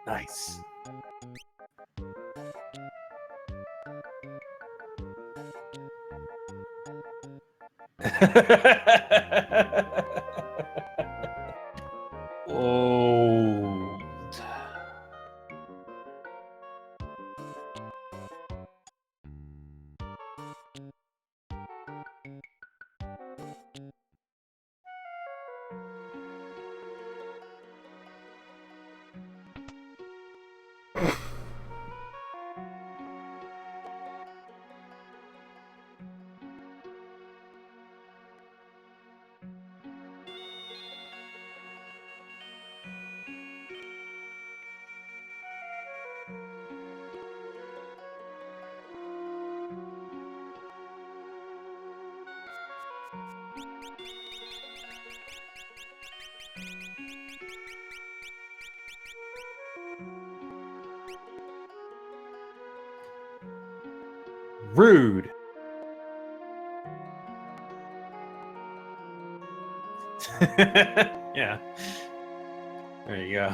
Nice. Old. Rude. Yeah. There you go.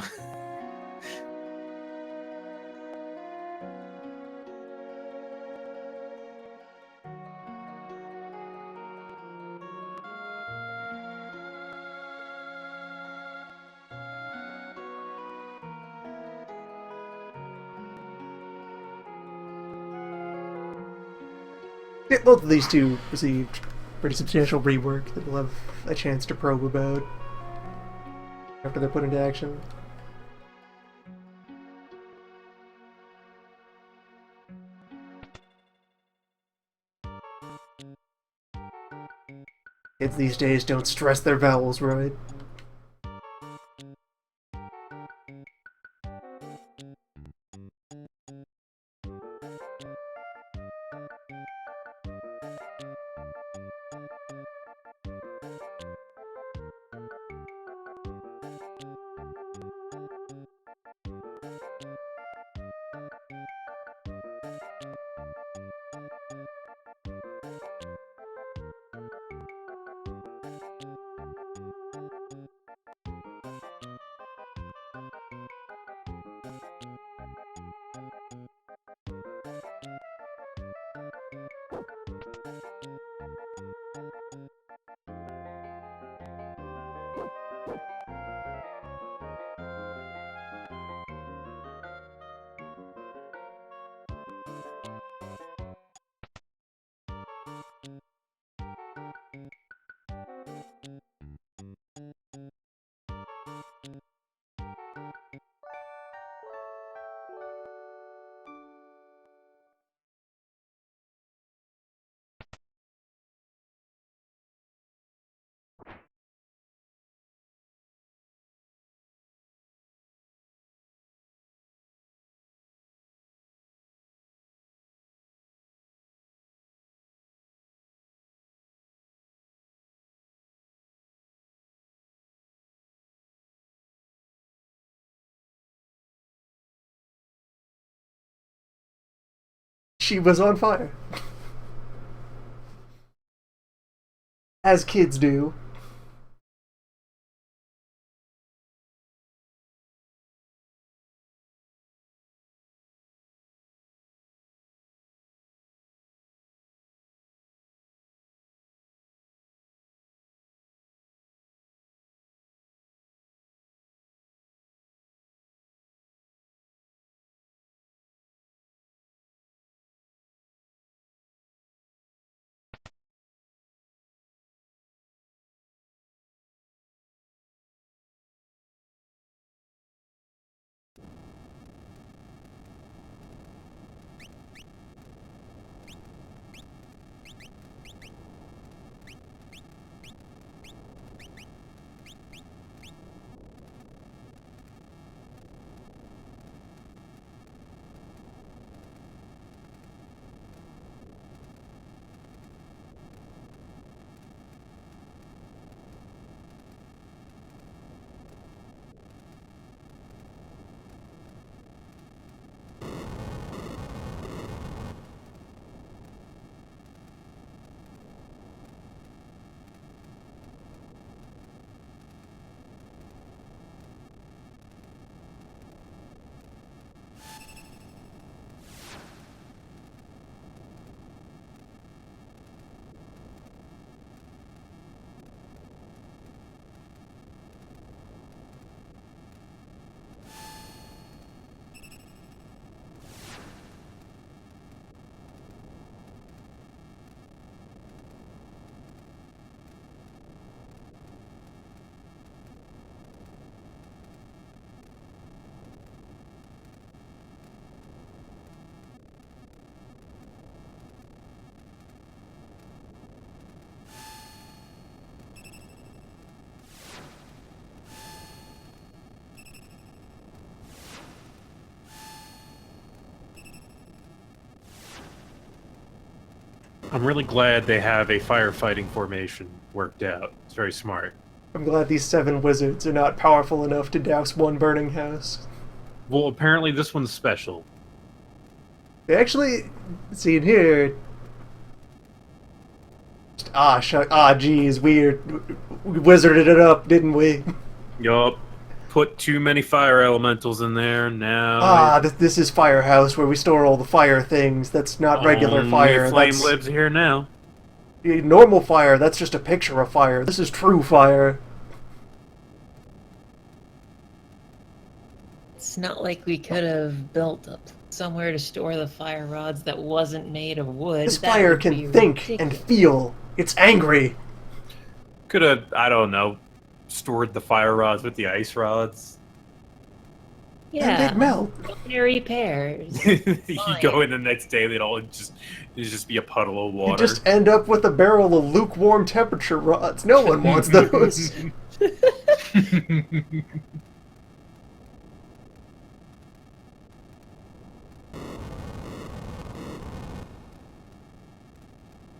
Yeah, both of these two received pretty substantial rework that we'll have a chance to probe about after they're put into action. Kids these days don't stress their vowels right. she was on fire. As kids do. I'm really glad they have a firefighting formation worked out. It's very smart. I'm glad these 7 wizards are not powerful enough to douse one burning house. Well, apparently this one's special. They actually, see in here. Geez, weird. We wizarded it up, didn't we? Yup. Put too many fire elementals in there, now... This is Firehouse, where we store all the fire things. That's not regular fire. Flame That's lives here now. normal fire. That's just a picture of fire. This is true fire. It's not like we could have built up somewhere to store the fire rods that wasn't made of wood. This That fire would be can think and ridiculous. feel. It's angry. Could have, I don't know, stored the fire rods with the ice rods. And Yeah, they'd melt. binary pairs. You Fine. go in the next day, it'd just be a puddle of You water. just end up with a barrel of lukewarm temperature rods. No one wants those.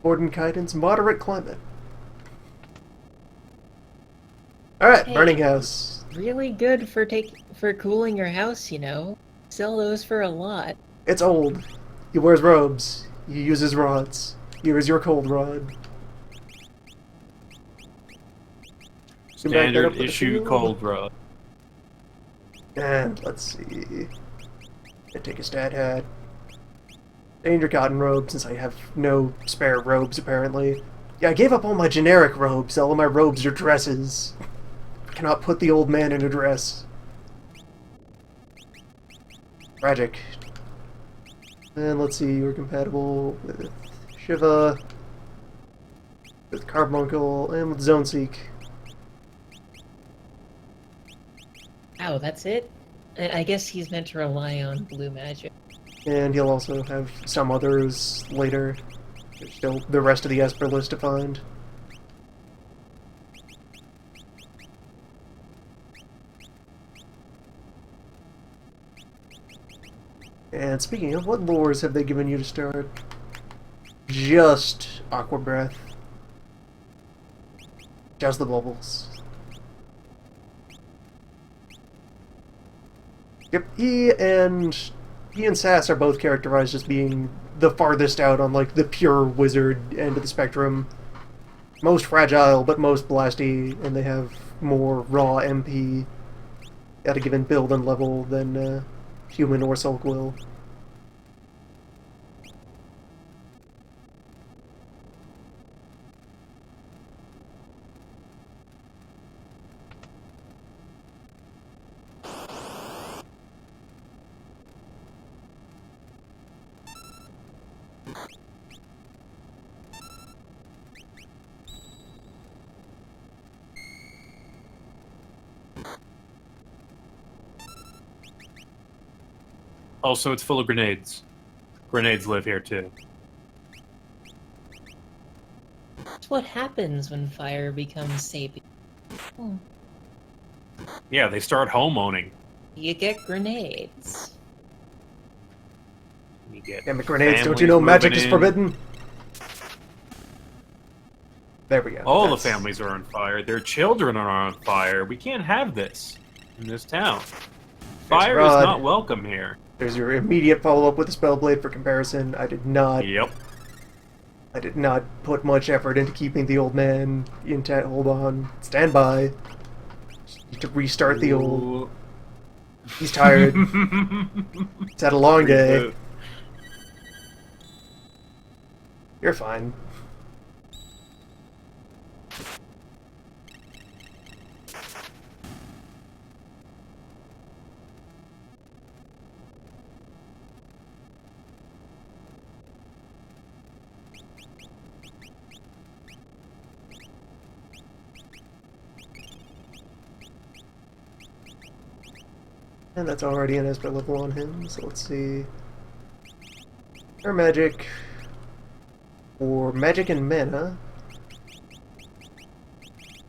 Mordenkainen's moderate climate. Alright, Hey. burning house. Really good for cooling your house, you know. Sell those for a lot. It's old. He wears robes. He uses rods. Here is your cold rod. Can back that up Standard with a issue shield. cold rod. And let's see. I take a stat hat. Danger cotton robe, since I have no spare robes apparently. Yeah, I gave up all my generic robes. All of my robes are dresses. I cannot put the old man in a dress. Tragic. And let's see, you're compatible with Shiva, with Carbuncle, and with Zone Seek. Oh, that's it? I guess he's meant to rely on blue magic. And he'll also have some others later. There's still the rest of the Esper list to find. And speaking of, what lures have they given you to start? Just Aqua Breath. Just the bubbles. Yep, he and he and Sass are both characterized as being the farthest out on like the pure wizard end of the spectrum. Most fragile, but most blasty, and they have more raw MP at a given build and level than human or Sulk will. Also, it's full of grenades. Grenades live here too. That's what happens when fire becomes sapient. Hmm. Yeah, they start homeowning. You get grenades. You get Damn it, grenades, don't families you know magic moving is in. forbidden? There we go. All That's- the families are on fire. Their children are on fire. We can't have this in this town. Fire is Rod. not welcome here. There's your immediate follow-up with the Spellblade for comparison. I did not Yep. put much effort into keeping the old man intact. Hold on. Stand by. Need to restart the old. Ooh. He's tired. It's had a long day. Reboot. You're fine. And that's already an Esper level on him, so let's see. Or magic. Or magic and mana.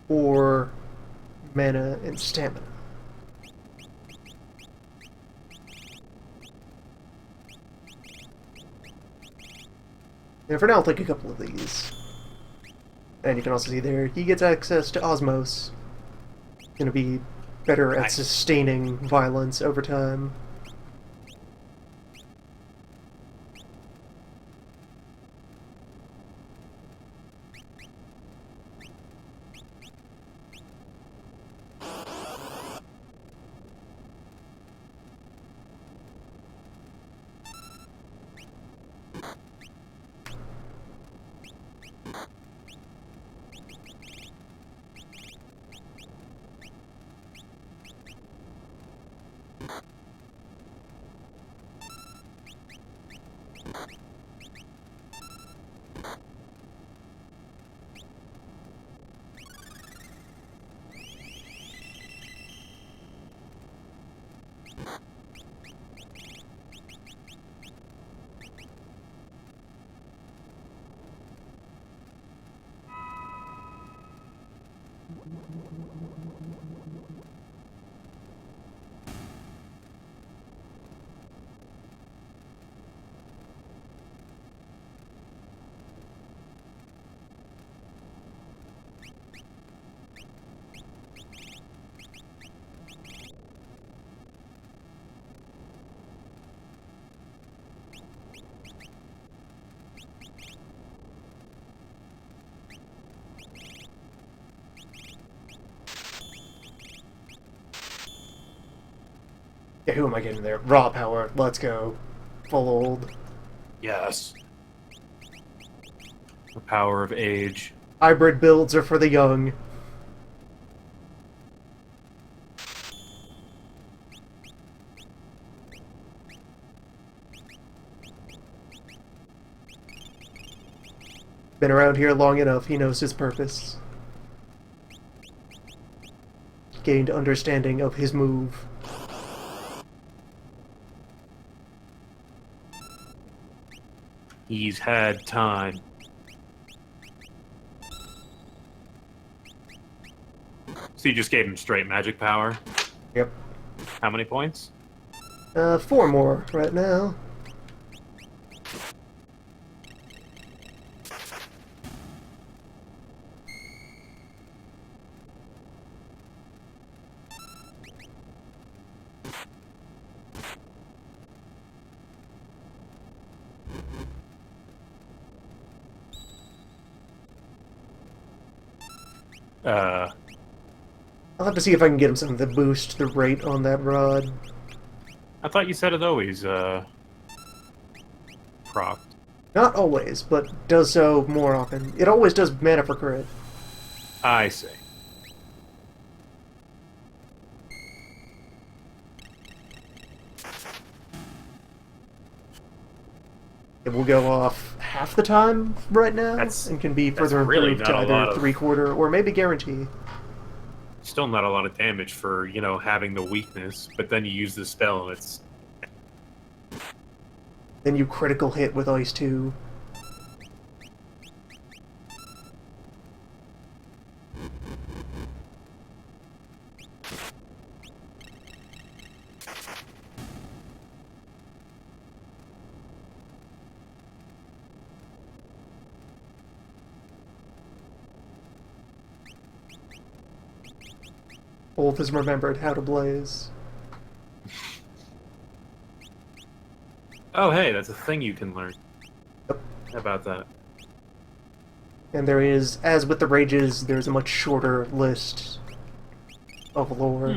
Or mana and stamina. And for now, I'll take a couple of these. And you can also see there, he gets access to Osmos. Gonna be better at Nice. sustaining violence over time. Yeah, who am I getting there? Raw power. Let's go. Full old. Yes. The power of age. Hybrid builds are for the young. Been around here long enough, he knows his purpose. Gained understanding of his move. He's had time. So you just gave him straight magic power? Yep. How many points? 4 more right now. Uh, I'll have to see if I can get him something to boost the rate on that rod. I thought you said it always, proc. Not always, but does so more often. It always does mana for crit. I see. It will go off half the time right now, That's- and can be that's further really improved not to a lot either of- 3/4 or maybe guarantee. Still not a lot of damage for, you know, having the weakness, but then you use the spell and it's... Then you critical hit with Ice 2. Wolf has remembered how to blaze. Oh, hey, that's a thing you can learn. Yep. How about that? And there is, as with the rages, there's a much shorter list of lore.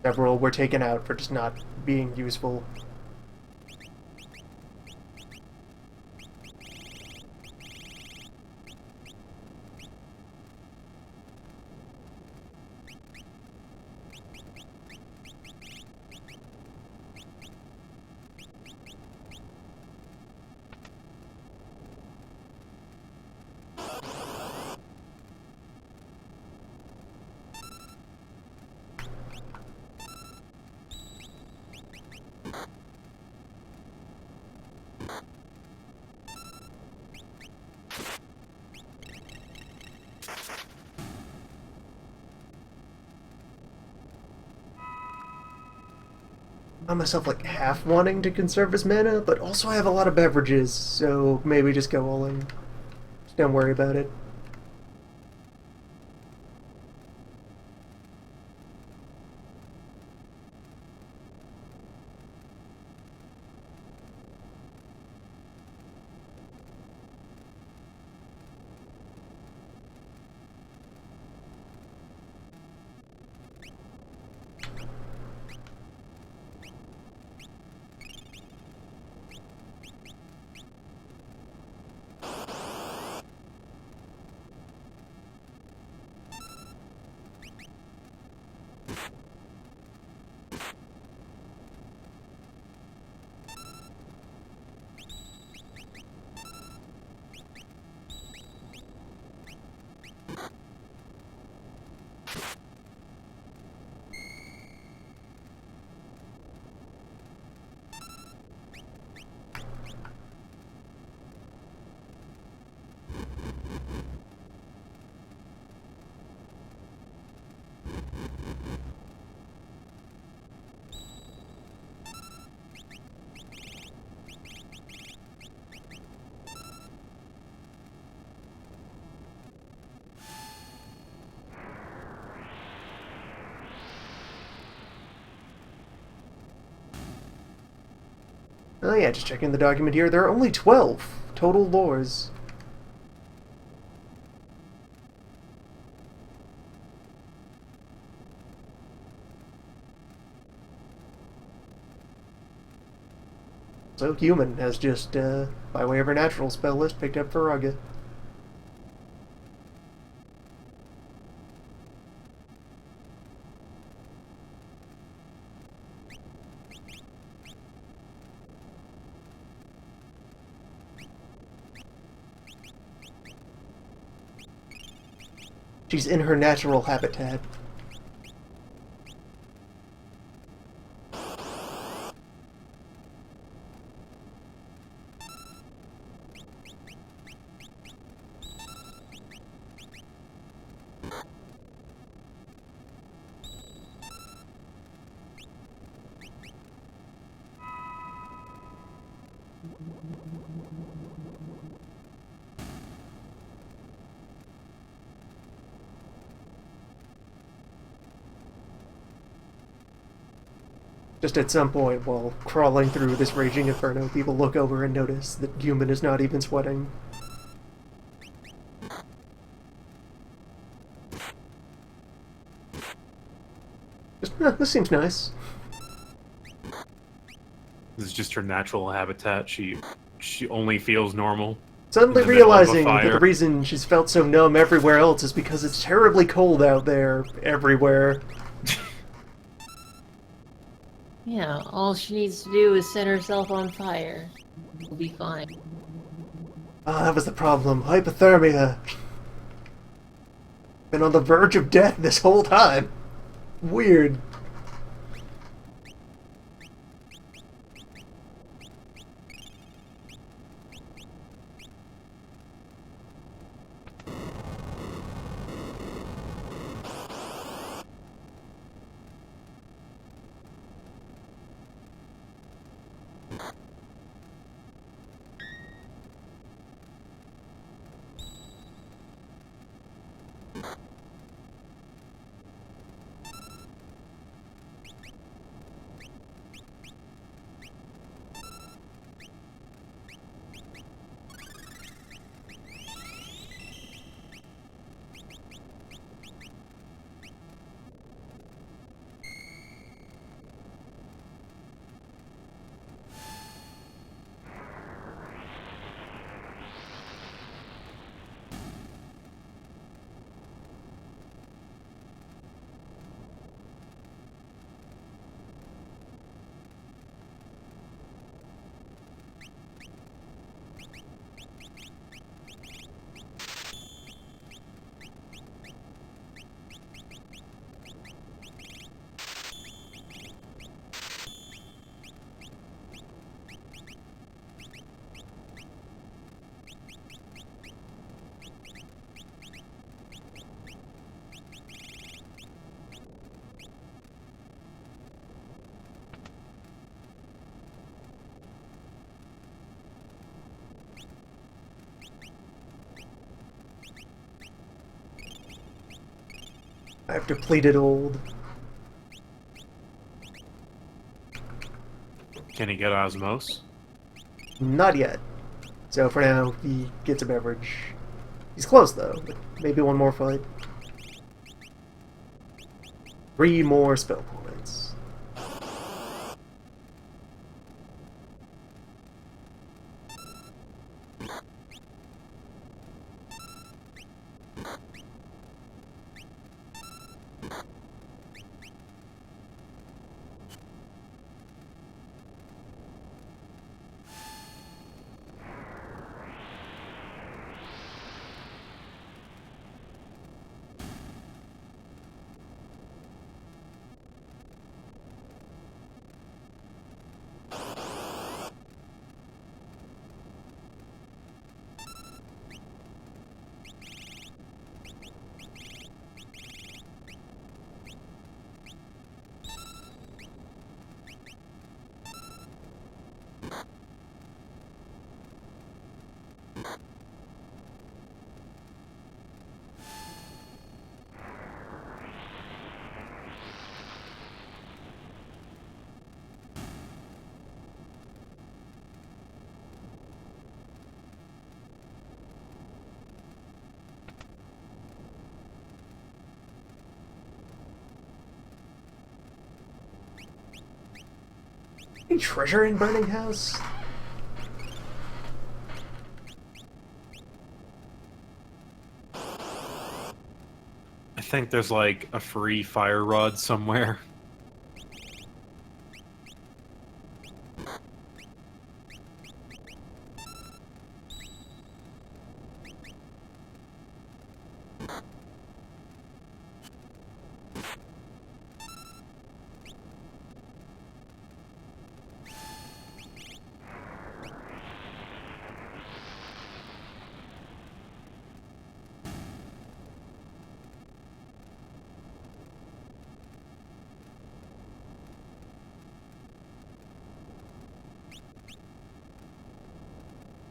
Several were taken out for just not being useful. I find myself like half wanting to conserve his mana, but also I have a lot of beverages, so maybe just go all in. Just don't worry about it. Oh yeah, just checking the document here. There are only 12 total lores. So human has just, by way of her natural spell list, picked up Faraga. She's in her natural habitat. Just at some point, while crawling through this raging inferno, people look over and notice that human is not even sweating. This seems nice. This is just her natural habitat. She only feels normal. Suddenly In the middle of a realizing that the fire. reason she's felt so numb everywhere else is because it's terribly cold out there everywhere. Yeah, all she needs to do is set herself on fire. We'll be fine. Ah, that was the problem. Hypothermia. Been on the verge of death this whole time. Weird. I've depleted old. Can he get osmos? Not yet. So for now, he gets a beverage. He's close though. Maybe one more fight. 3 more spell points. Any treasure in Burning House? I think there's like a free fire rod somewhere.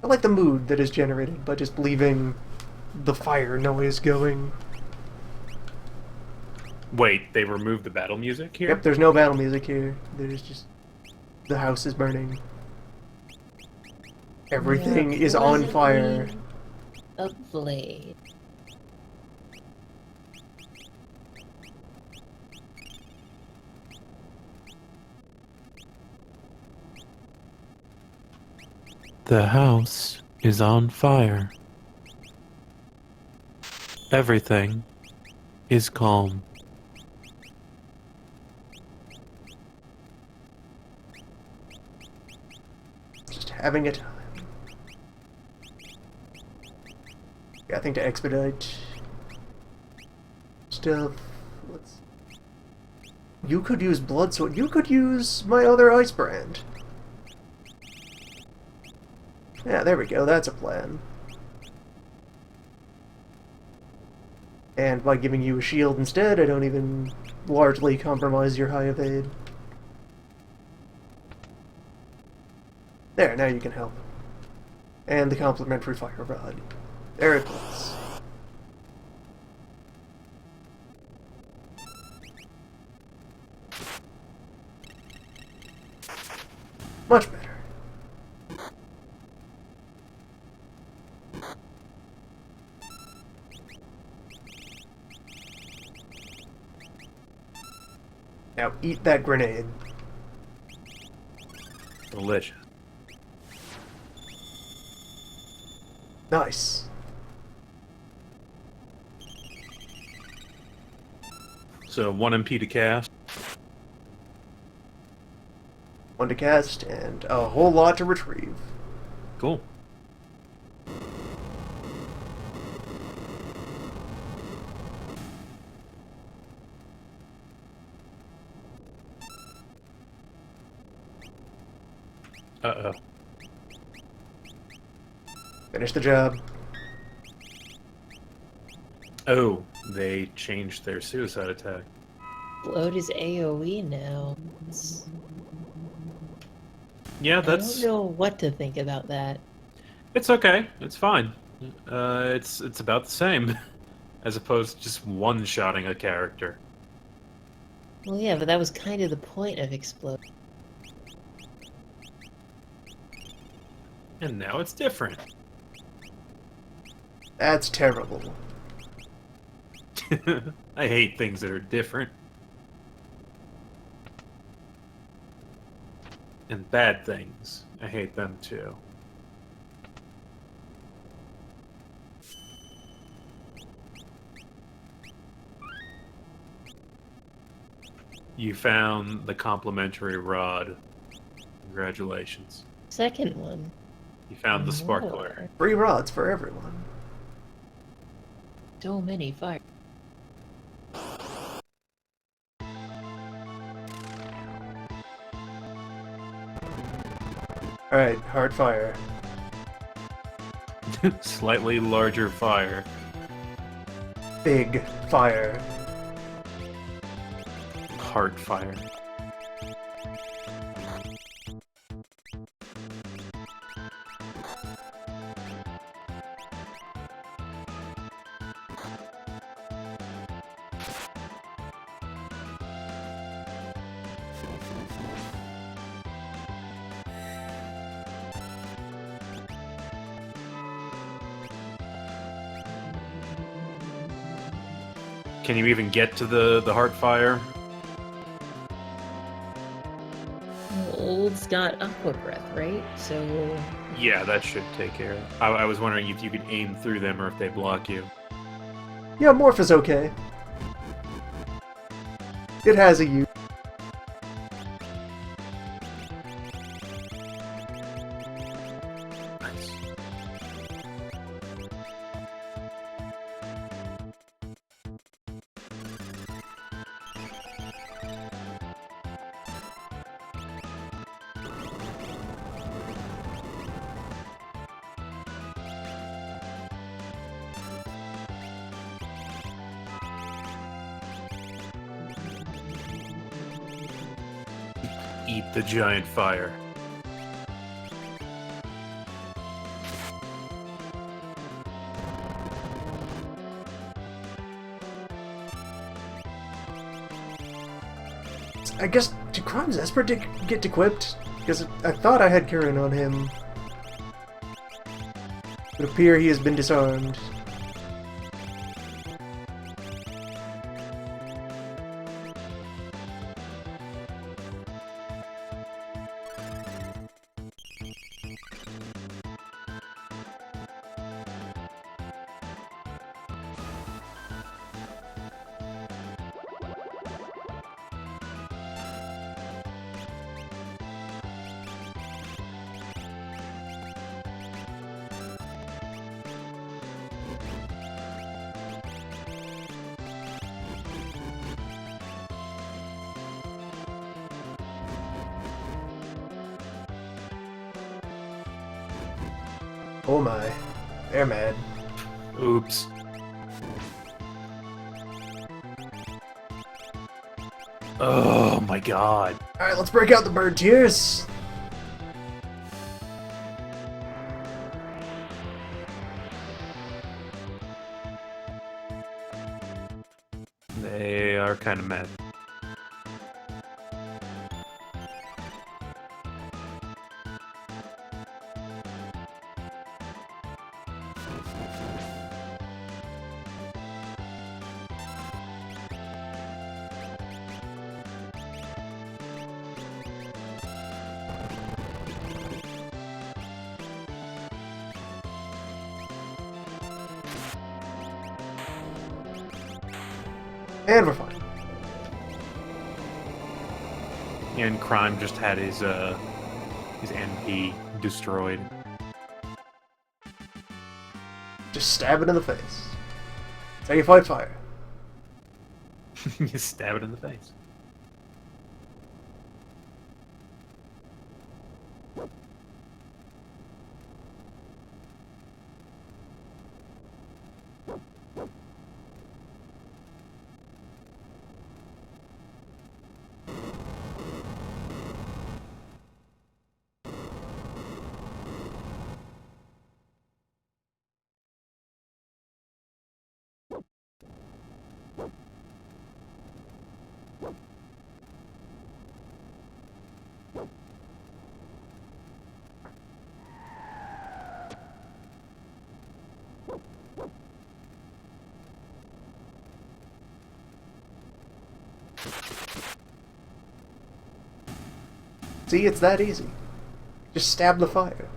I like the mood that is generated by just leaving the fire noise going. Wait, they removed the battle music here? Yep, there's no battle music here. There's just the house is burning. Everything is on fire. A blade. The house is on fire. Everything is calm. Just having a time. Yeah, I think to expedite stuff. Let's. You could use blood sword. You could use my other ice brand. Yeah, there we go. That's a plan. And by giving you a shield instead, I don't even largely compromise your high evade. There, now you can help. And the complimentary fire rod. There it goes. Much better. Now eat that grenade. Delicious. Nice. So 1 MP to cast. One to cast, and a whole lot to retrieve. Cool. Uh-oh. Finish the job. Oh, they changed their suicide attack. Bloat is AoE now. Yeah, I that's... don't know what to think about that. It's okay. It's fine. It's about the same. As opposed to just one-shotting a character. Well, yeah, but that was kind of the point of Explode. And now it's different. That's terrible. I hate things that are different. And bad things. I hate them too. You found the complimentary rod. Congratulations. Second one. You found the More. sparkler. Free rods for everyone. So many fire. Alright, hard fire. Slightly larger fire. Big fire. Heart fire. Can you even get to the heart fire? Old's got Aqua Breath, right? So Yeah, that should take care of it. I was wondering if you could aim through them or if they block you. Yeah, Morph is okay. It has a use. Nice. Eat the giant fire. I guess, did Crime's Esper get equipped? Because I thought I had Kirin on him. It would appear he has been disarmed. Oh my. They're mad. Oops. Oh my god. Alright, let's break out the bird tears. They are kind of mad. And we're fine. And Crime just had his MP destroyed. Just stab it in the face. That's how you fight fire. You stab it in the face. See, it's that easy. Just stab the fire.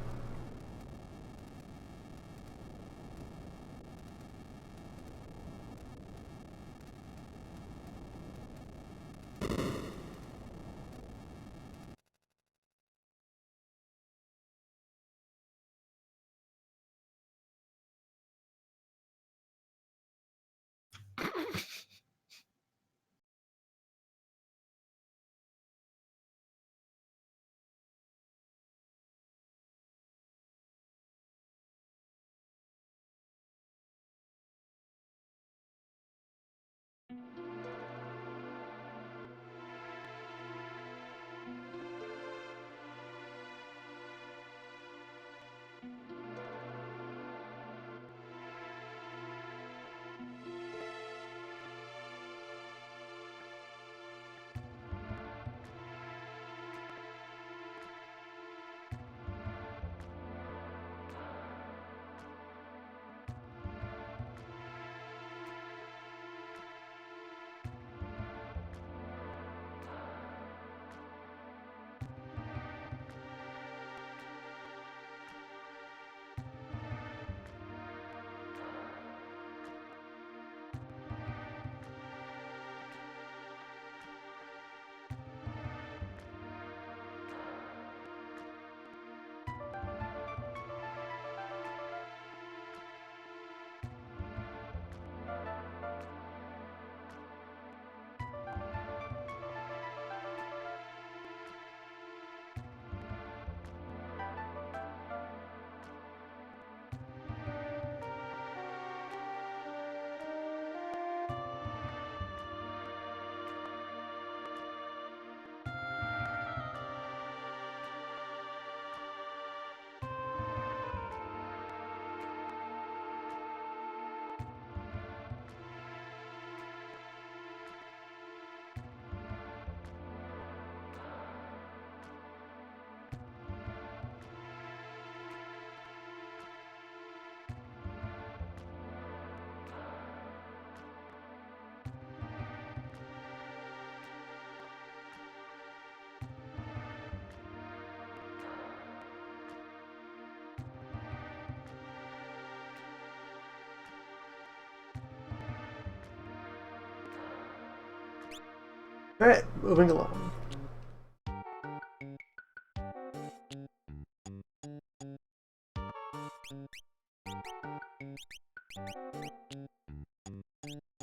Alright, moving along.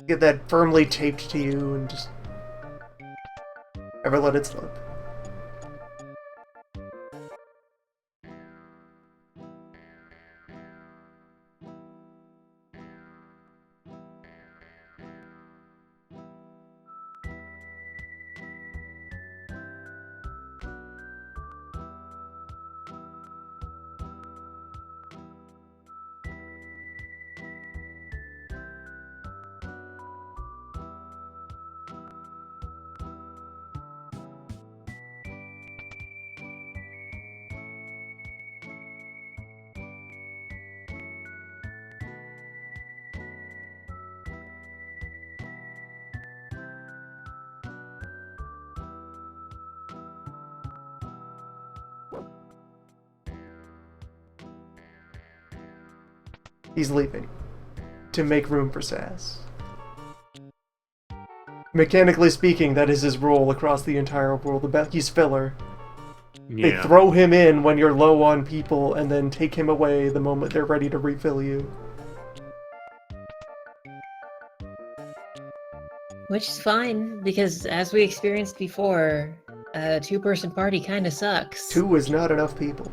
Get that firmly taped to you and just never let it slip. He's leaving to make room for Sass. Mechanically speaking, that is his role across the entire world. He's filler. They Yeah. throw him in when you're low on people and then take him away the moment they're ready to refill you. Which is fine, because as we experienced before, a two-person party kind of sucks. 2 is not enough people.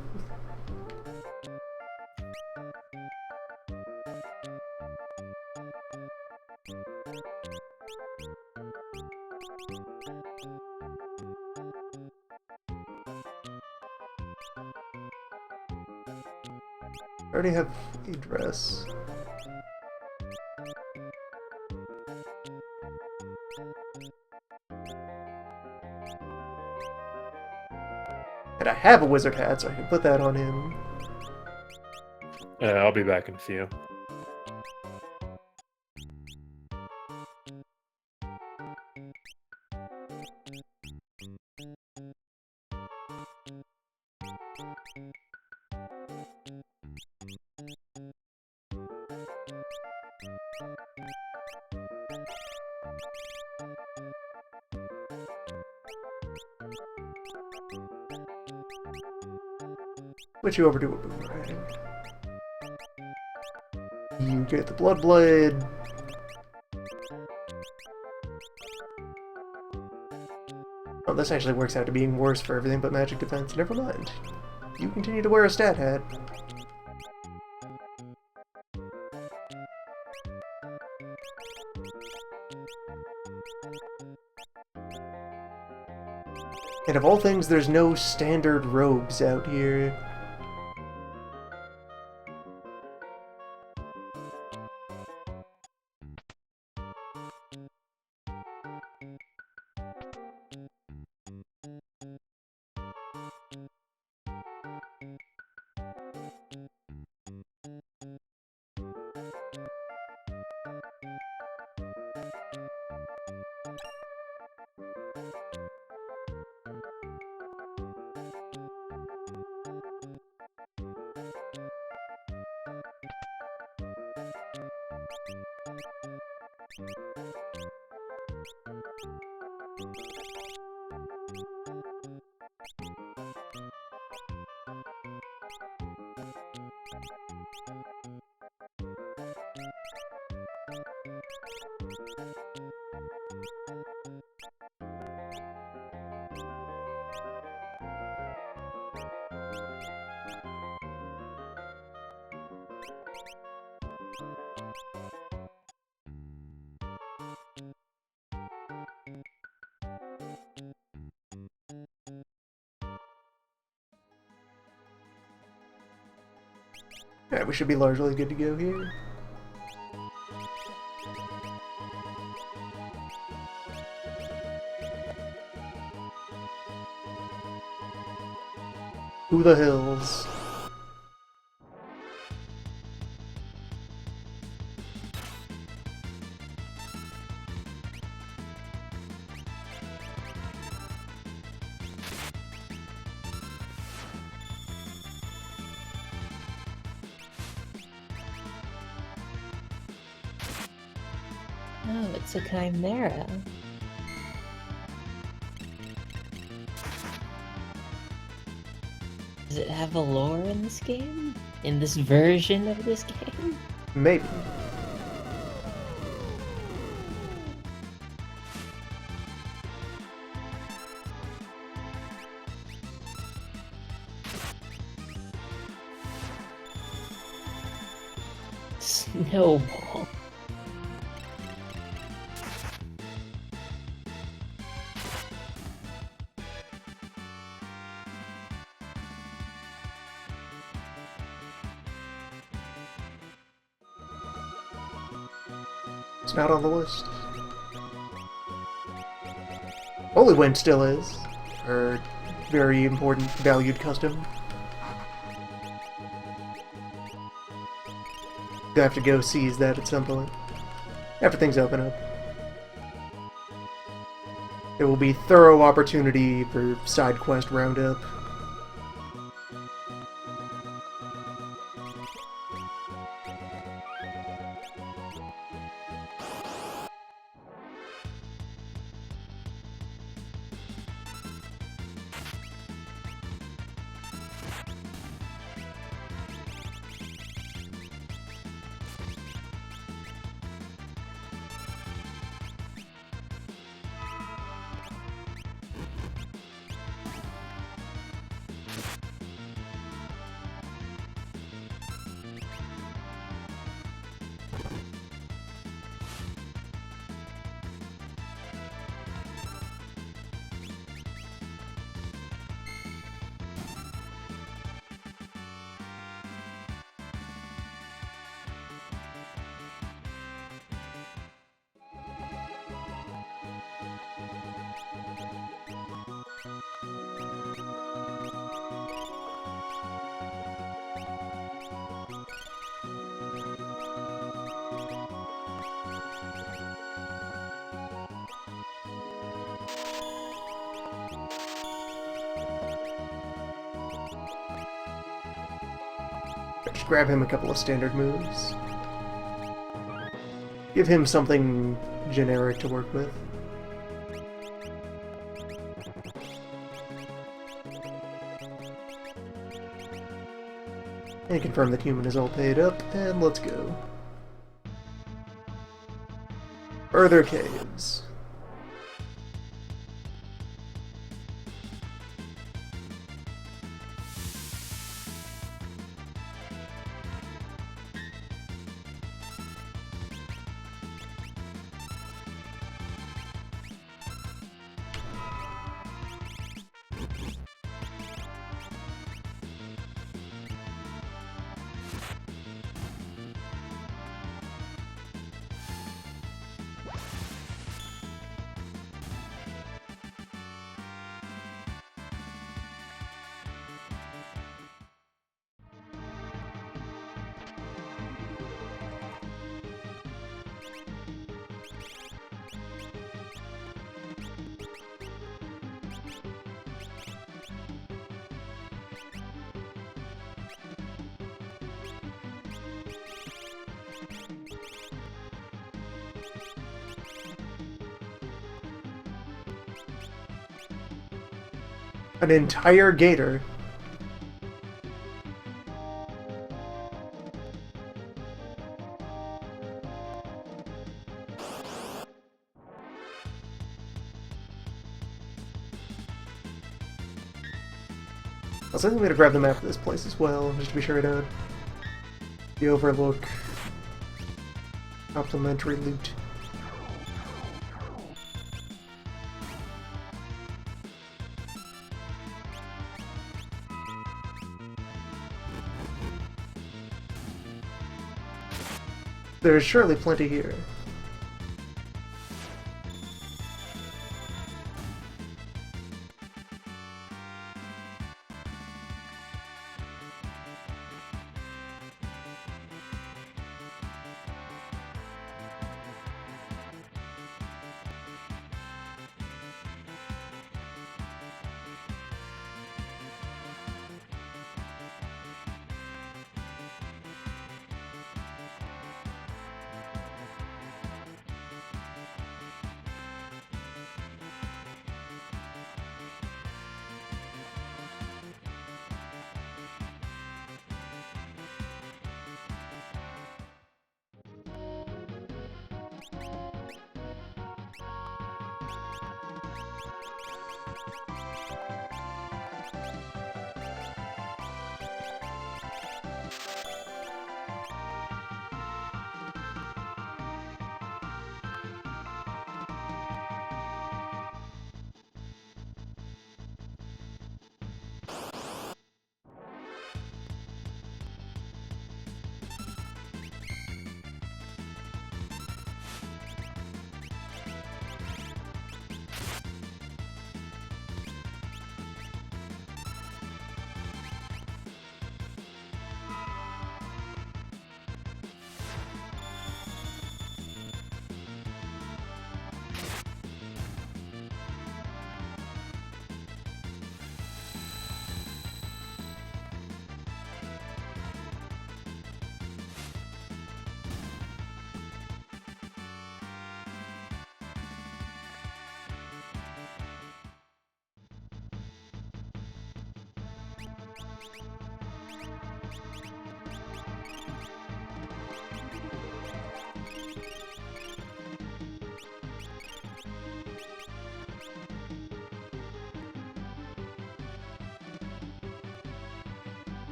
I already have a dress. And I have a wizard hat, so I can put that on him. I'll be back in a few. Switch you over to a boomerang. You get the blood blade. Oh, this actually works out to being worse for everything but magic defense. Never mind. You continue to wear a stat hat. And of all things, there's no standard robes out here. Alright, we should be largely good to go here. Who the hills? Oh, it's a chimera. Does it have a lore in this game? In this version of this game? Maybe. Snowball. It's not on the list. Holy Wind still is. Her very important, valued custom. You have to go seize that at some point. After things open up. There will be thorough opportunity for side quest roundup. Just grab him a couple of standard moves. Give him something generic to work with. And confirm that human is all paid up, and let's go. Further caves. An entire gator. I was thinking I'm gonna grab the map of this place as well, just to be sure I don't. The overlook. Complimentary loot. There's surely plenty here.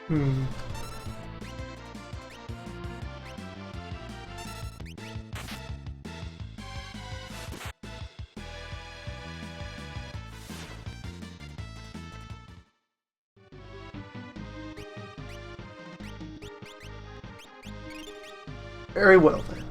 Hmm. Very well then.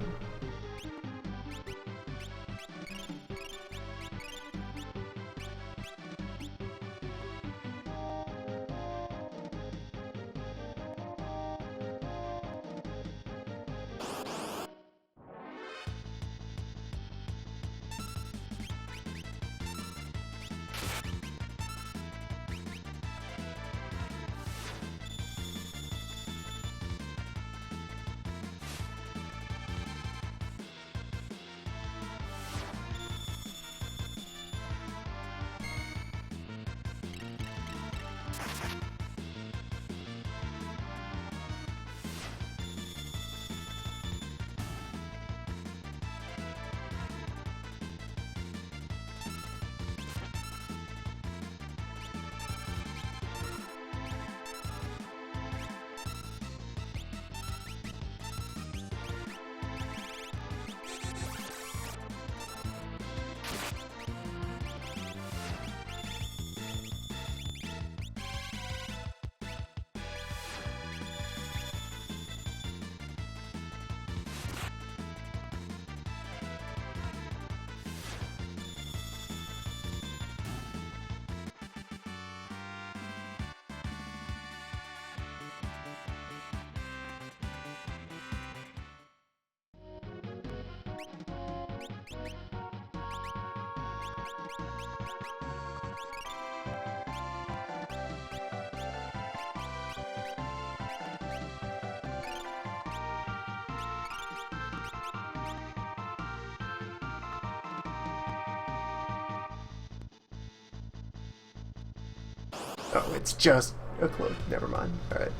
Oh, it's just a cloak. Never mind. Alright.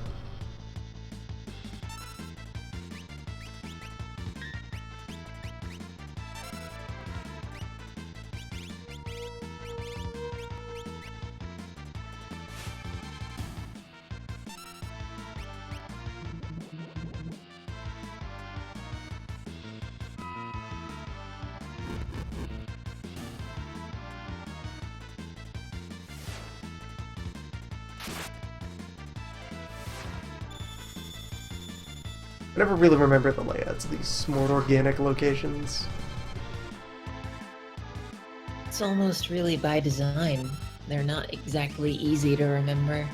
I never really remember the layouts of these more organic locations. It's almost really by design. They're not exactly easy to remember.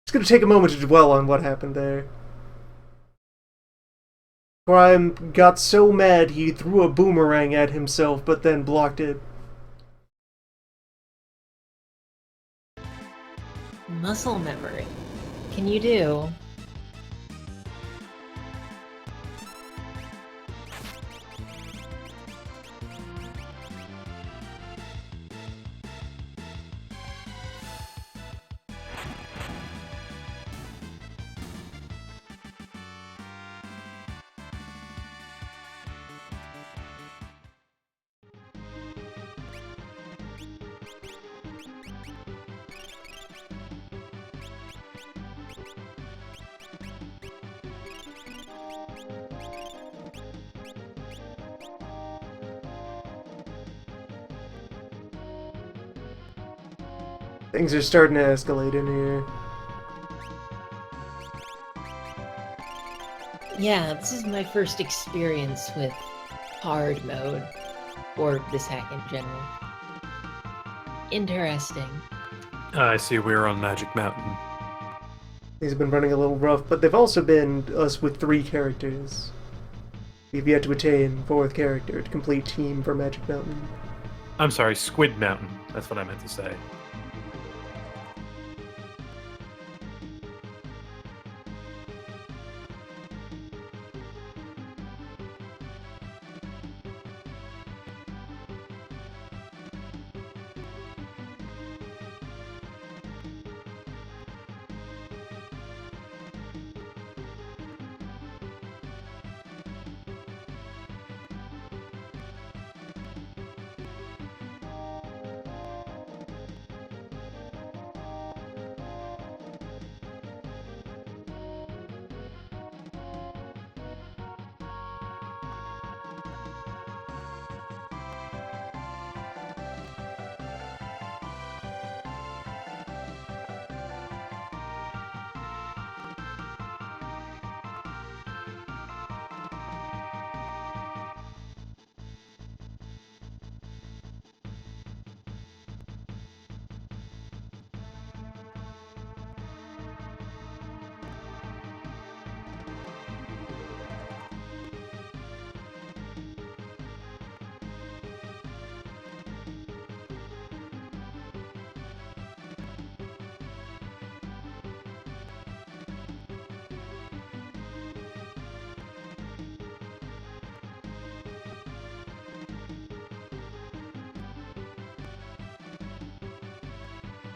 It's gonna take a moment to dwell on what happened there. Grime got so mad he threw a boomerang at himself, but then blocked it. Muscle memory. Can you do? Things are starting to escalate in here. Yeah, this is my first experience with hard mode, or this hack in general. Interesting. I see we're on Magic Mountain. These have been running a little rough, but they've also been us with 3 characters. We've yet to attain 4th character to complete team for Magic Mountain. I'm sorry, Squid Mountain. That's what I meant to say.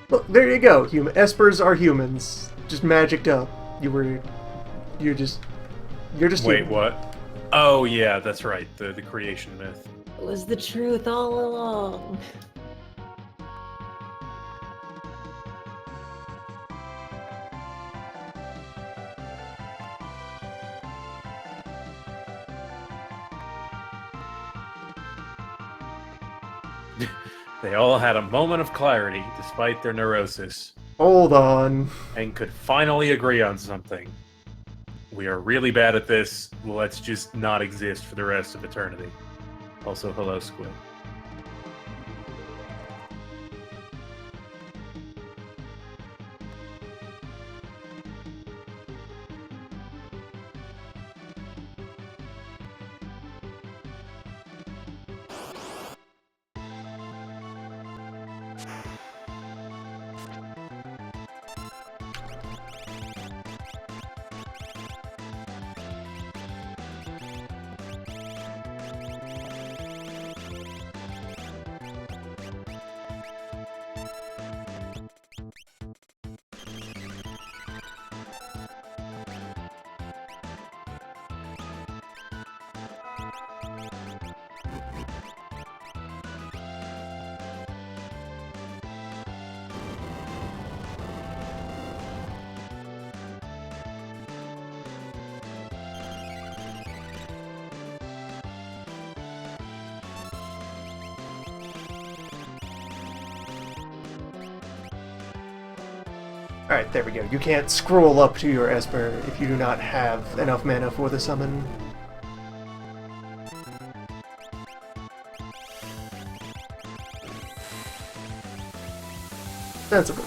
Look, there you go. Espers are humans, just magicked up. You're just Wait, human. what? Oh yeah, that's right. The creation myth. It was the truth all along. They all had a moment of clarity despite their neurosis, Hold on. and could finally agree on something. We are really bad at this. Let's just not exist for the rest of eternity. Also, hello, Squid. Alright, there we go. You can't scroll up to your Esper if you do not have enough mana for the summon. Sensible.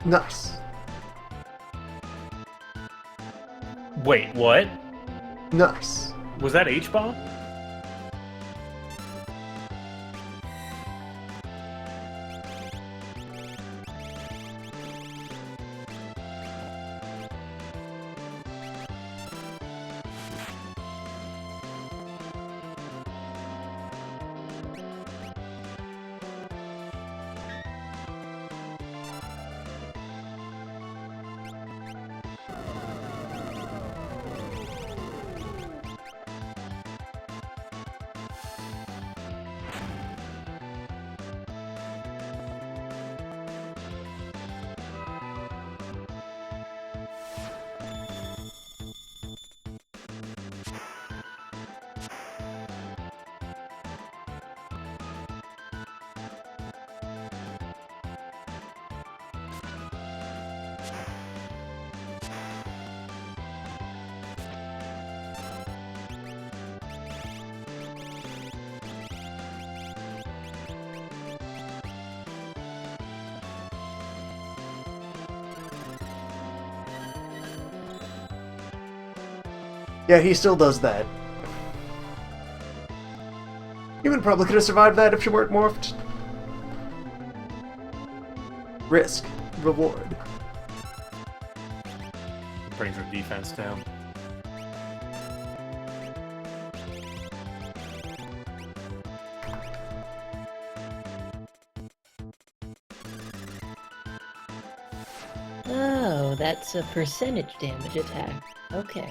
Nice. Wait, what? Nice. Was that H-bomb? Yeah, he still does that. Human probably could have survived that if she weren't morphed. Risk. Reward. Brings her defense down. Oh, that's a percentage damage attack. Okay.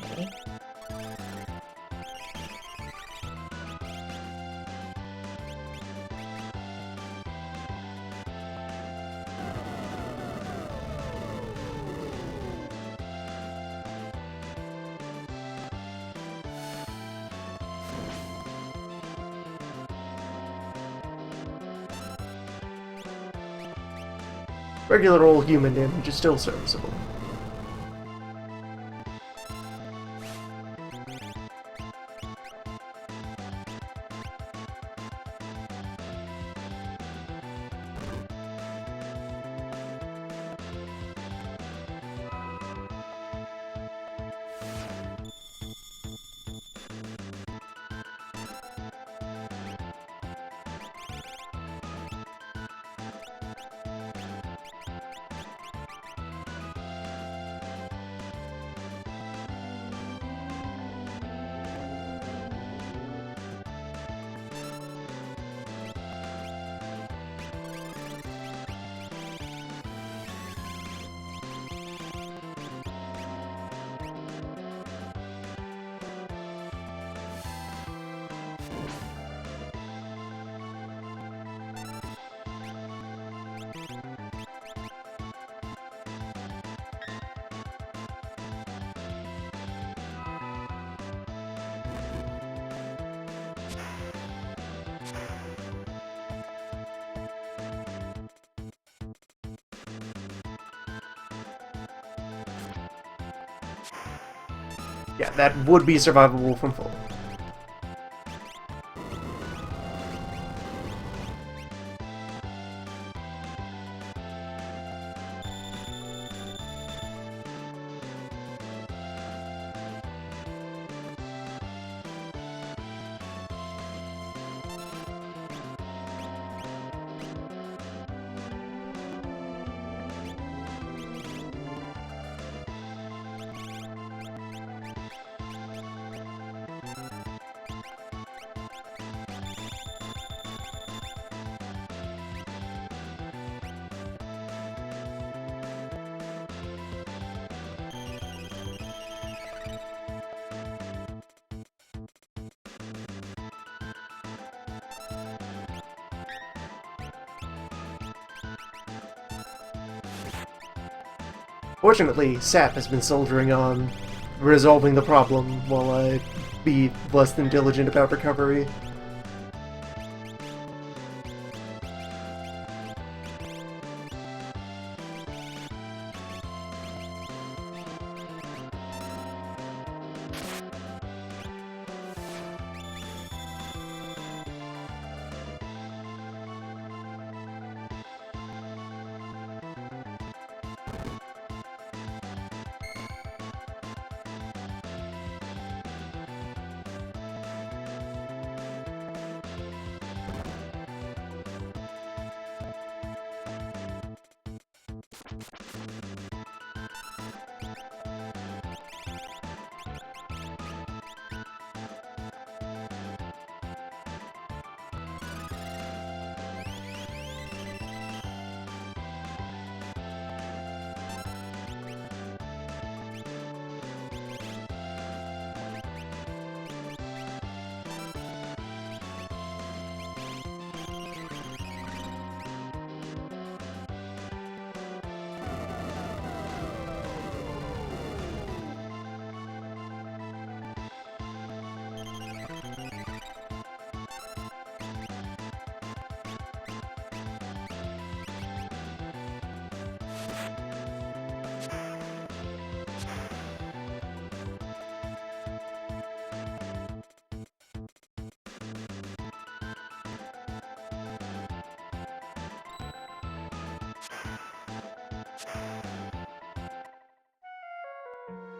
Regular old human damage is still serviceable. Yeah, that would be survivable from full. Fortunately, Sap has been soldiering on, resolving the problem while I be less than diligent about recovery.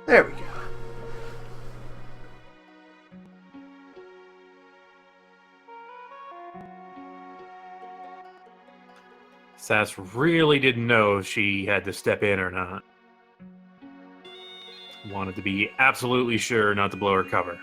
There we go. Sass really didn't know if she had to step in or not. Wanted to be absolutely sure not to blow her cover.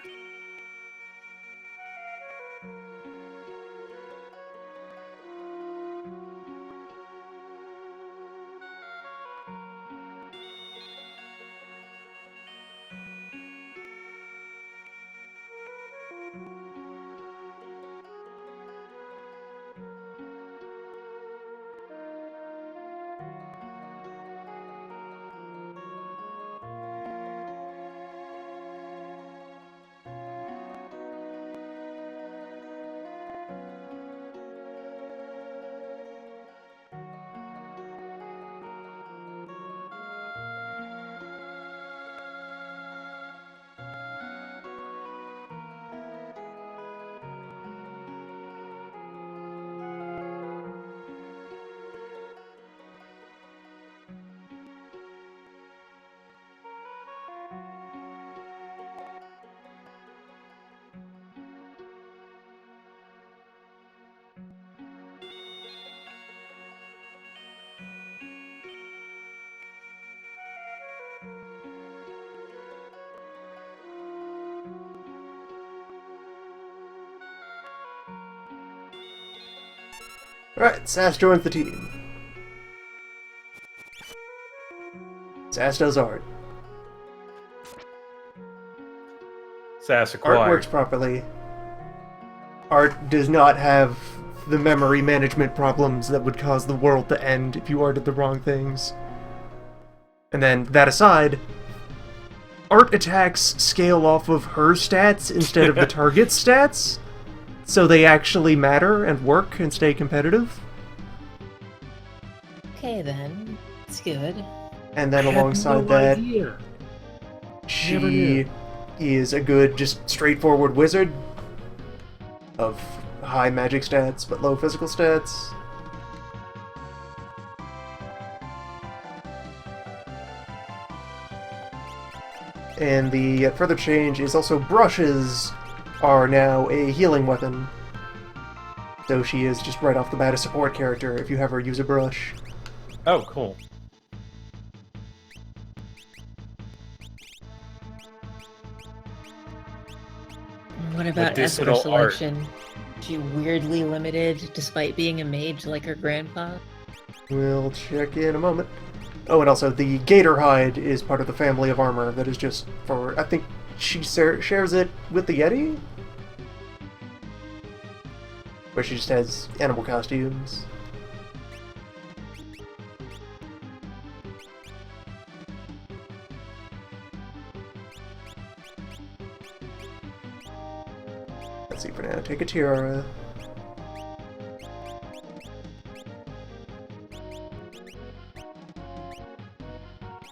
Alright, Sass joins the team. Sass does art. Sass Art acquired. works properly. Art does not have the memory management problems that would cause the world to end if you arted the wrong things. And then, that aside, art attacks scale off of her stats instead of the target's stats, so they actually matter and work and stay competitive. Okay then, it's good. And then alongside that, Never she knew. is a good, just straightforward wizard of high magic stats but low physical stats. And the further change is also brushes are now a healing weapon. So she is just right off the bat a support character if you have her use a brush. Oh, cool. What about Esper Medicinal art. selection? She weirdly limited despite being a mage like her grandpa? We'll check in a moment. Oh, and also the gator hide is part of the family of armor that is just for, I think she shares it with the Yeti? Where she just has animal costumes. Let's see for now. Take a tiara.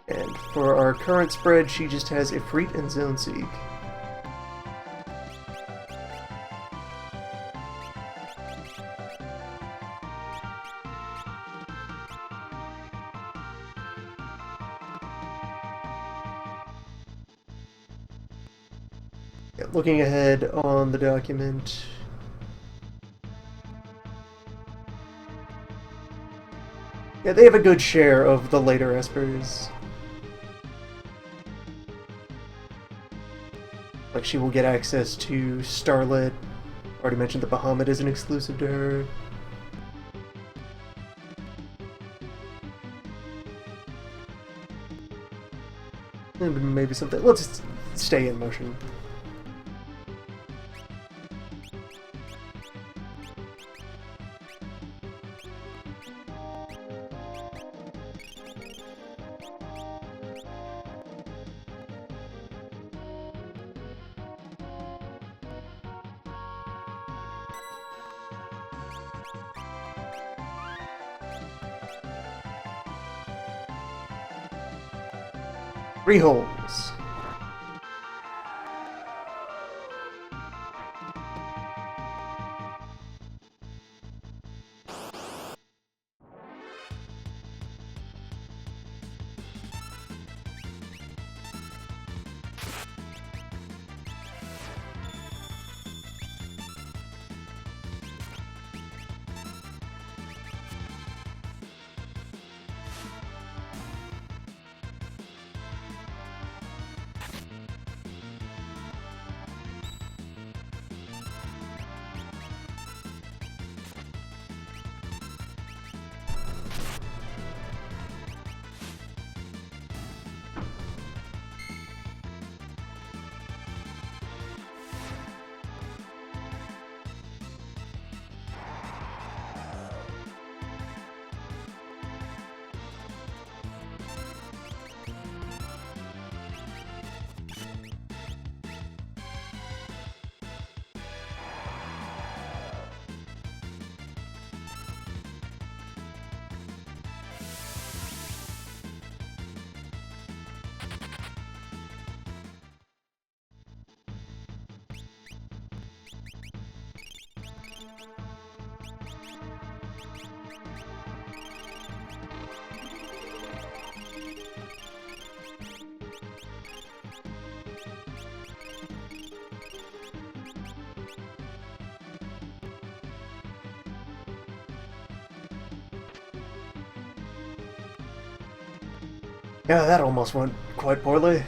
And for our current spread, she just has Ifrit and Zone Seek. Yeah, looking ahead on the document. Yeah, they have a good share of the later Espers. Like, she will get access to Starlit. Already mentioned that Bahamut isn't exclusive to her. And maybe something. Let's just stay in motion. Three holes. Yeah, that almost went quite poorly.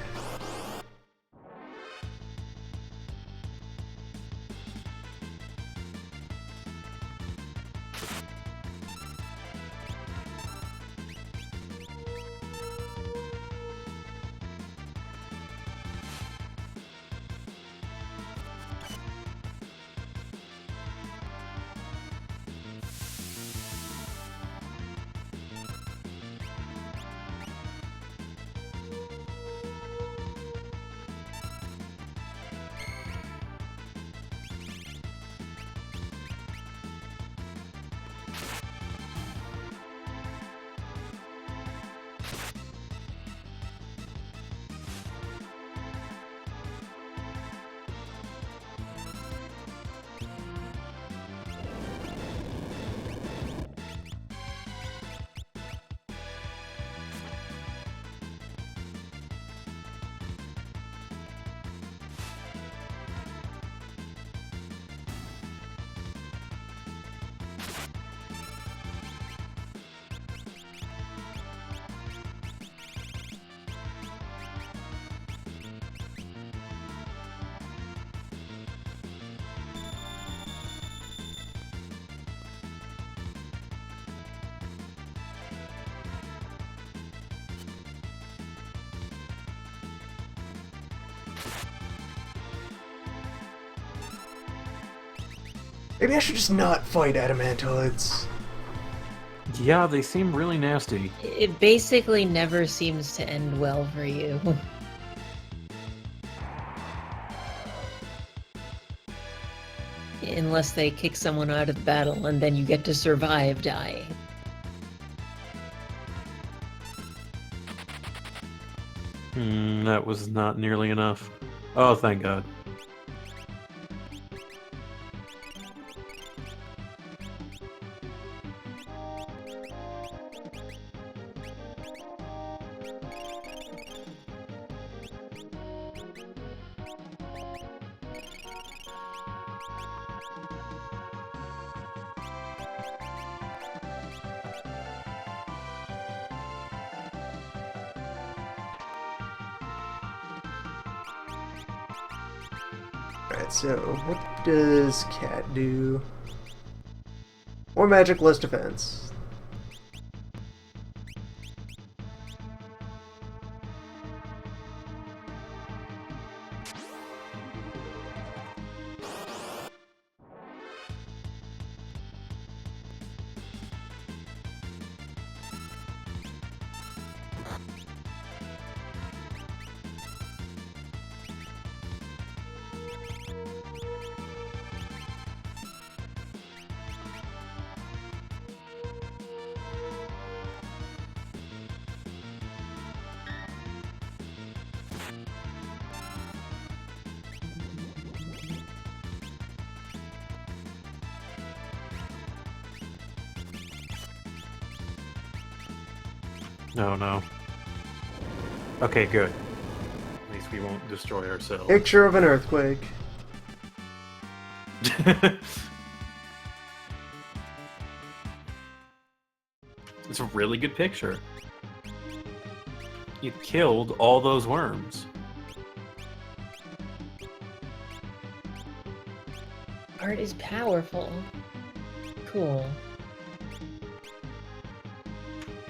Maybe I should just not fight adamantoids. Yeah, they seem really nasty. It basically never seems to end well for you. Unless they kick someone out of the battle and then you get to survive dying. That was not nearly enough. Oh, thank God. Alright, so what does Cat do? More magic, less defense. Oh no. Okay, good. At least we won't destroy ourselves. Picture of an earthquake. It's a really good picture. You killed all those worms. Art is powerful. Cool.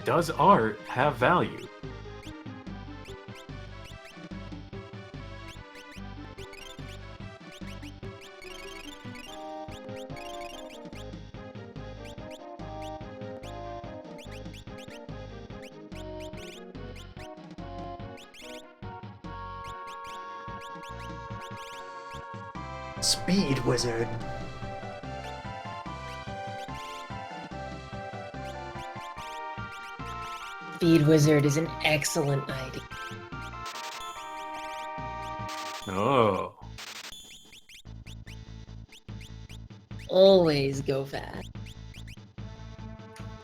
Does art have value? Speed wizard. Speed Wizard is an excellent idea. Oh. Always go fast.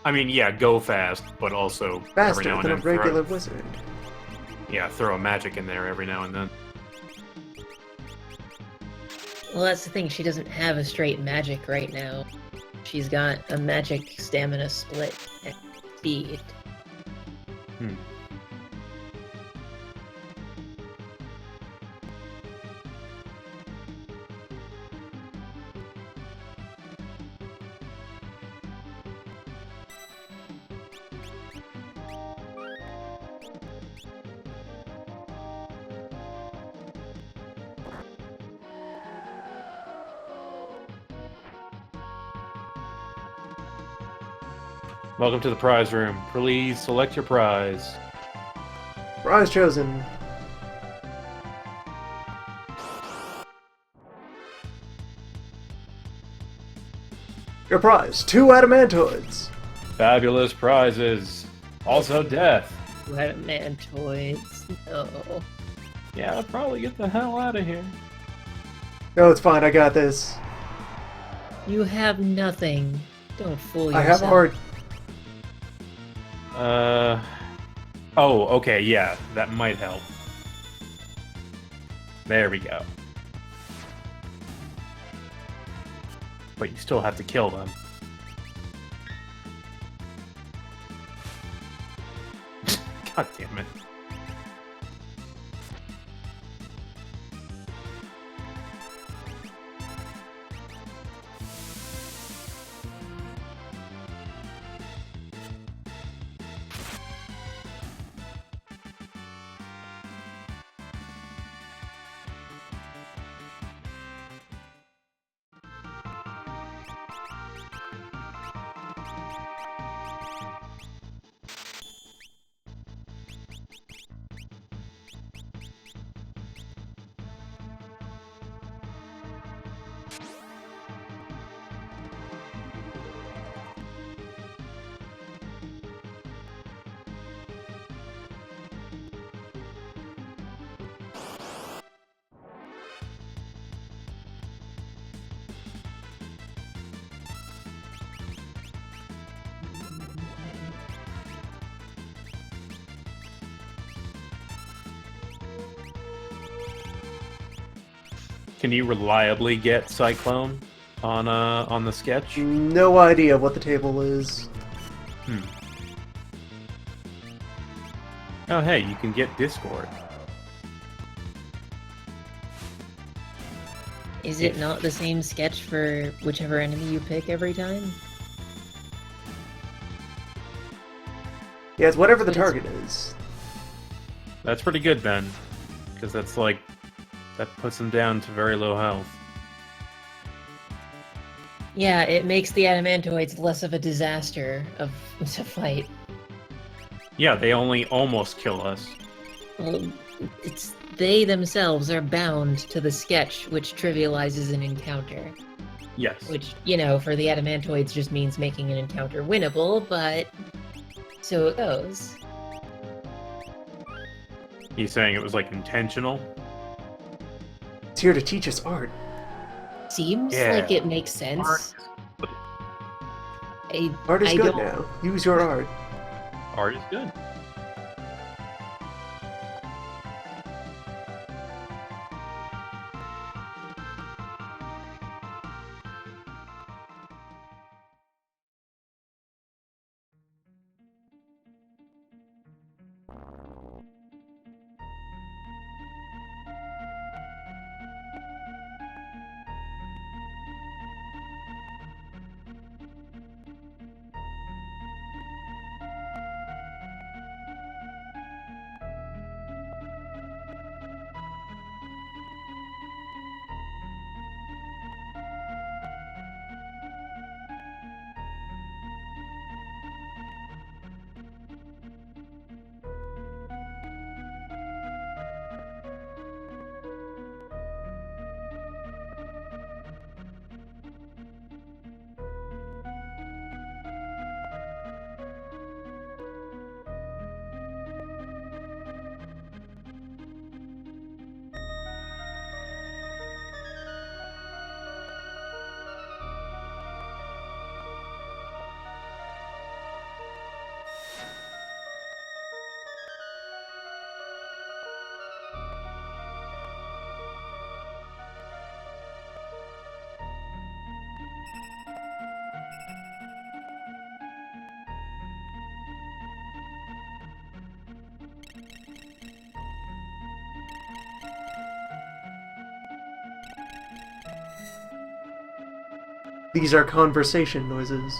I mean, yeah, go fast, but also every Faster now and than a then regular wizard. throw a magic in there every now and then. Well, that's the thing. She doesn't have a straight magic right now. She's got a magic stamina split and speed. Welcome to the prize room. Please select your prize. Prize chosen. Your prize, 2 adamantoids. Fabulous prizes. Also death. Adamantoids. No. Yeah, I'll probably get the hell out of here. No, it's fine, I got this. You have nothing. Don't fool I yourself. have art. Oh, okay, yeah, that might help. There we go. But you still have to kill them. God damn it. Can you reliably get Cyclone on the sketch? No idea what the table is. Oh, hey, you can get Discord. Is it not the same sketch for whichever enemy you pick every time? Yeah, it's whatever the But it's- target is. That's pretty good, Ben. Because that's like... That puts them down to very low health. Yeah, it makes the adamantoids less of a disaster to fight. Yeah, they only almost kill us. Well, they themselves are bound to the sketch, which trivializes an encounter. Yes. Which, for the adamantoids just means making an encounter winnable, but so it goes. He's saying it was like intentional? It's here to teach us art. Seems Yeah. like it makes sense. Art is I good don't- now. Use your art. Art is good. These are conversation noises.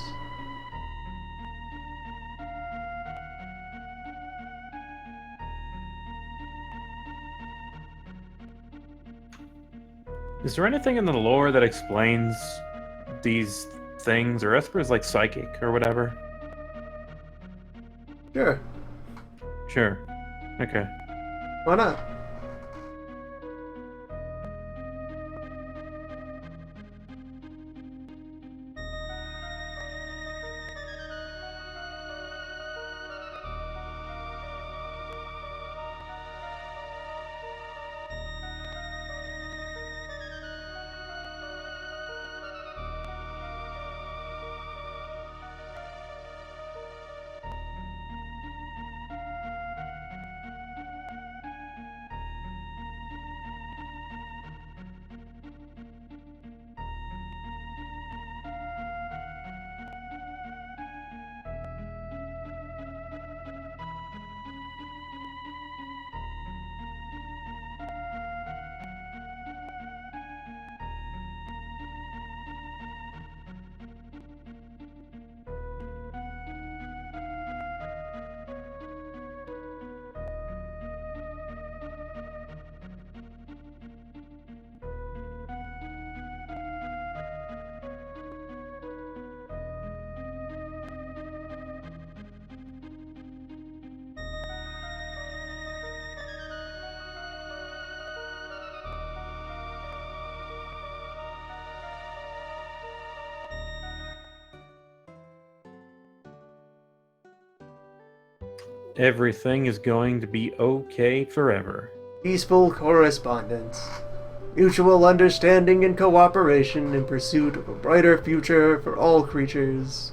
Is there anything in the lore that explains these things? Or Esper's like psychic or whatever? Sure. Sure. Okay. Why not? Everything is going to be okay forever. Peaceful correspondence. Mutual understanding and cooperation in pursuit of a brighter future for all creatures.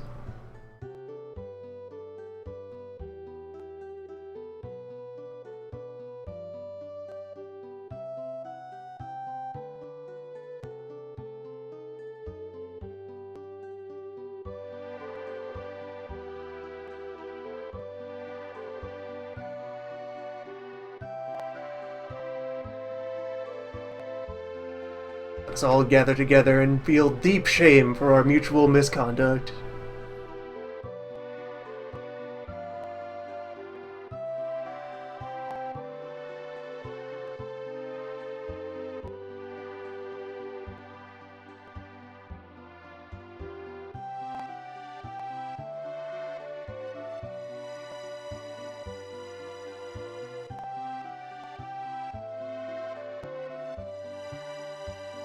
Let's all gather together and feel deep shame for our mutual misconduct.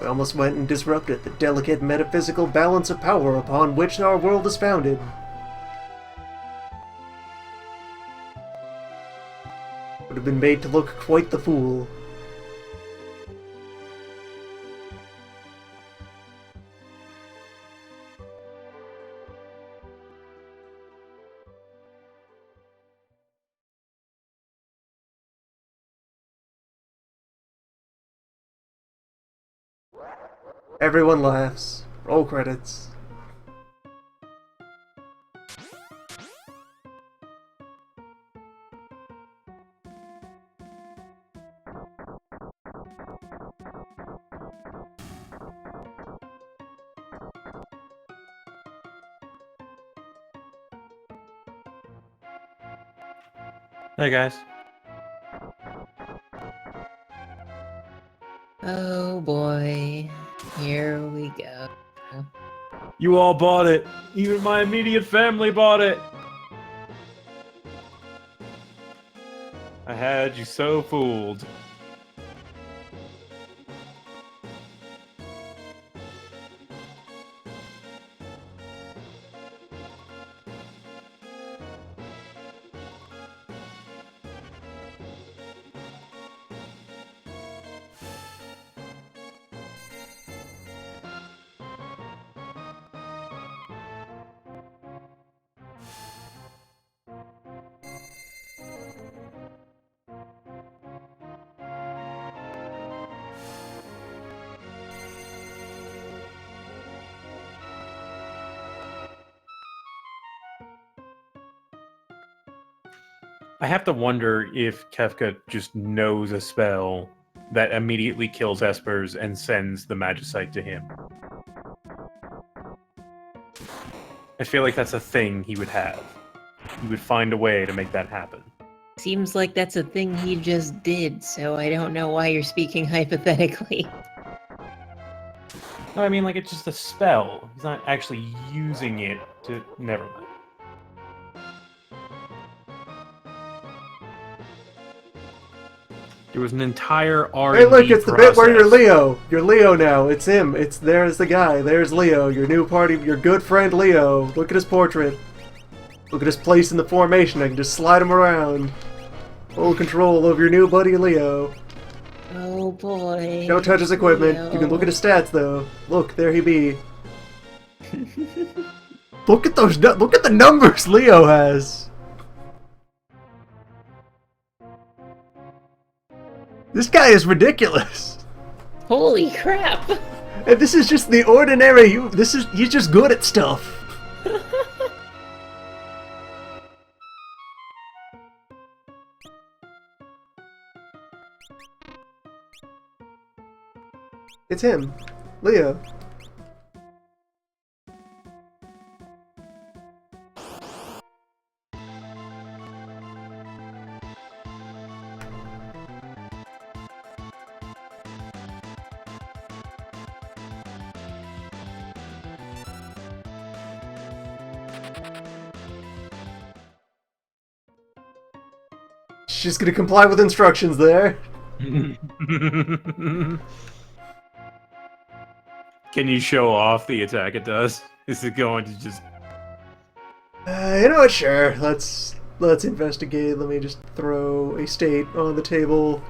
We almost went and disrupted the delicate metaphysical balance of power upon which our world is founded. Would have been made to look quite the fool. Everyone laughs. Roll credits. Hey guys. Oh boy. Here we go. You all bought it. Even my immediate family bought it. I had you so fooled. I have to wonder if Kefka just knows a spell that immediately kills Espers and sends the Magicite to him. I feel like that's a thing he would have. He would find a way to make that happen. Seems like that's a thing he just did, so I don't know why you're speaking hypothetically. No, I mean, like, it's just a spell. He's not actually using it to... Never mind. There was an entire R&D Hey, look, it's the bit where you're process. Leo. You're Leo now. It's him. There's the guy. There's Leo, your new party, your good friend Leo. Look at his portrait. Look at his place in the formation. I can just slide him around. Full control of your new buddy Leo. Oh boy. Don't touch his equipment. Leo. You can look at his stats though. Look, there he be. Look at those. Look at the numbers Leo has. This guy is ridiculous. Holy crap! And this is just the ordinary. He's just good at stuff. It's him, Leo. She's gonna comply with instructions there. Can you show off the attack it does? Is it going to just... You know what? Sure. Let's investigate. Let me just throw a state on the table.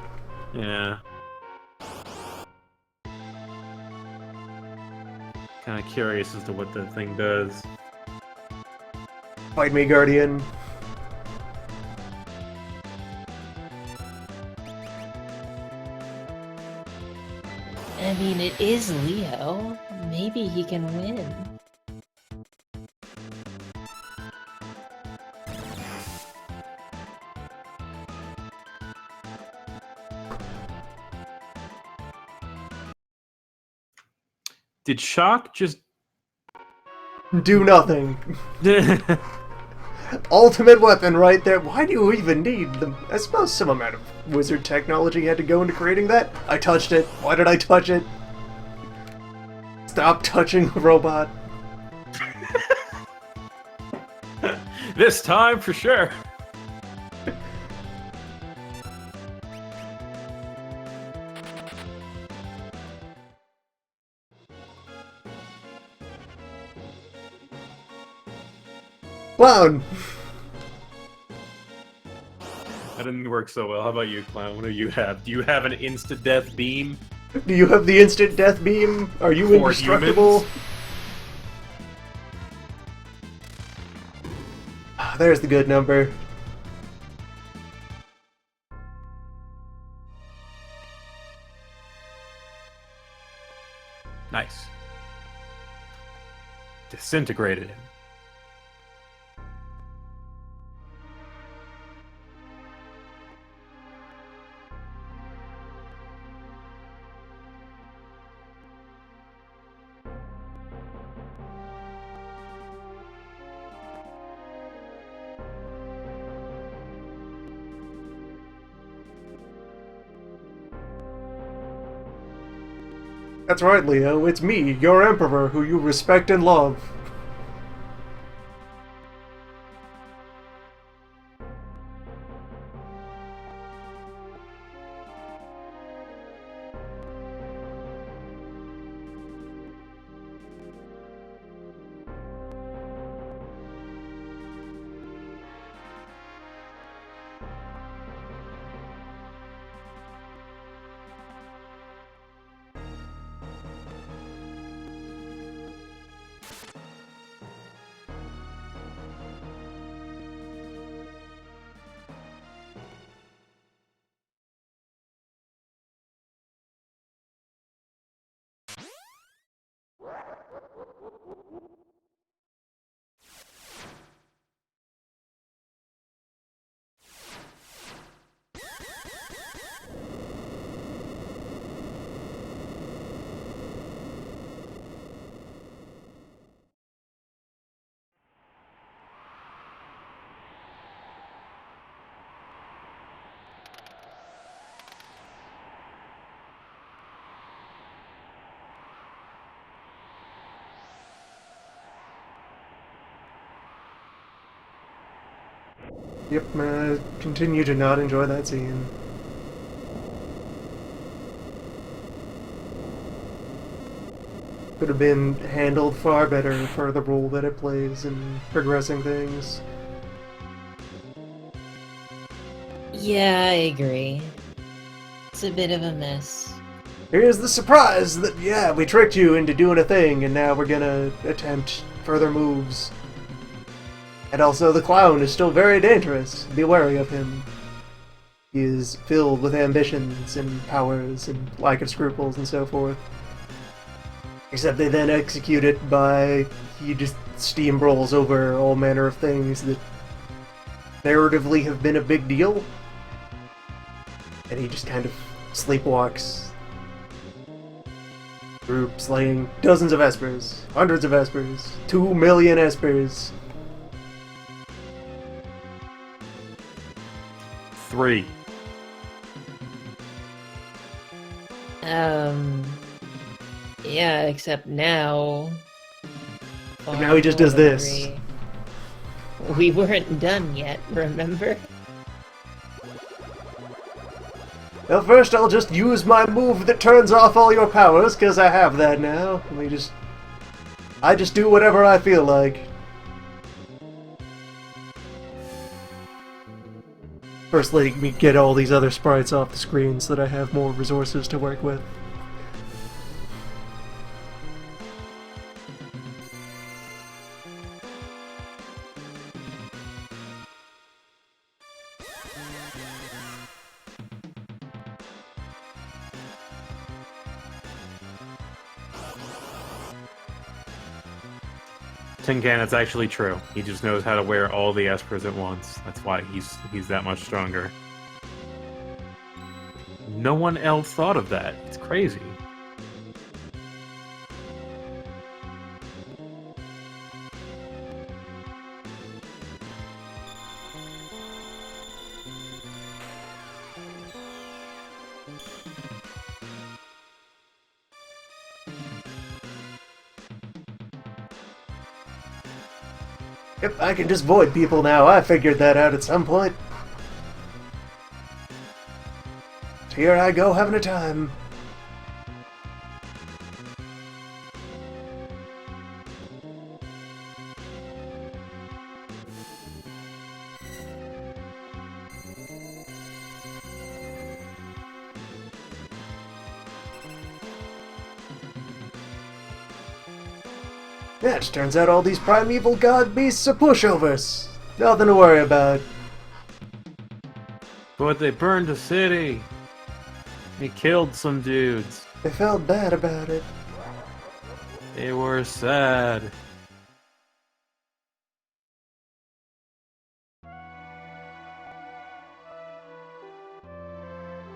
Yeah. Kind of curious as to what the thing does. Fight me, Guardian. I mean, it is Leo. Maybe he can win. Did Shock just... Do nothing. Ultimate weapon right there. Why do you even need them? I suppose some amount of wizard technology had to go into creating that. I touched it. Why did I touch it? Stop touching the robot. This time for sure. Clown. That didn't work so well. How about you, Clown? What do you have? Do you have an insta-death beam? Do you have the instant death beam? Are you For indestructible? humans? Ah, there's the good number. Nice. Disintegrated him. That's right, Leo. It's me, your emperor, who you respect and love. Yep, continue to not enjoy that scene. could have been handled far better for the role that it plays in progressing things. Yeah, I agree. It's a bit of a mess. Here's the surprise that, yeah, we tricked you into doing a thing, and now we're gonna attempt further moves. And also, the clown is still very dangerous. Be wary of him. He is filled with ambitions and powers and lack of scruples and so forth. Except they then execute it by he just steamrolls over all manner of things that narratively have been a big deal. And he just kind of sleepwalks through slaying dozens of espers, hundreds of espers, 2 million espers. 3. Yeah, except now. And now he just does this. We weren't done yet, remember? Well, first I'll just use my move that turns off all your powers, because I have that now. I just do whatever I feel like. First letting me get all these other sprites off the screen so that I have more resources to work with. Tin Can, it's actually true. He just knows how to wear all the espers at once. That's why he's that much stronger. No one else thought of that. It's crazy. Yep, I can just void people now. I figured that out at some point. Here I go having a time. Yeah, it just turns out all these primeval god beasts are pushovers. Nothing to worry about. But they burned the city. They killed some dudes. They felt bad about it. They were sad.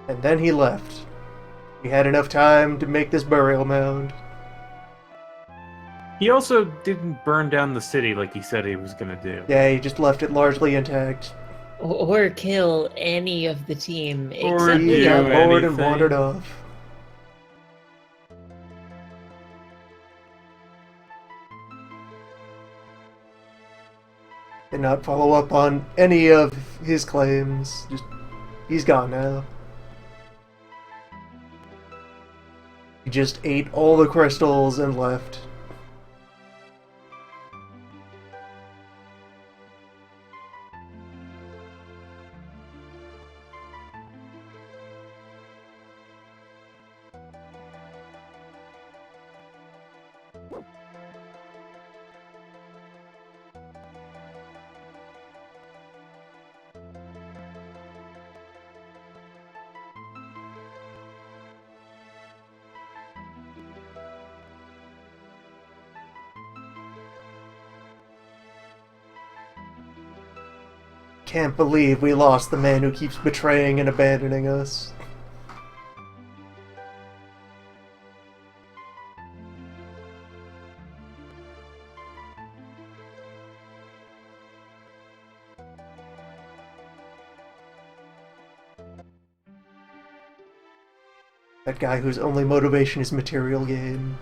And then he left. He had enough time to make this burial mound. He also didn't burn down the city like he said he was gonna do. Yeah, he just left it largely intact. Or kill any of the team Or except He do got Leon. bored and anything. wandered off. Did not follow up on any of his claims. He's gone now. He just ate all the crystals and left. Can't believe we lost the man who keeps betraying and abandoning us. That guy whose only motivation is material gain.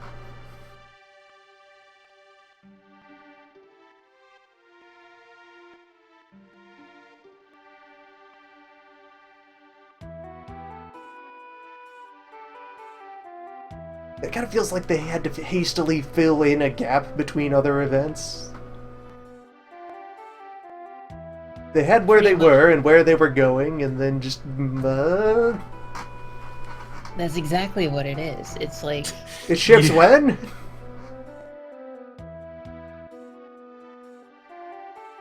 It kind of feels like they had to hastily fill in a gap between other events. They had where Pretty they much. were and where they were going, and then just... That's exactly what it is. It's like it ships when?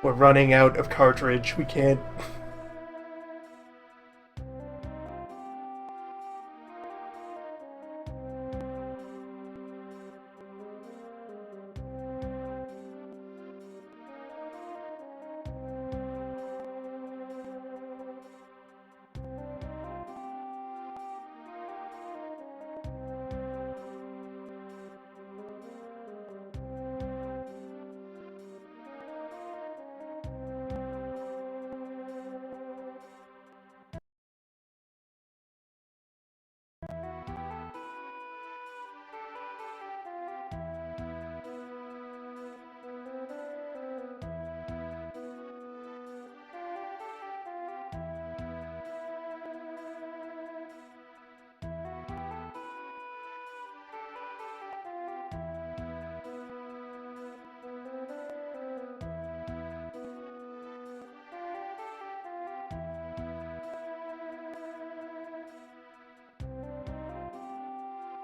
We're running out of cartridge. We can't...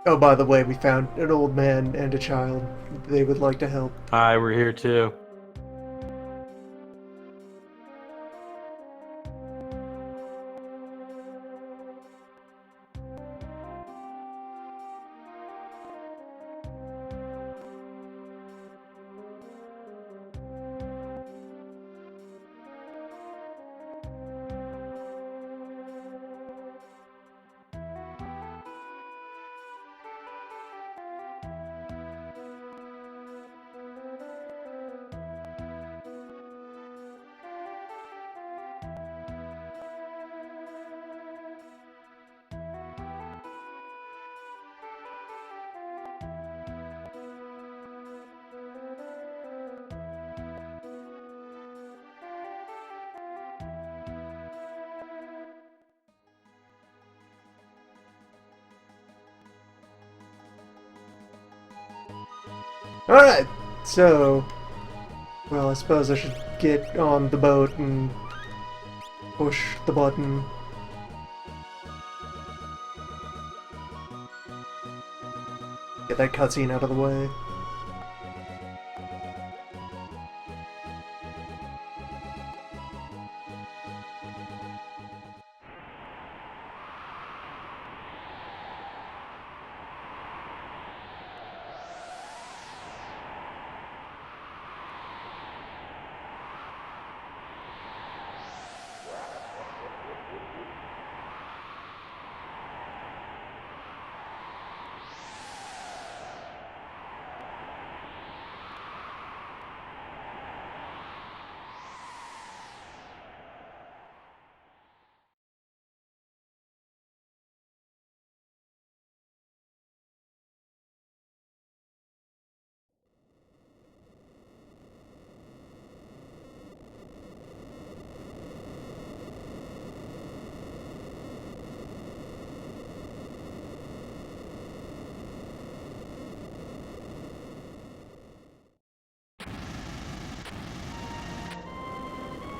Oh, by the way, we found an old man and a child. They would like to help. Hi, we're here too. Alright, so... well, I suppose I should get on the boat and push the button. Get that cutscene out of the way.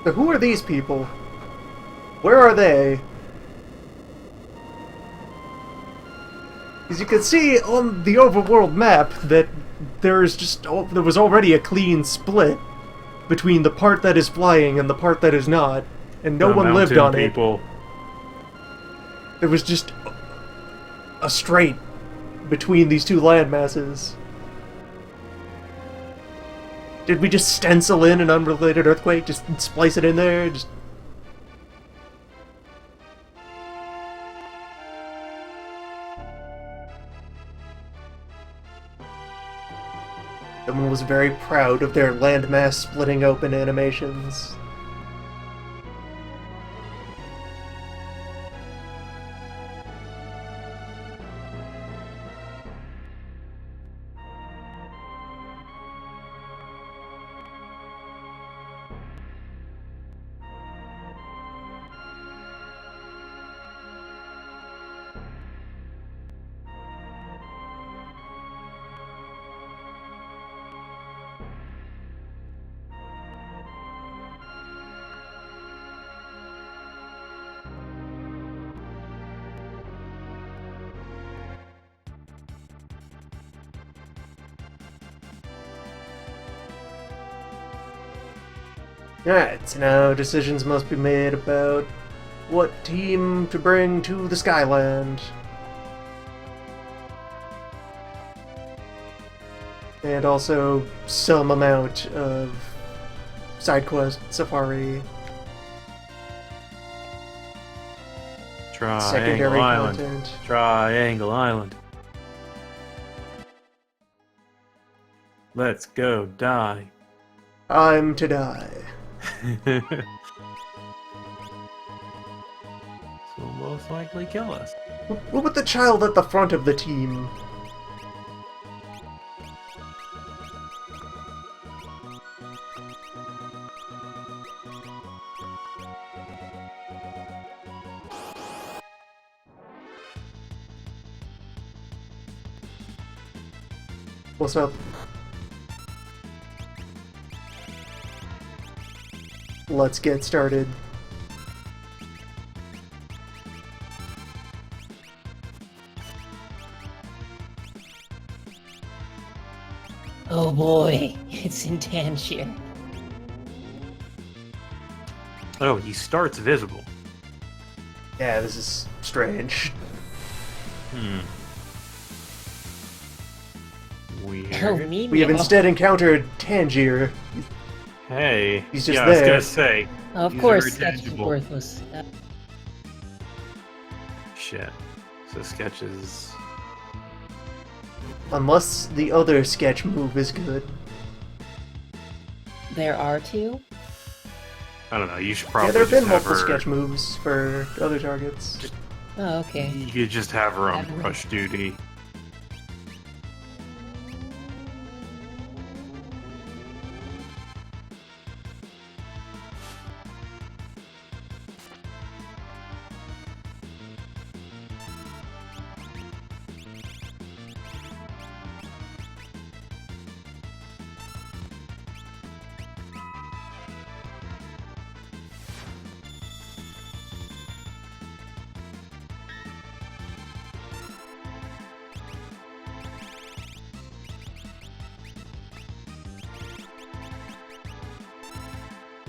So who are these people? Where are they? As you can see on the overworld map that there was already a clean split between the part that is flying and the part that is not, and no The one lived on mountain people. it. There was just a strait between these two landmasses. Did we just stencil in an unrelated earthquake? Just splice it in there? Just... someone was very proud of their landmass splitting open animations. Alright, so now decisions must be made about what team to bring to the Skyland. And also some amount of side quest safari secondary Triangle Island. content. Triangle Island. Let's go die. I'm to die. So most likely kill us. What about the child at the front of the team? What's up? Let's get started. Oh boy, it's in Tangier. Oh, he starts visible. Yeah, this is strange. Weird. Oh, me We have now. instead encountered Tangier. Hey, He's just yeah, I was there. gonna say. Of These course, are sketch is tangible. worthless. Shit. So sketches. Unless the other sketch move is good. There are two. I don't know. You should Yeah, probably there have just been have multiple her. sketch moves for other targets. Oh, okay. You could just have her on Have her. brush duty.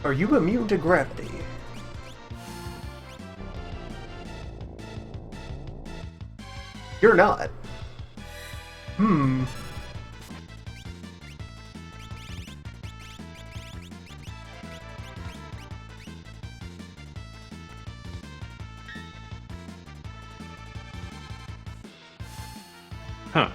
Are you immune to gravity? You're not. Hmm. Huh.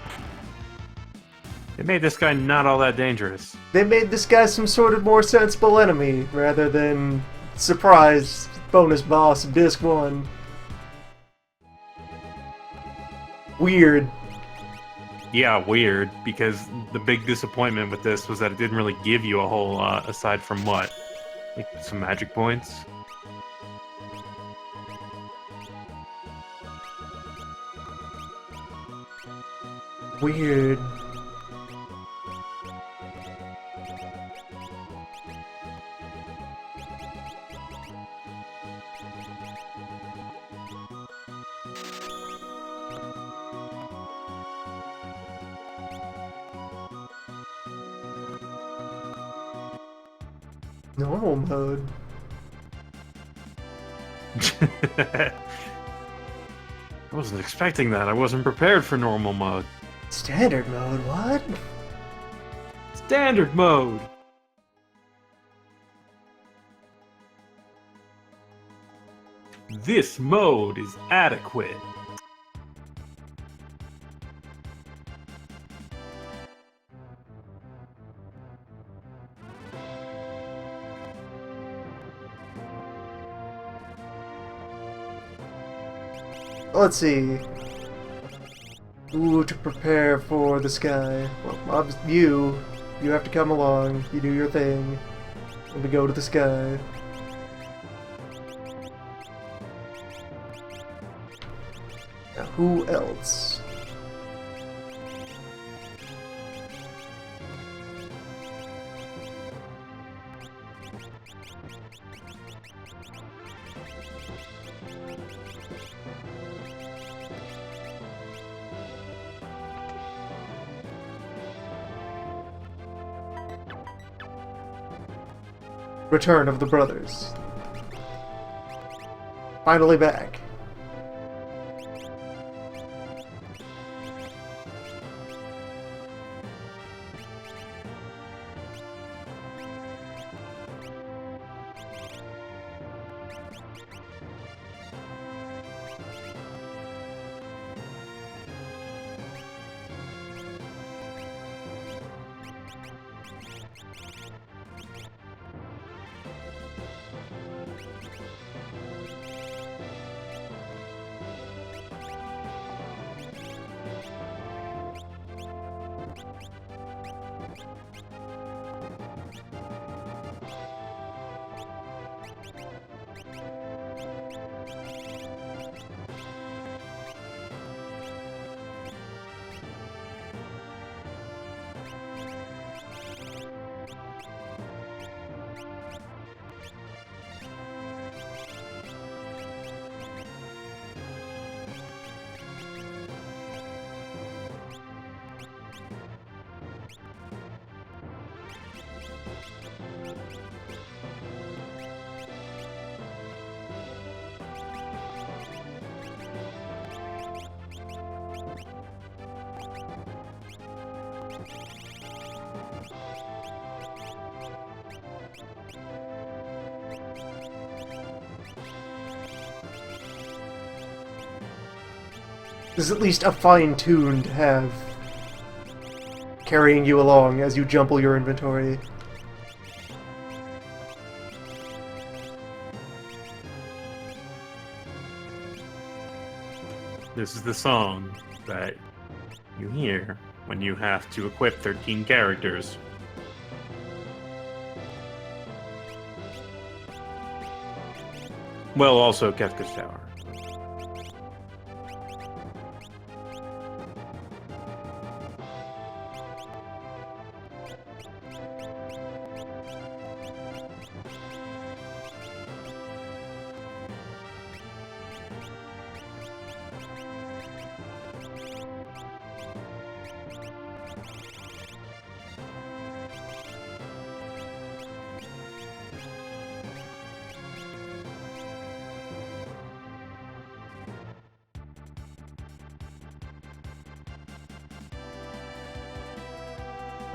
It made this guy not all that dangerous. They made this guy some sort of more sensible enemy, rather than surprise bonus boss of Disc 1. Weird. Yeah, weird, because the big disappointment with this was that it didn't really give you a whole lot, aside from what? Like, some magic points? Weird. Normal mode. I wasn't expecting that. I wasn't prepared for normal mode. Standard mode, what? Standard mode! This mode is adequate. Let's see. Ooh, to prepare for the sky. Well, you have to come along. You do your thing. And we go to the sky. Now, who else? Return of the brothers. Finally back. This is at least a fine-tuned have carrying you along as you jumble your inventory. This is the song that you hear when you have to equip 13 characters. Well, also Kefka's Tower.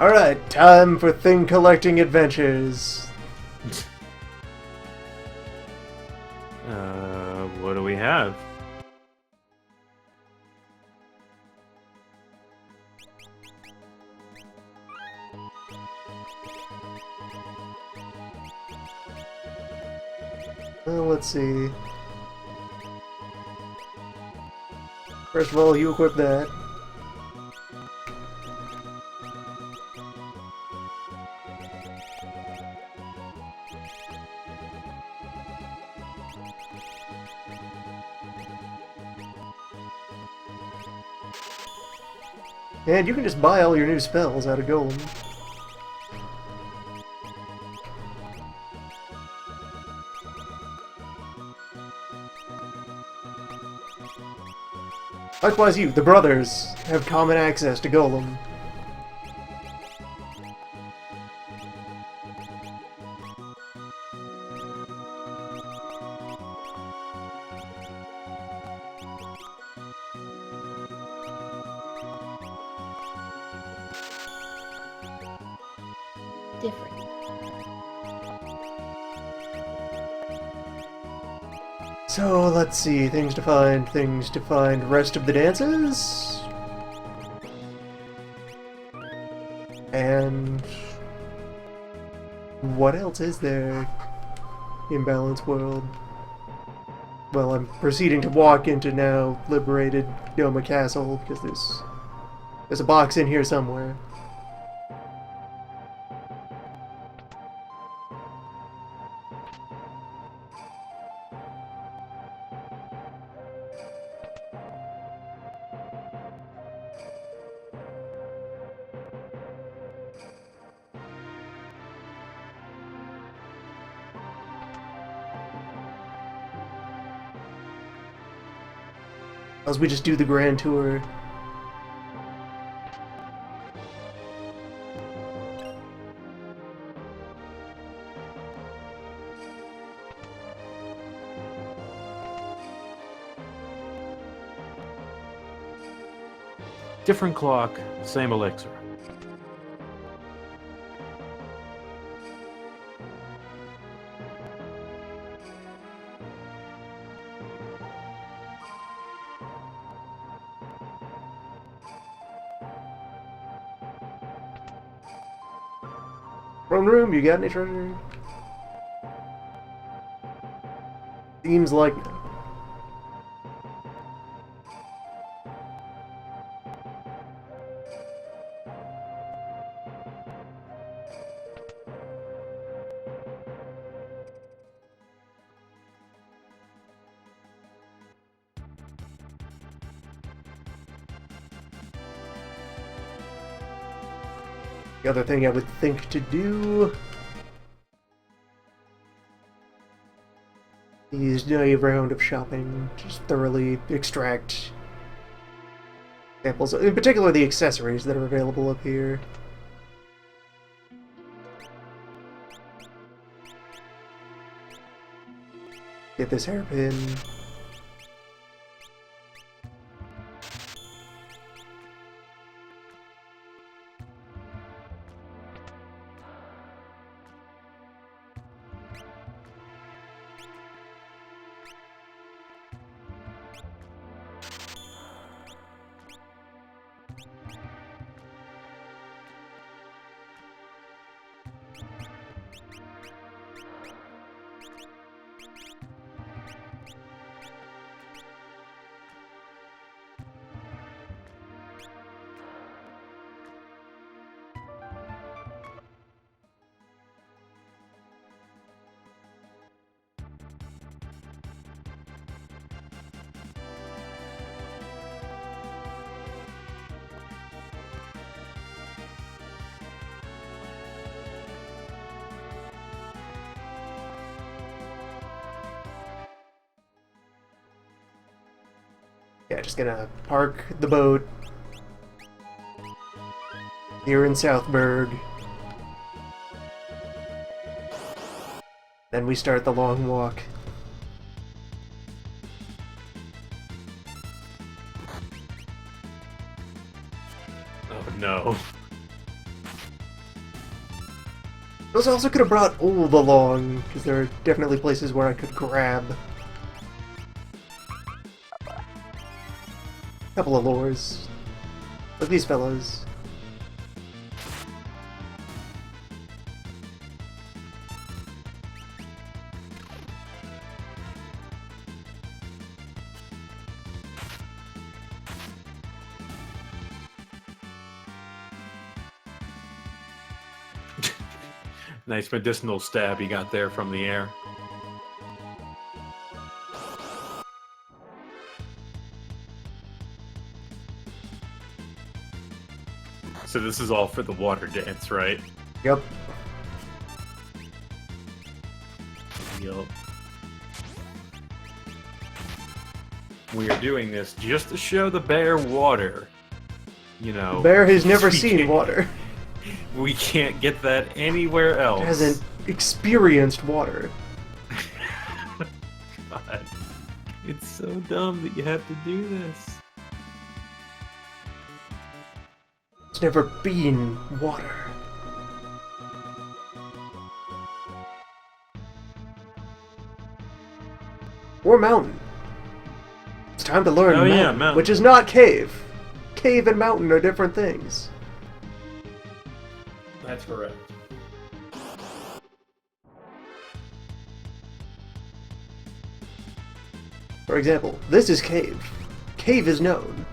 Alright, time for thing collecting adventures. What do we have? Well, let's see. First of all, you equip that. And you can just buy all your new spells out of Golem. Likewise you, the brothers, have common access to Golem. Different. So, let's see, things to find, rest of the dances? And... what else is there in Balance World? Well, I'm proceeding to walk into now liberated Doma Castle, because there's a box in here somewhere. As we just do the grand tour. Different clock, same elixir. Throne room, you got any treasure? Seems like no. The other thing I would think to do is do a round of shopping, just thoroughly extract samples, in particular the accessories that are available up here. Get this hairpin. Yeah, just gonna park the boat here in Southburg. Then we start the long walk. Oh no. I also could have brought Old along, because there are definitely places where I could grab a couple of lures. Like these fellas. Nice medicinal stab you got there from the air. So this is all for the water dance, right? Yep. Yup. We are doing this just to show the bear water. You know. The bear has never we seen can't- water. We can't get that anywhere else. It hasn't experienced water. God. It's so dumb that you have to do this. It's never been water. Or mountain. It's time to learn Oh, yeah, mountain, mountain. which is not cave. Cave and mountain are different things. That's correct. For example, this is cave. Cave is known.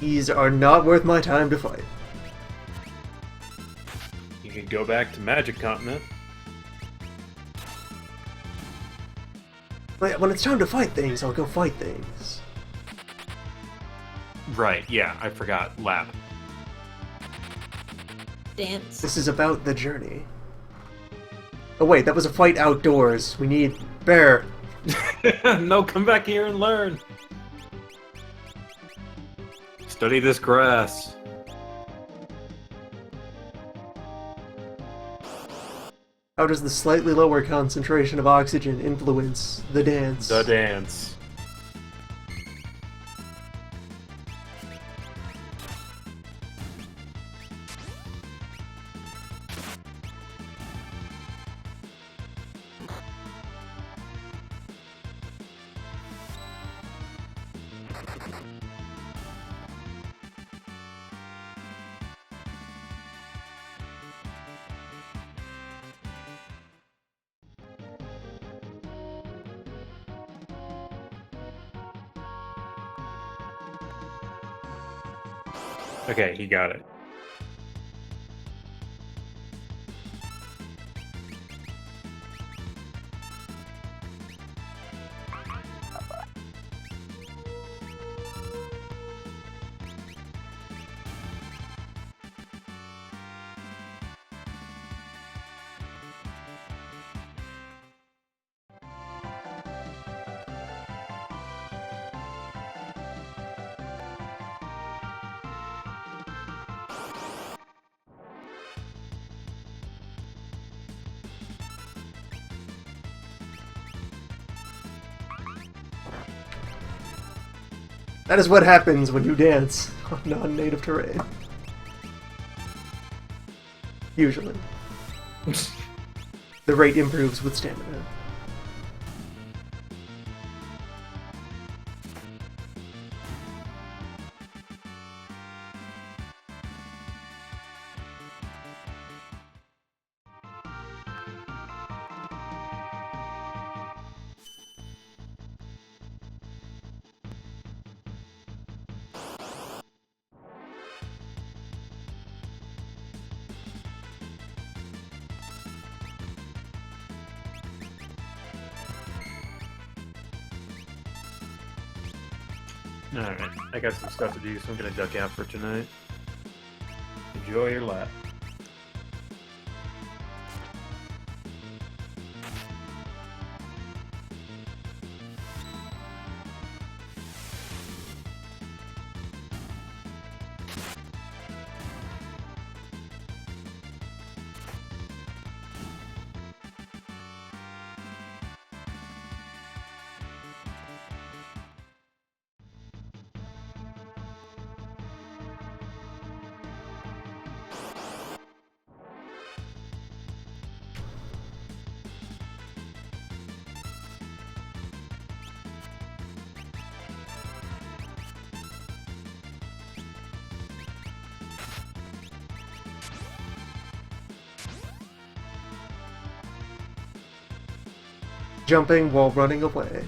These are not worth my time to fight. You can go back to Magic Continent. But when it's time to fight things, I'll go fight things. Right, yeah, I forgot. Lab. Dance. This is about the journey. Oh wait, that was a fight outdoors. We need Bear. No, come back here and learn. Study this grass. How does the slightly lower concentration of oxygen influence the dance? The dance. Okay, he got it. That is what happens when you dance on non-native terrain. Usually. The rate improves with stamina. Alright, I got some stuff to do, so I'm gonna duck out for tonight. Enjoy your lap. Jumping while running away.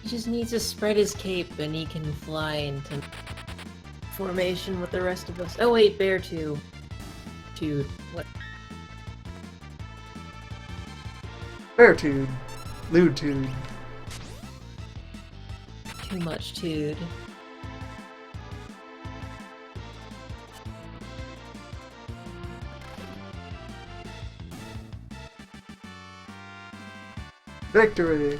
He just needs to spread his cape and he can fly into formation with the rest of us. Oh wait, Bear too. What? Beartude. Lewdtude. Too much tude. Victory!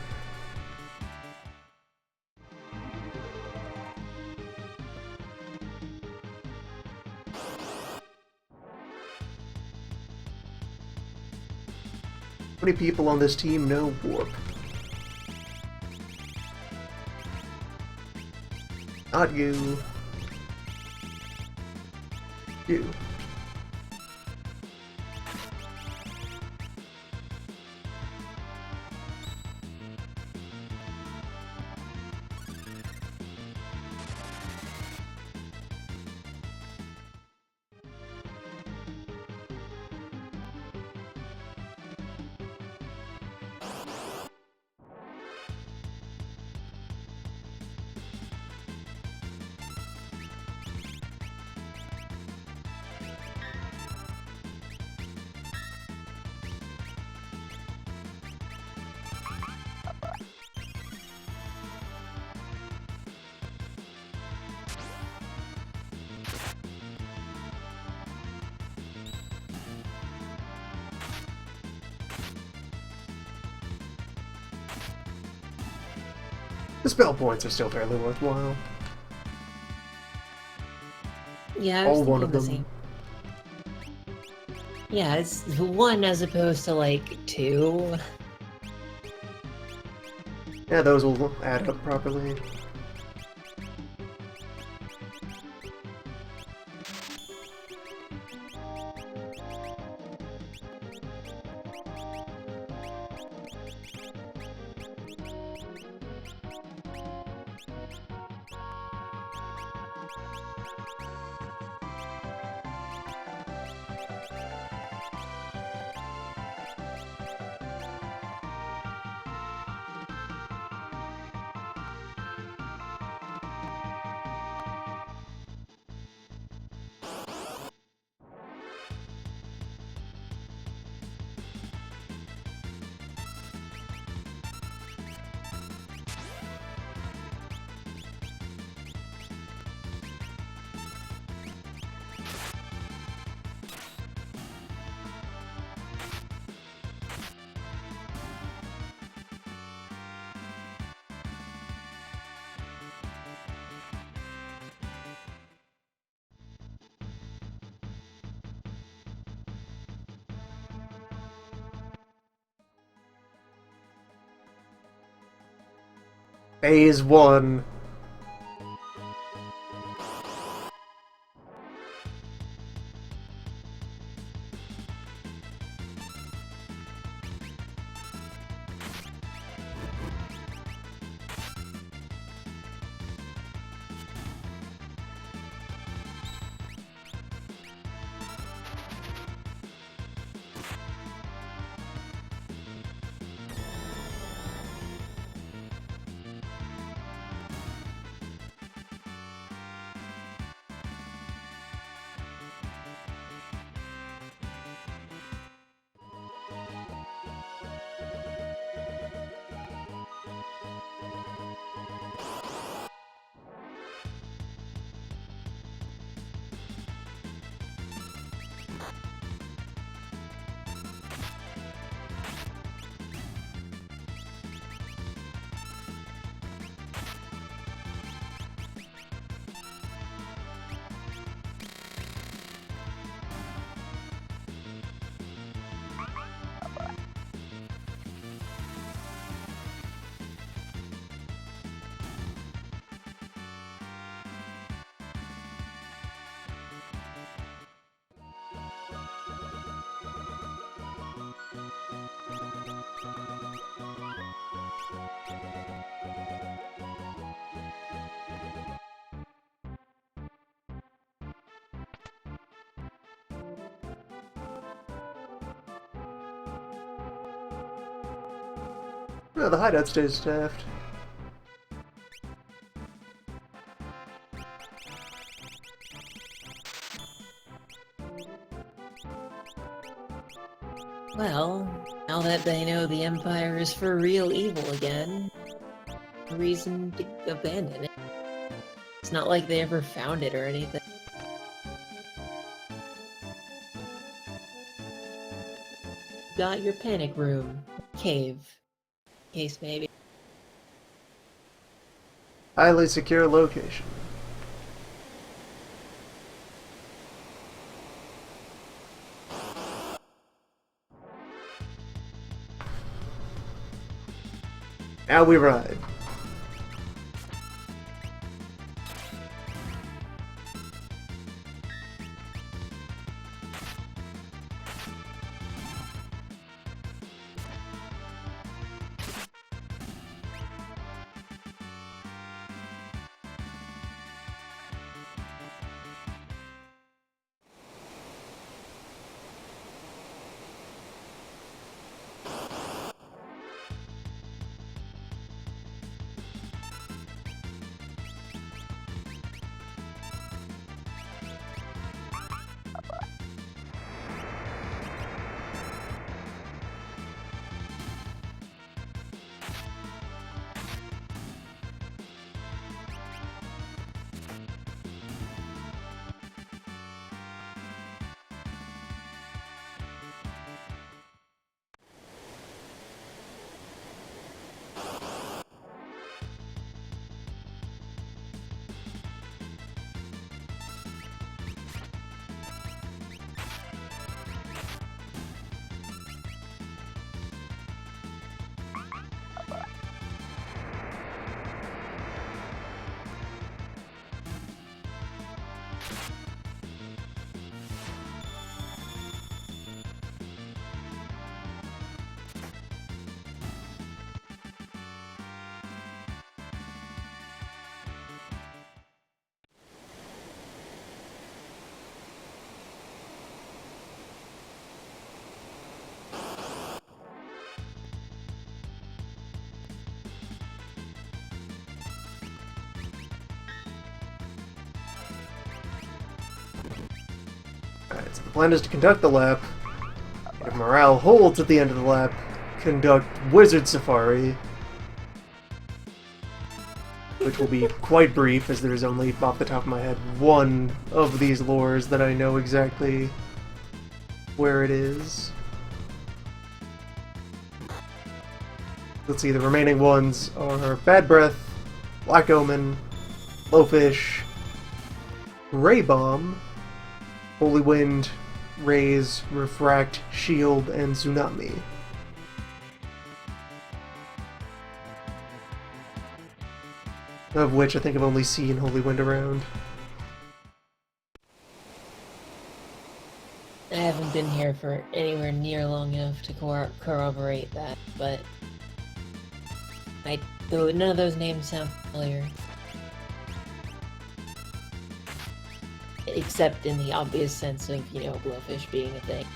How many people on this team know Warp? Not you. You. The spell points are still fairly worthwhile. Yeah, I was All one thinking of the them. same. Yeah, it's 1 as opposed to like 2. Yeah, those will add up properly. Phase 1. No, the hideout stays staffed. Well, now that they know the Empire is for real evil again, no reason to abandon it. It's not like they ever found it or anything. Got your panic room, cave, case maybe. Highly secure location. Now we ride. Right, so the plan is to conduct the lap, and if morale holds at the end of the lap, conduct Wizard Safari, which will be quite brief, as there is only, off the top of my head, one of these lures that I know exactly where it is. Let's see, the remaining ones are Bad Breath, Black Omen, Blowfish, Ray Bomb, Holy Wind, Raise, Refract, Shield, and Tsunami. Of which I think I've only seen Holy Wind around. I haven't been here for anywhere near long enough to corroborate that, but none of those names sound familiar. Except in the obvious sense of, you know, Blowfish being a thing.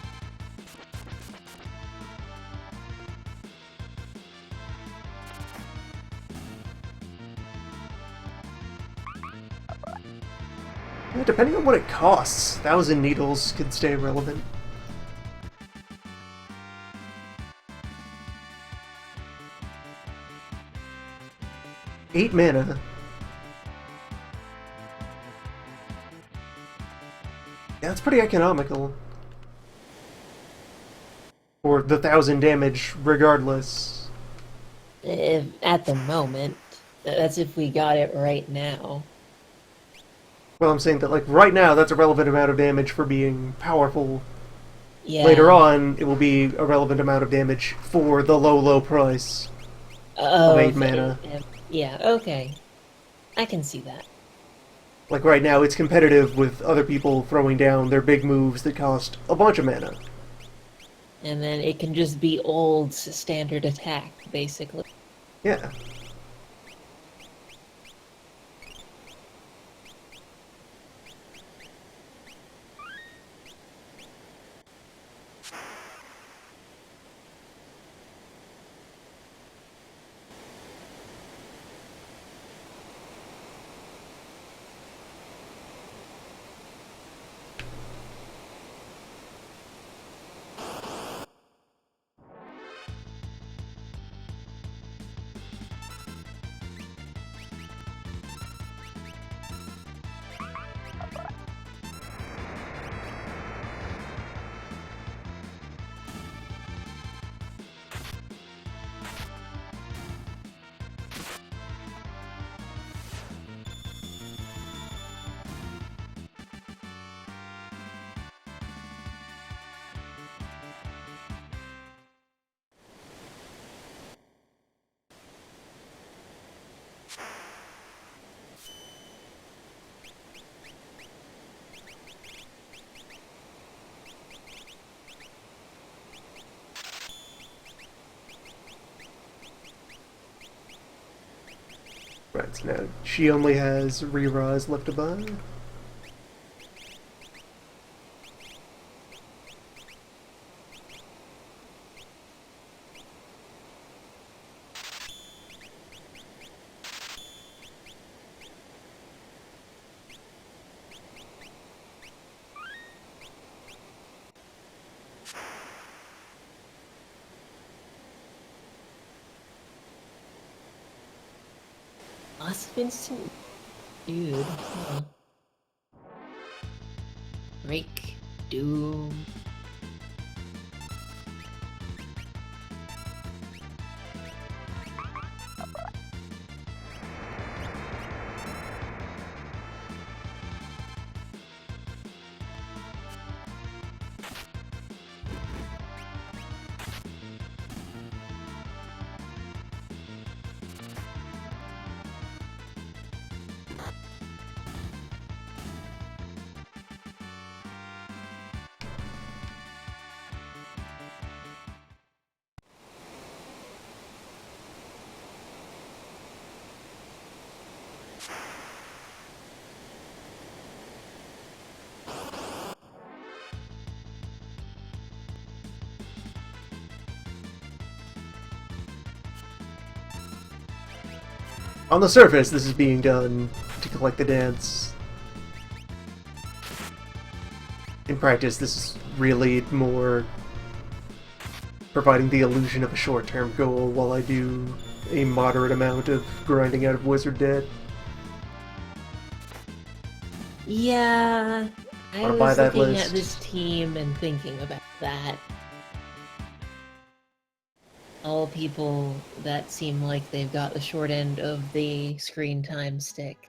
Yeah, depending on what it costs, 1,000 needles could stay relevant. Eight mana. Yeah, that's pretty economical. For the 1,000 damage, regardless. At the moment. That's if we got it right now. Well, I'm saying that, like, right now, that's a relevant amount of damage for being powerful. Yeah. Later on, it will be a relevant amount of damage for the low price of 8 mana. Yeah, okay. I can see that. Like, right now, it's competitive with other people throwing down their big moves that cost a bunch of mana. And then it can just be old standard attack, basically. Yeah. Right, so now she only has Re-Rise left to buy. Lots of instant... Dude. Huh. Break. Doom. On the surface, this is being done to collect the dance. in practice, this is really more providing the illusion of a short-term goal while I do a moderate amount of grinding out of Wizard Debt. Yeah, I Wanna buy was that looking list? at this team and thinking about that. All people that seem like they've got the short end of the screen time stick.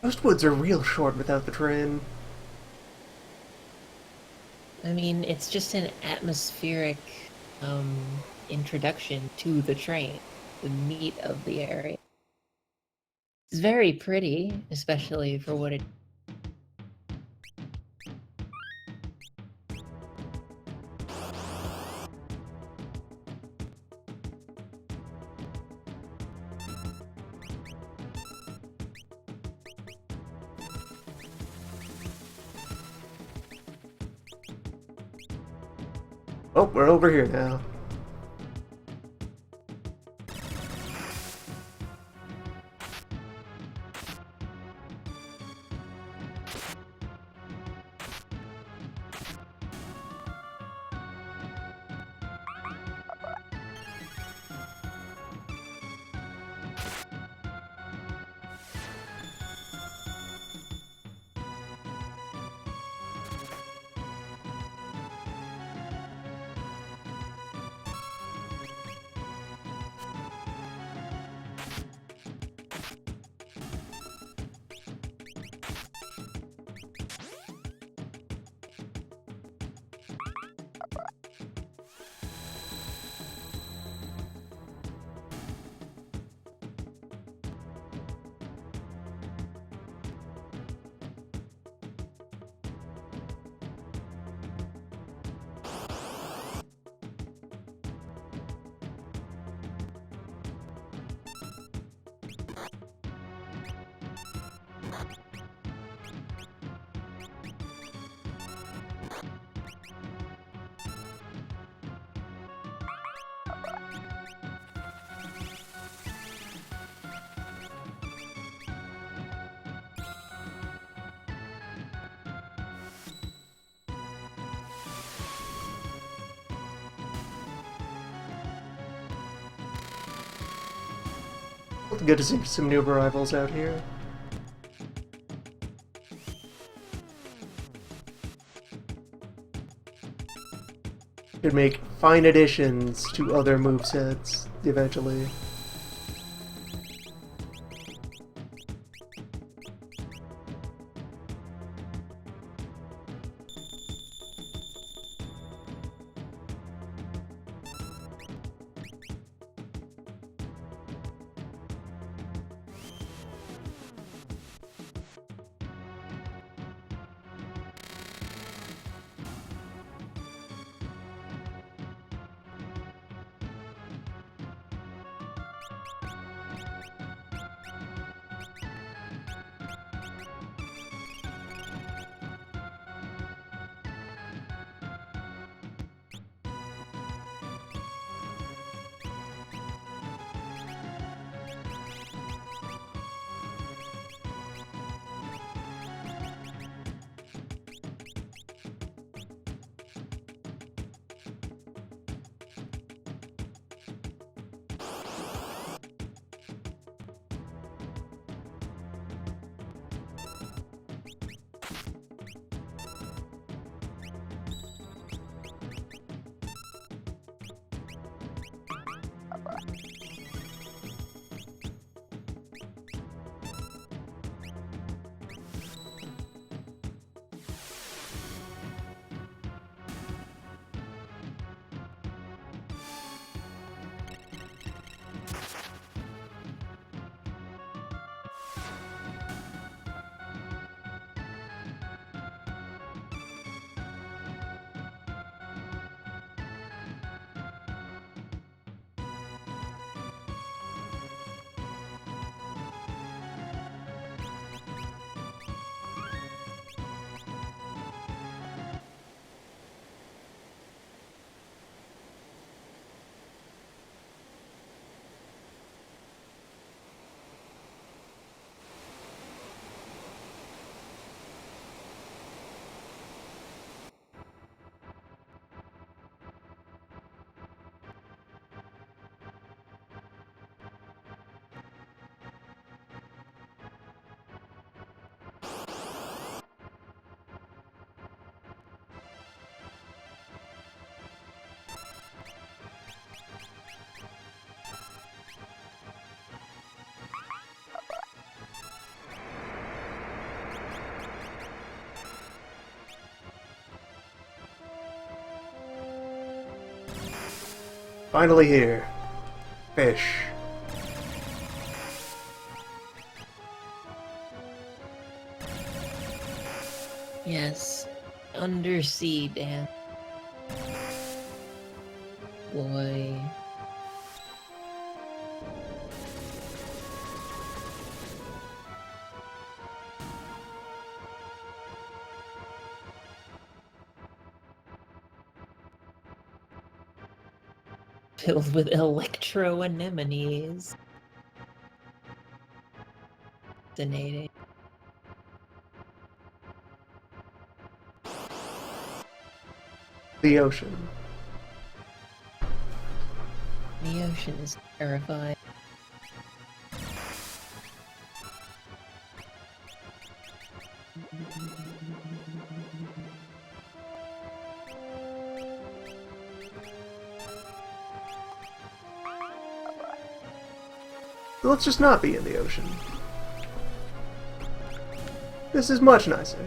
Most woods are real short without the train. I mean, it's just an atmospheric um, introduction to the train, the meat of the area. It's very pretty, especially for what it. Oh, we're over here now. Good to see some new arrivals out here. Could make fine additions to other movesets eventually. Finally here. Fish. Yes. Undersea dance. Boy. Filled with electro anemones. Fascinating. The ocean. The ocean is terrifying. Let's just not be in the ocean. This is much nicer.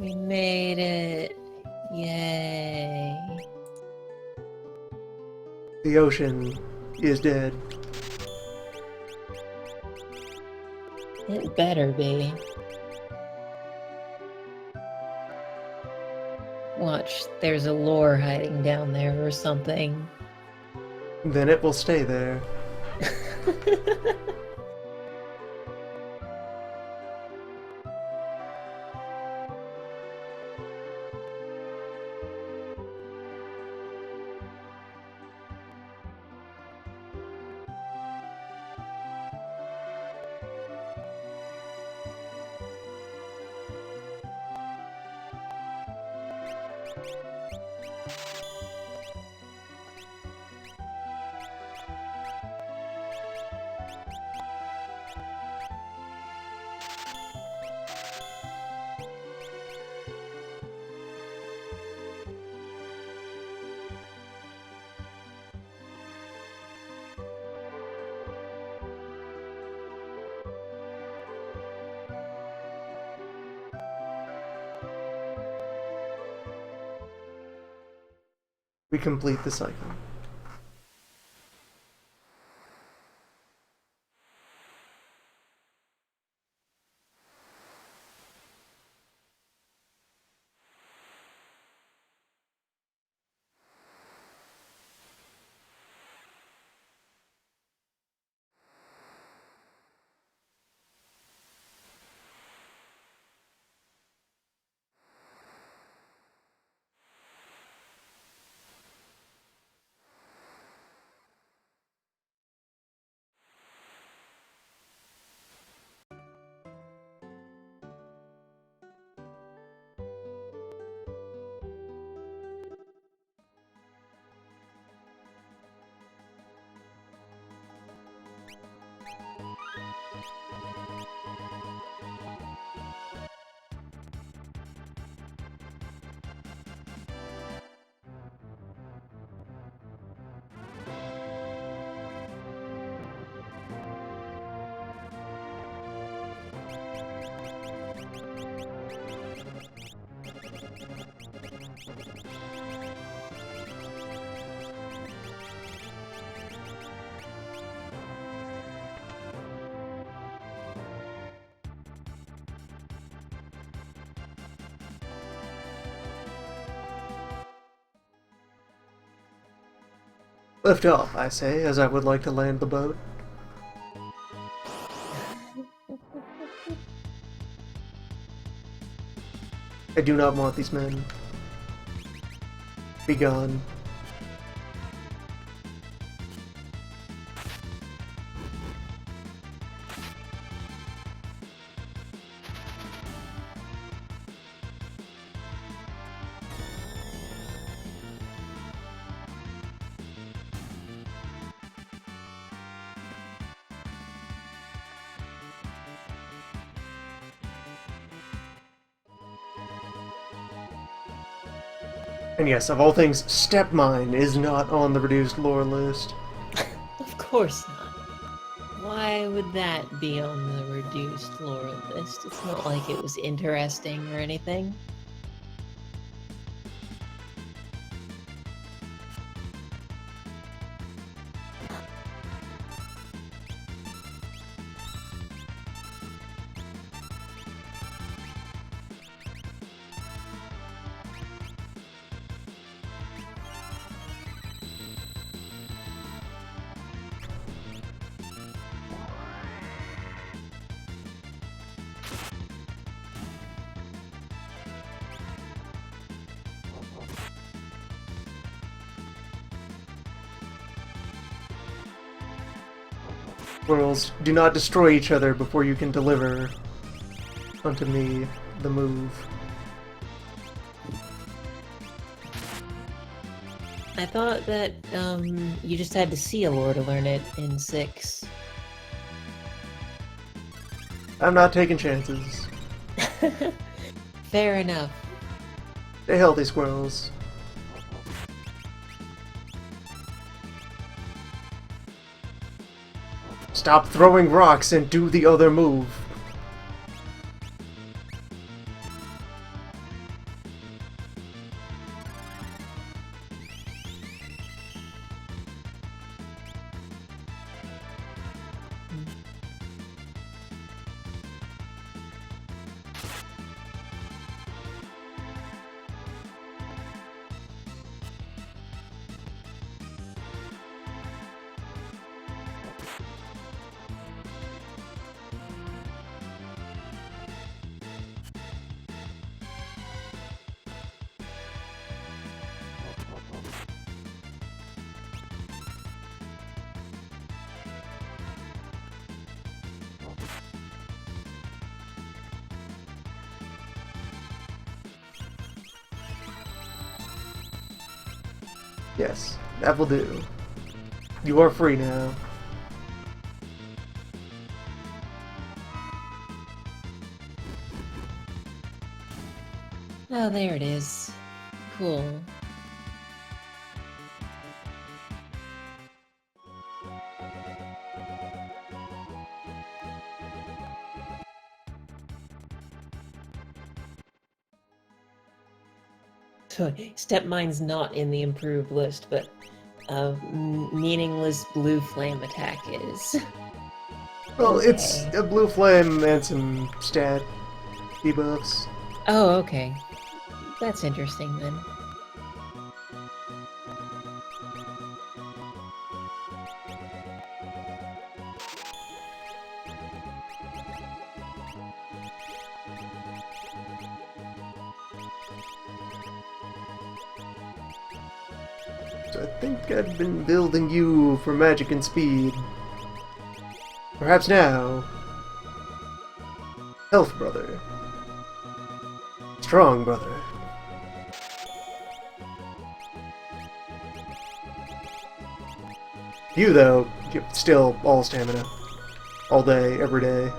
We made it. Yay. The ocean is dead. It better be. Watch, there's a lore hiding down there or something. Then it will stay there. We complete the cycle. Lift off, I say, as I would like to land the boat. I do not want these men. Be gone. And yes, of all things, Step Mine is not on the reduced lore list. Of course not. Why would that be on the reduced lore list? It's not like it was interesting or anything. Worlds, do not destroy each other before you can deliver unto me the move. I thought that you just had to see a lore to learn it in 6. I'm not taking chances. Fair enough. Stay healthy, squirrels. Stop throwing rocks and do the other move. Yes, that will do. You are free now. Oh, there it is. Cool. So, step mine's not in the improved list, but meaningless blue flame attack is. Well, Okay. it's a blue flame and some stat debuffs. Oh, okay. That's interesting then. So I think I've been building you for magic and speed. Perhaps now. Health brother. Strong brother. You, though, you're still all stamina. All day, every day.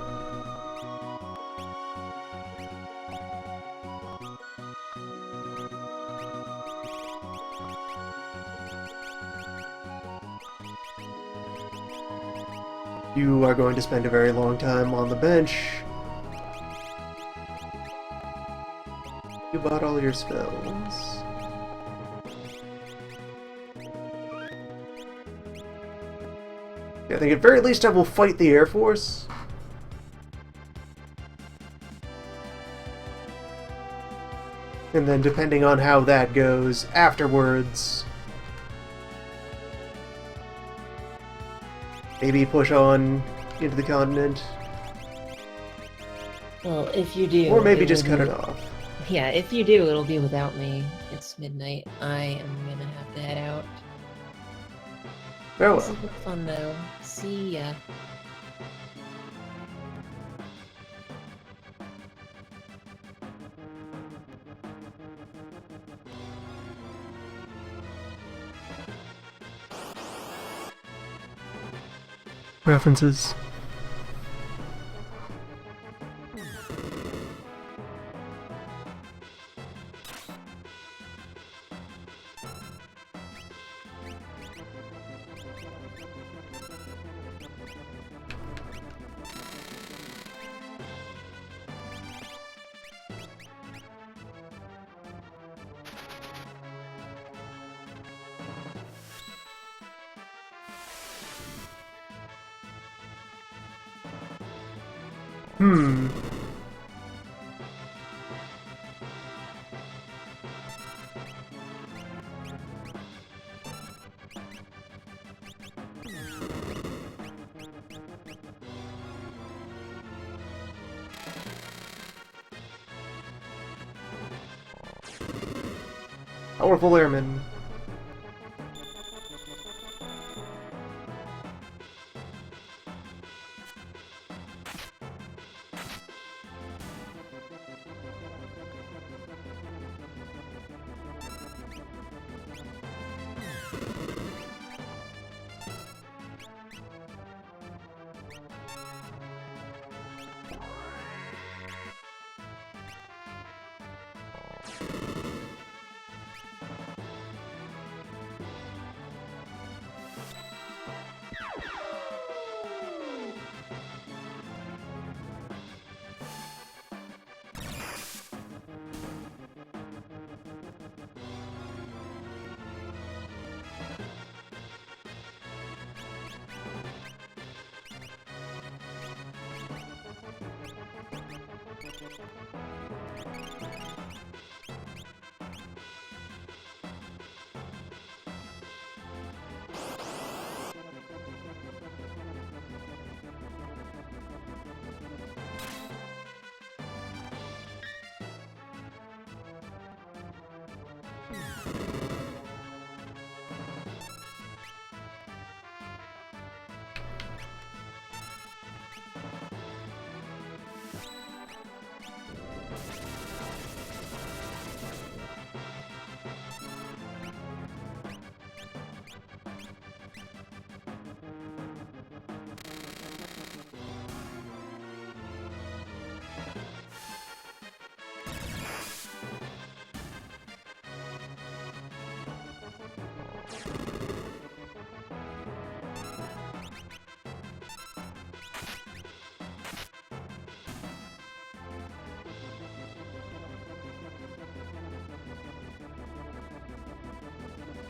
You are going to spend a very long time on the bench. You bought all your spells. I think at very least I will fight the Air Force. And then depending on how that goes afterwards, maybe push on into the continent. Well, if you do... Or maybe it just will cut be- it off. Yeah, if you do, it'll be without me. It's midnight. I am gonna have to head out. Farewell. This has been fun, though. See ya. References. Hmm. Powerful airman.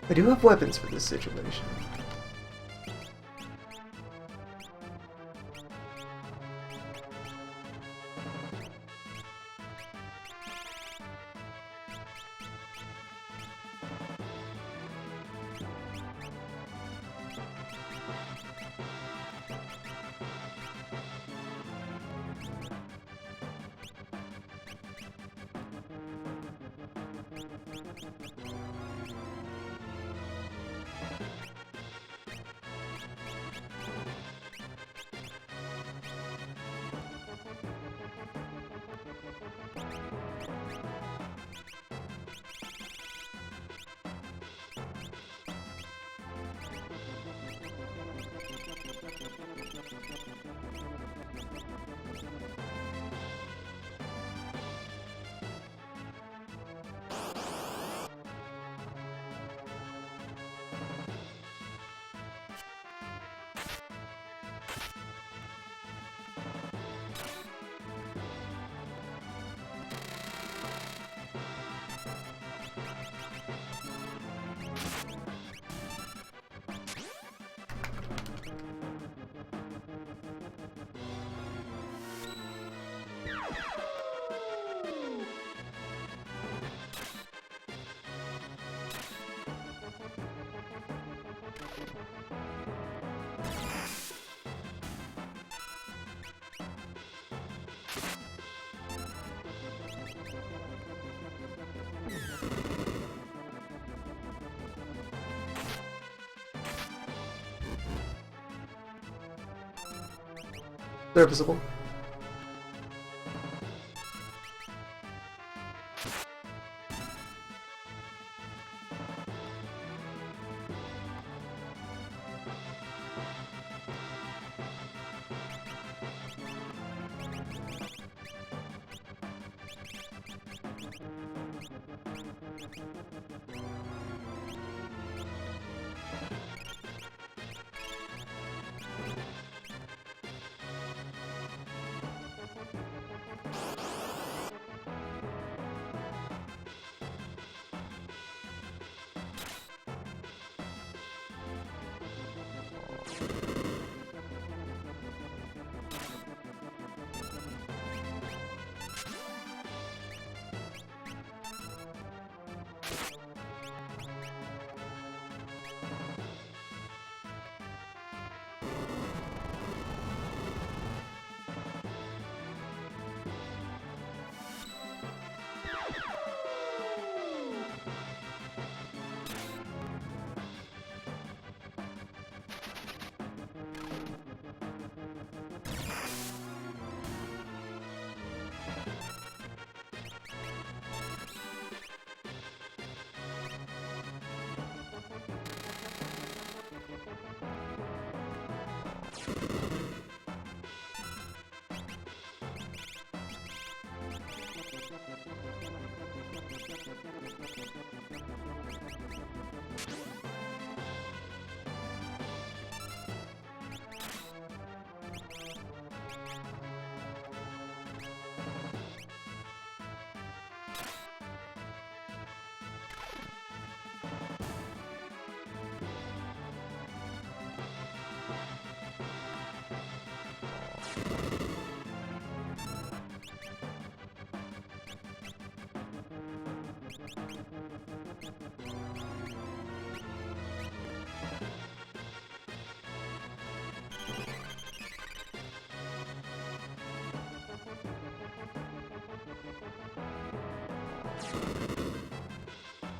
I do have weapons for this situation. Serviceable.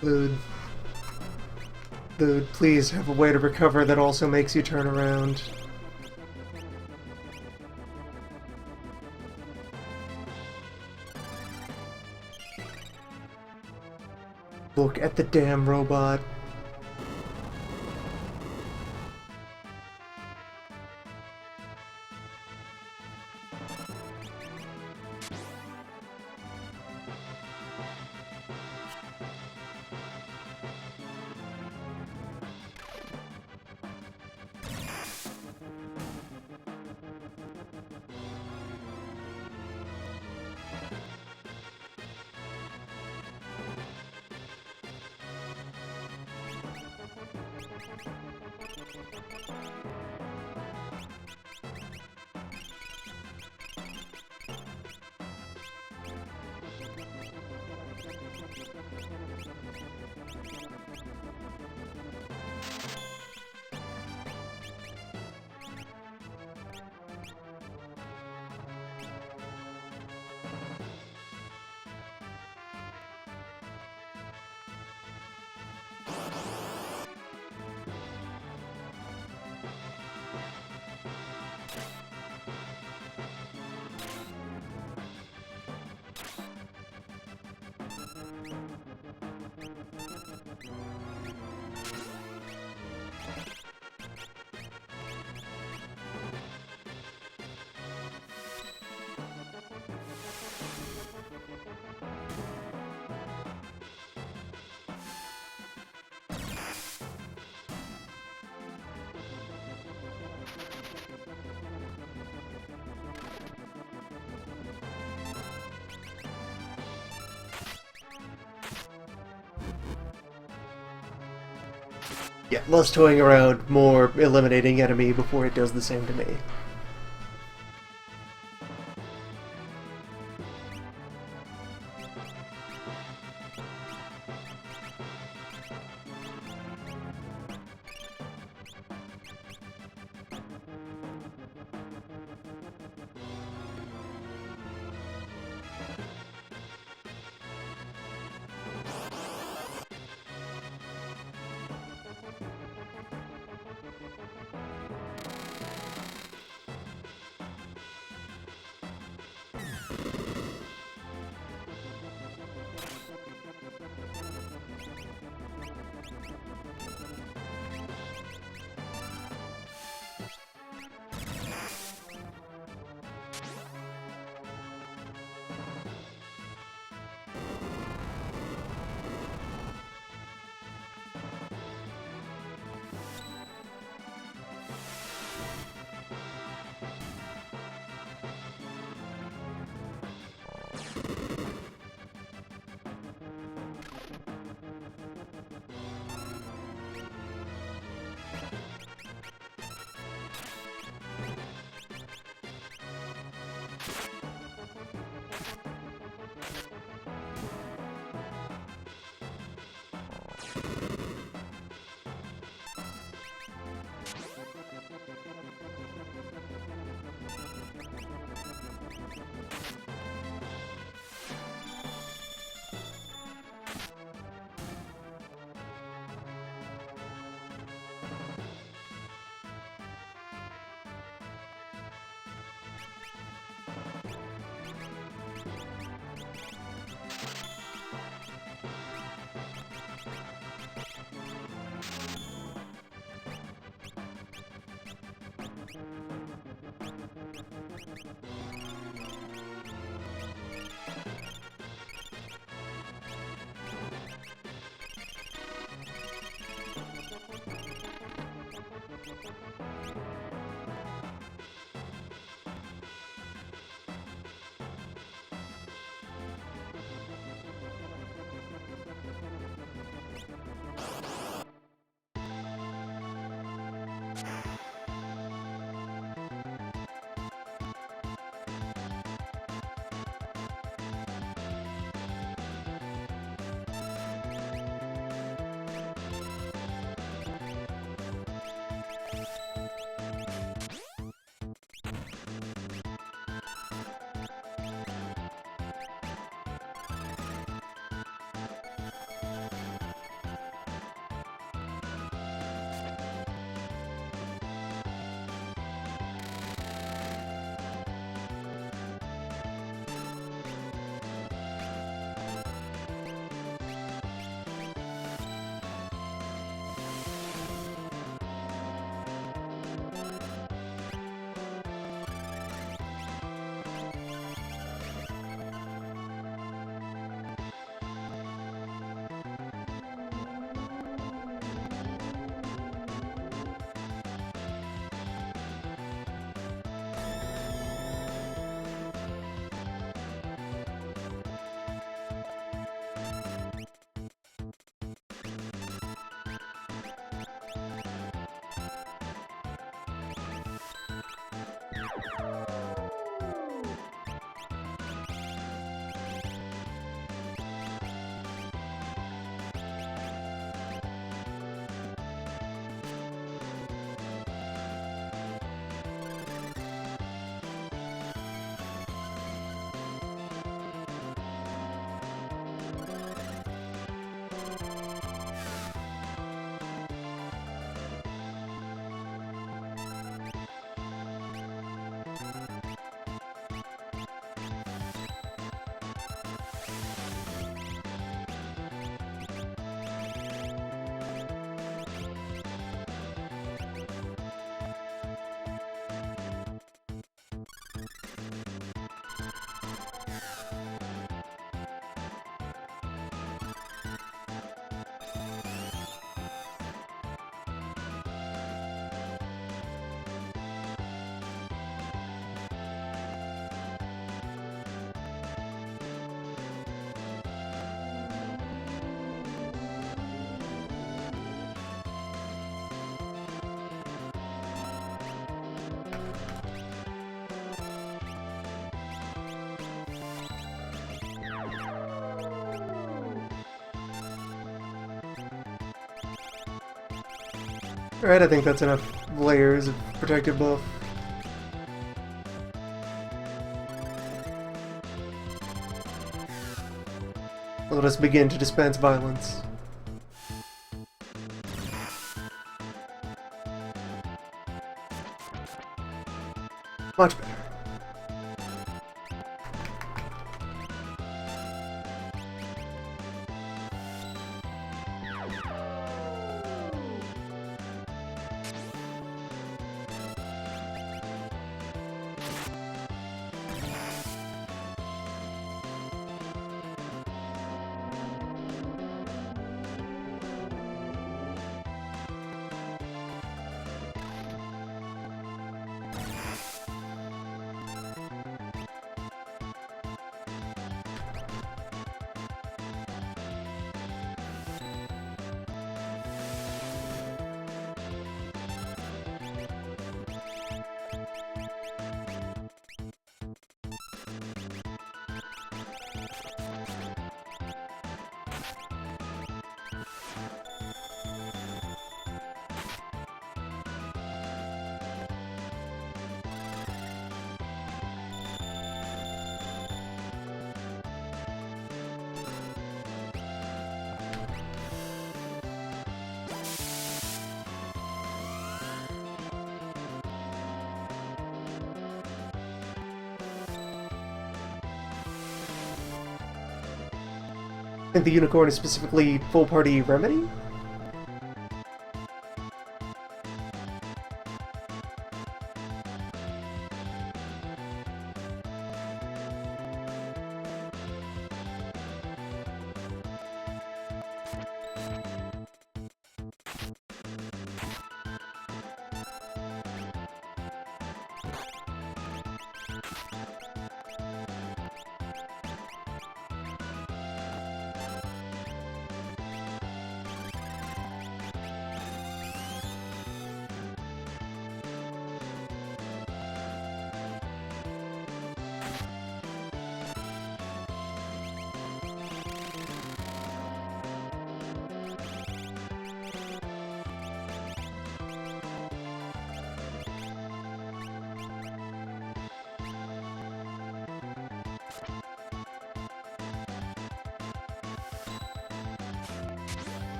Dude. Dude, please have a way to recover that also makes you turn around. Look at the damn robot. Yeah, less toying around, more eliminating enemy before it does the same to me. Alright, I think that's enough layers of protective buff. Let us begin to dispense violence. Much better. I think the unicorn is specifically full party remedy?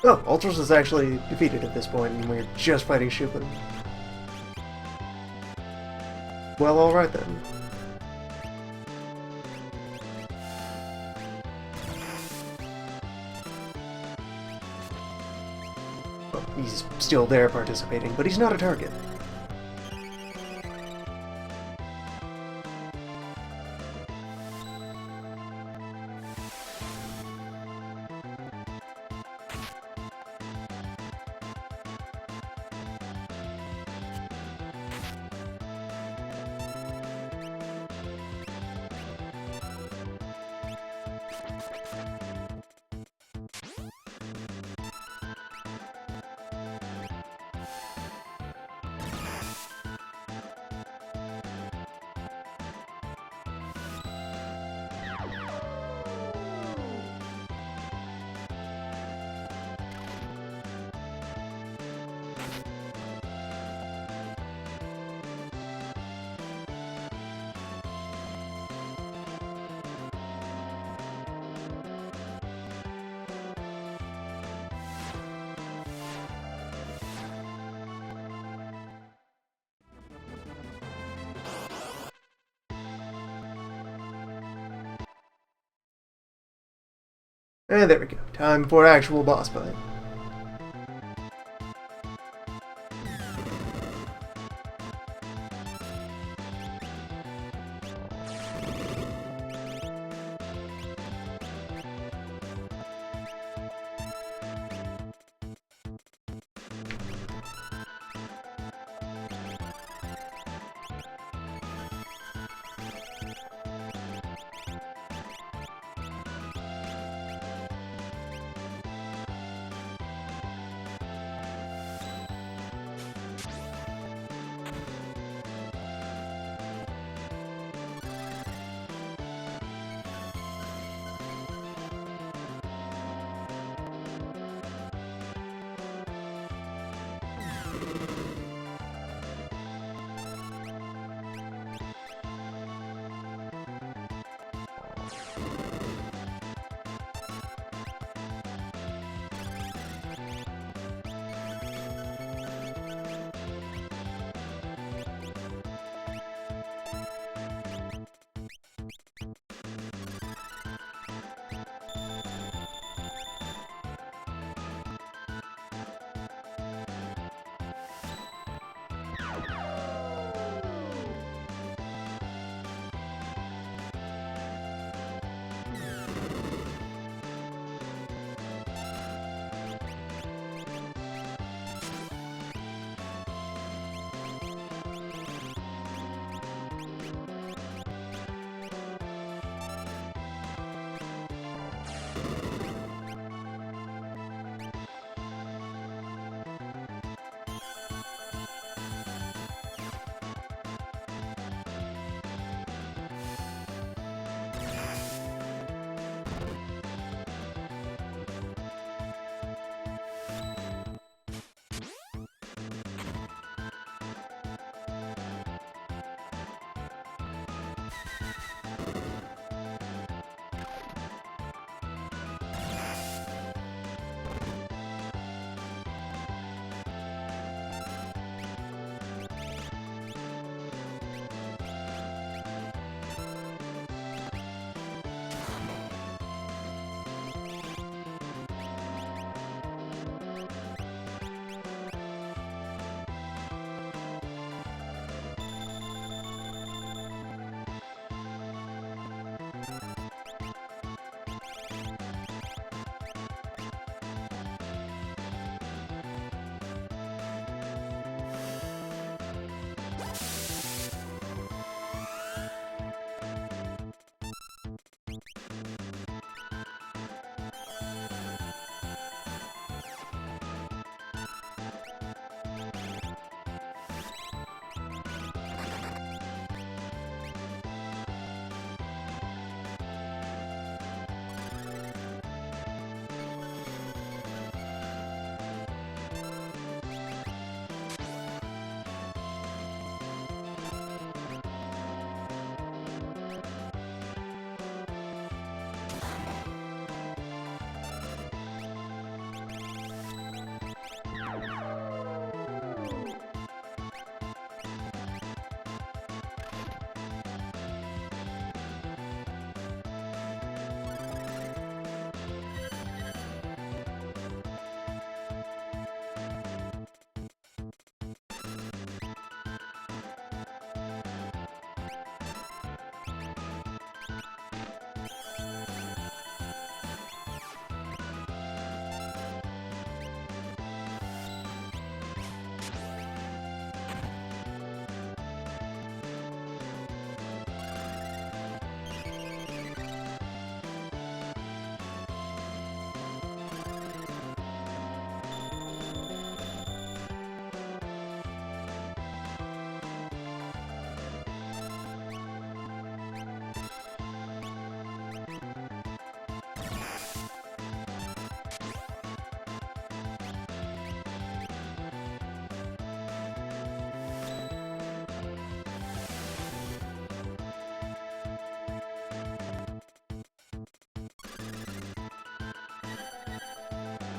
Oh, Ultros is actually defeated at this point, and we're just fighting Shupin. Well, alright then. Well, he's still there participating, but he's not a target. And there we go. Time for actual boss fight.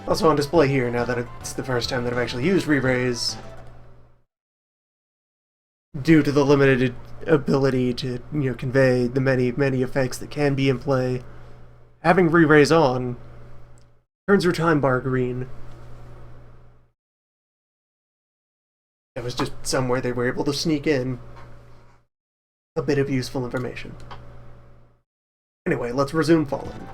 Also on display here, now that it's the first time that I've actually used re-raise, due to the limited ability to, convey the many effects that can be in play, having re-raise on turns your time bar green. That was just somewhere they were able to sneak in a bit of useful information. Anyway, let's resume Fallen.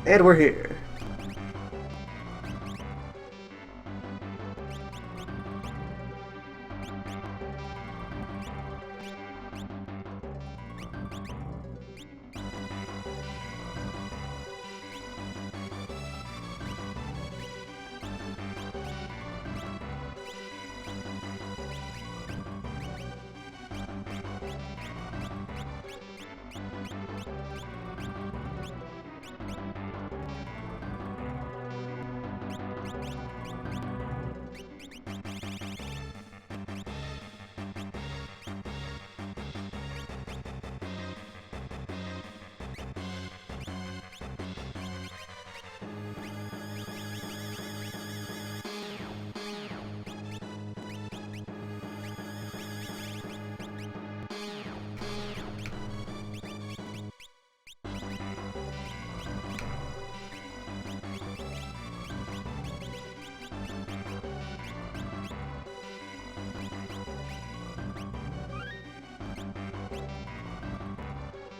And we're here.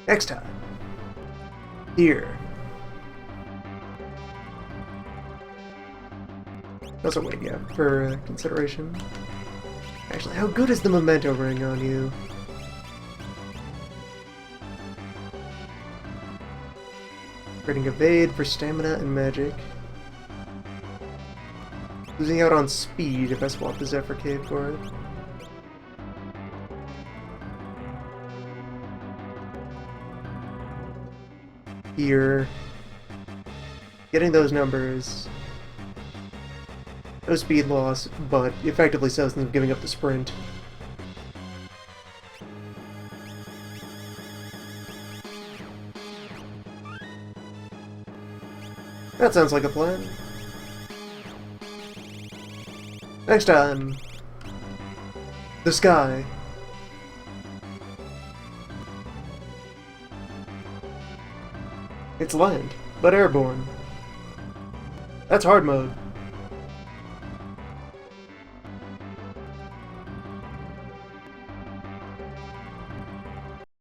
Next time. Here. Also, wait, yeah, for consideration. Actually, how good is the memento ring on you? Creating evade for stamina and magic. Losing out on speed if I swap the Zephyr Cave for it. Here. Getting those numbers. No speed loss, but effectively says them giving up the sprint. That sounds like a plan. Next time, the sky. It's land, but airborne. That's hard mode.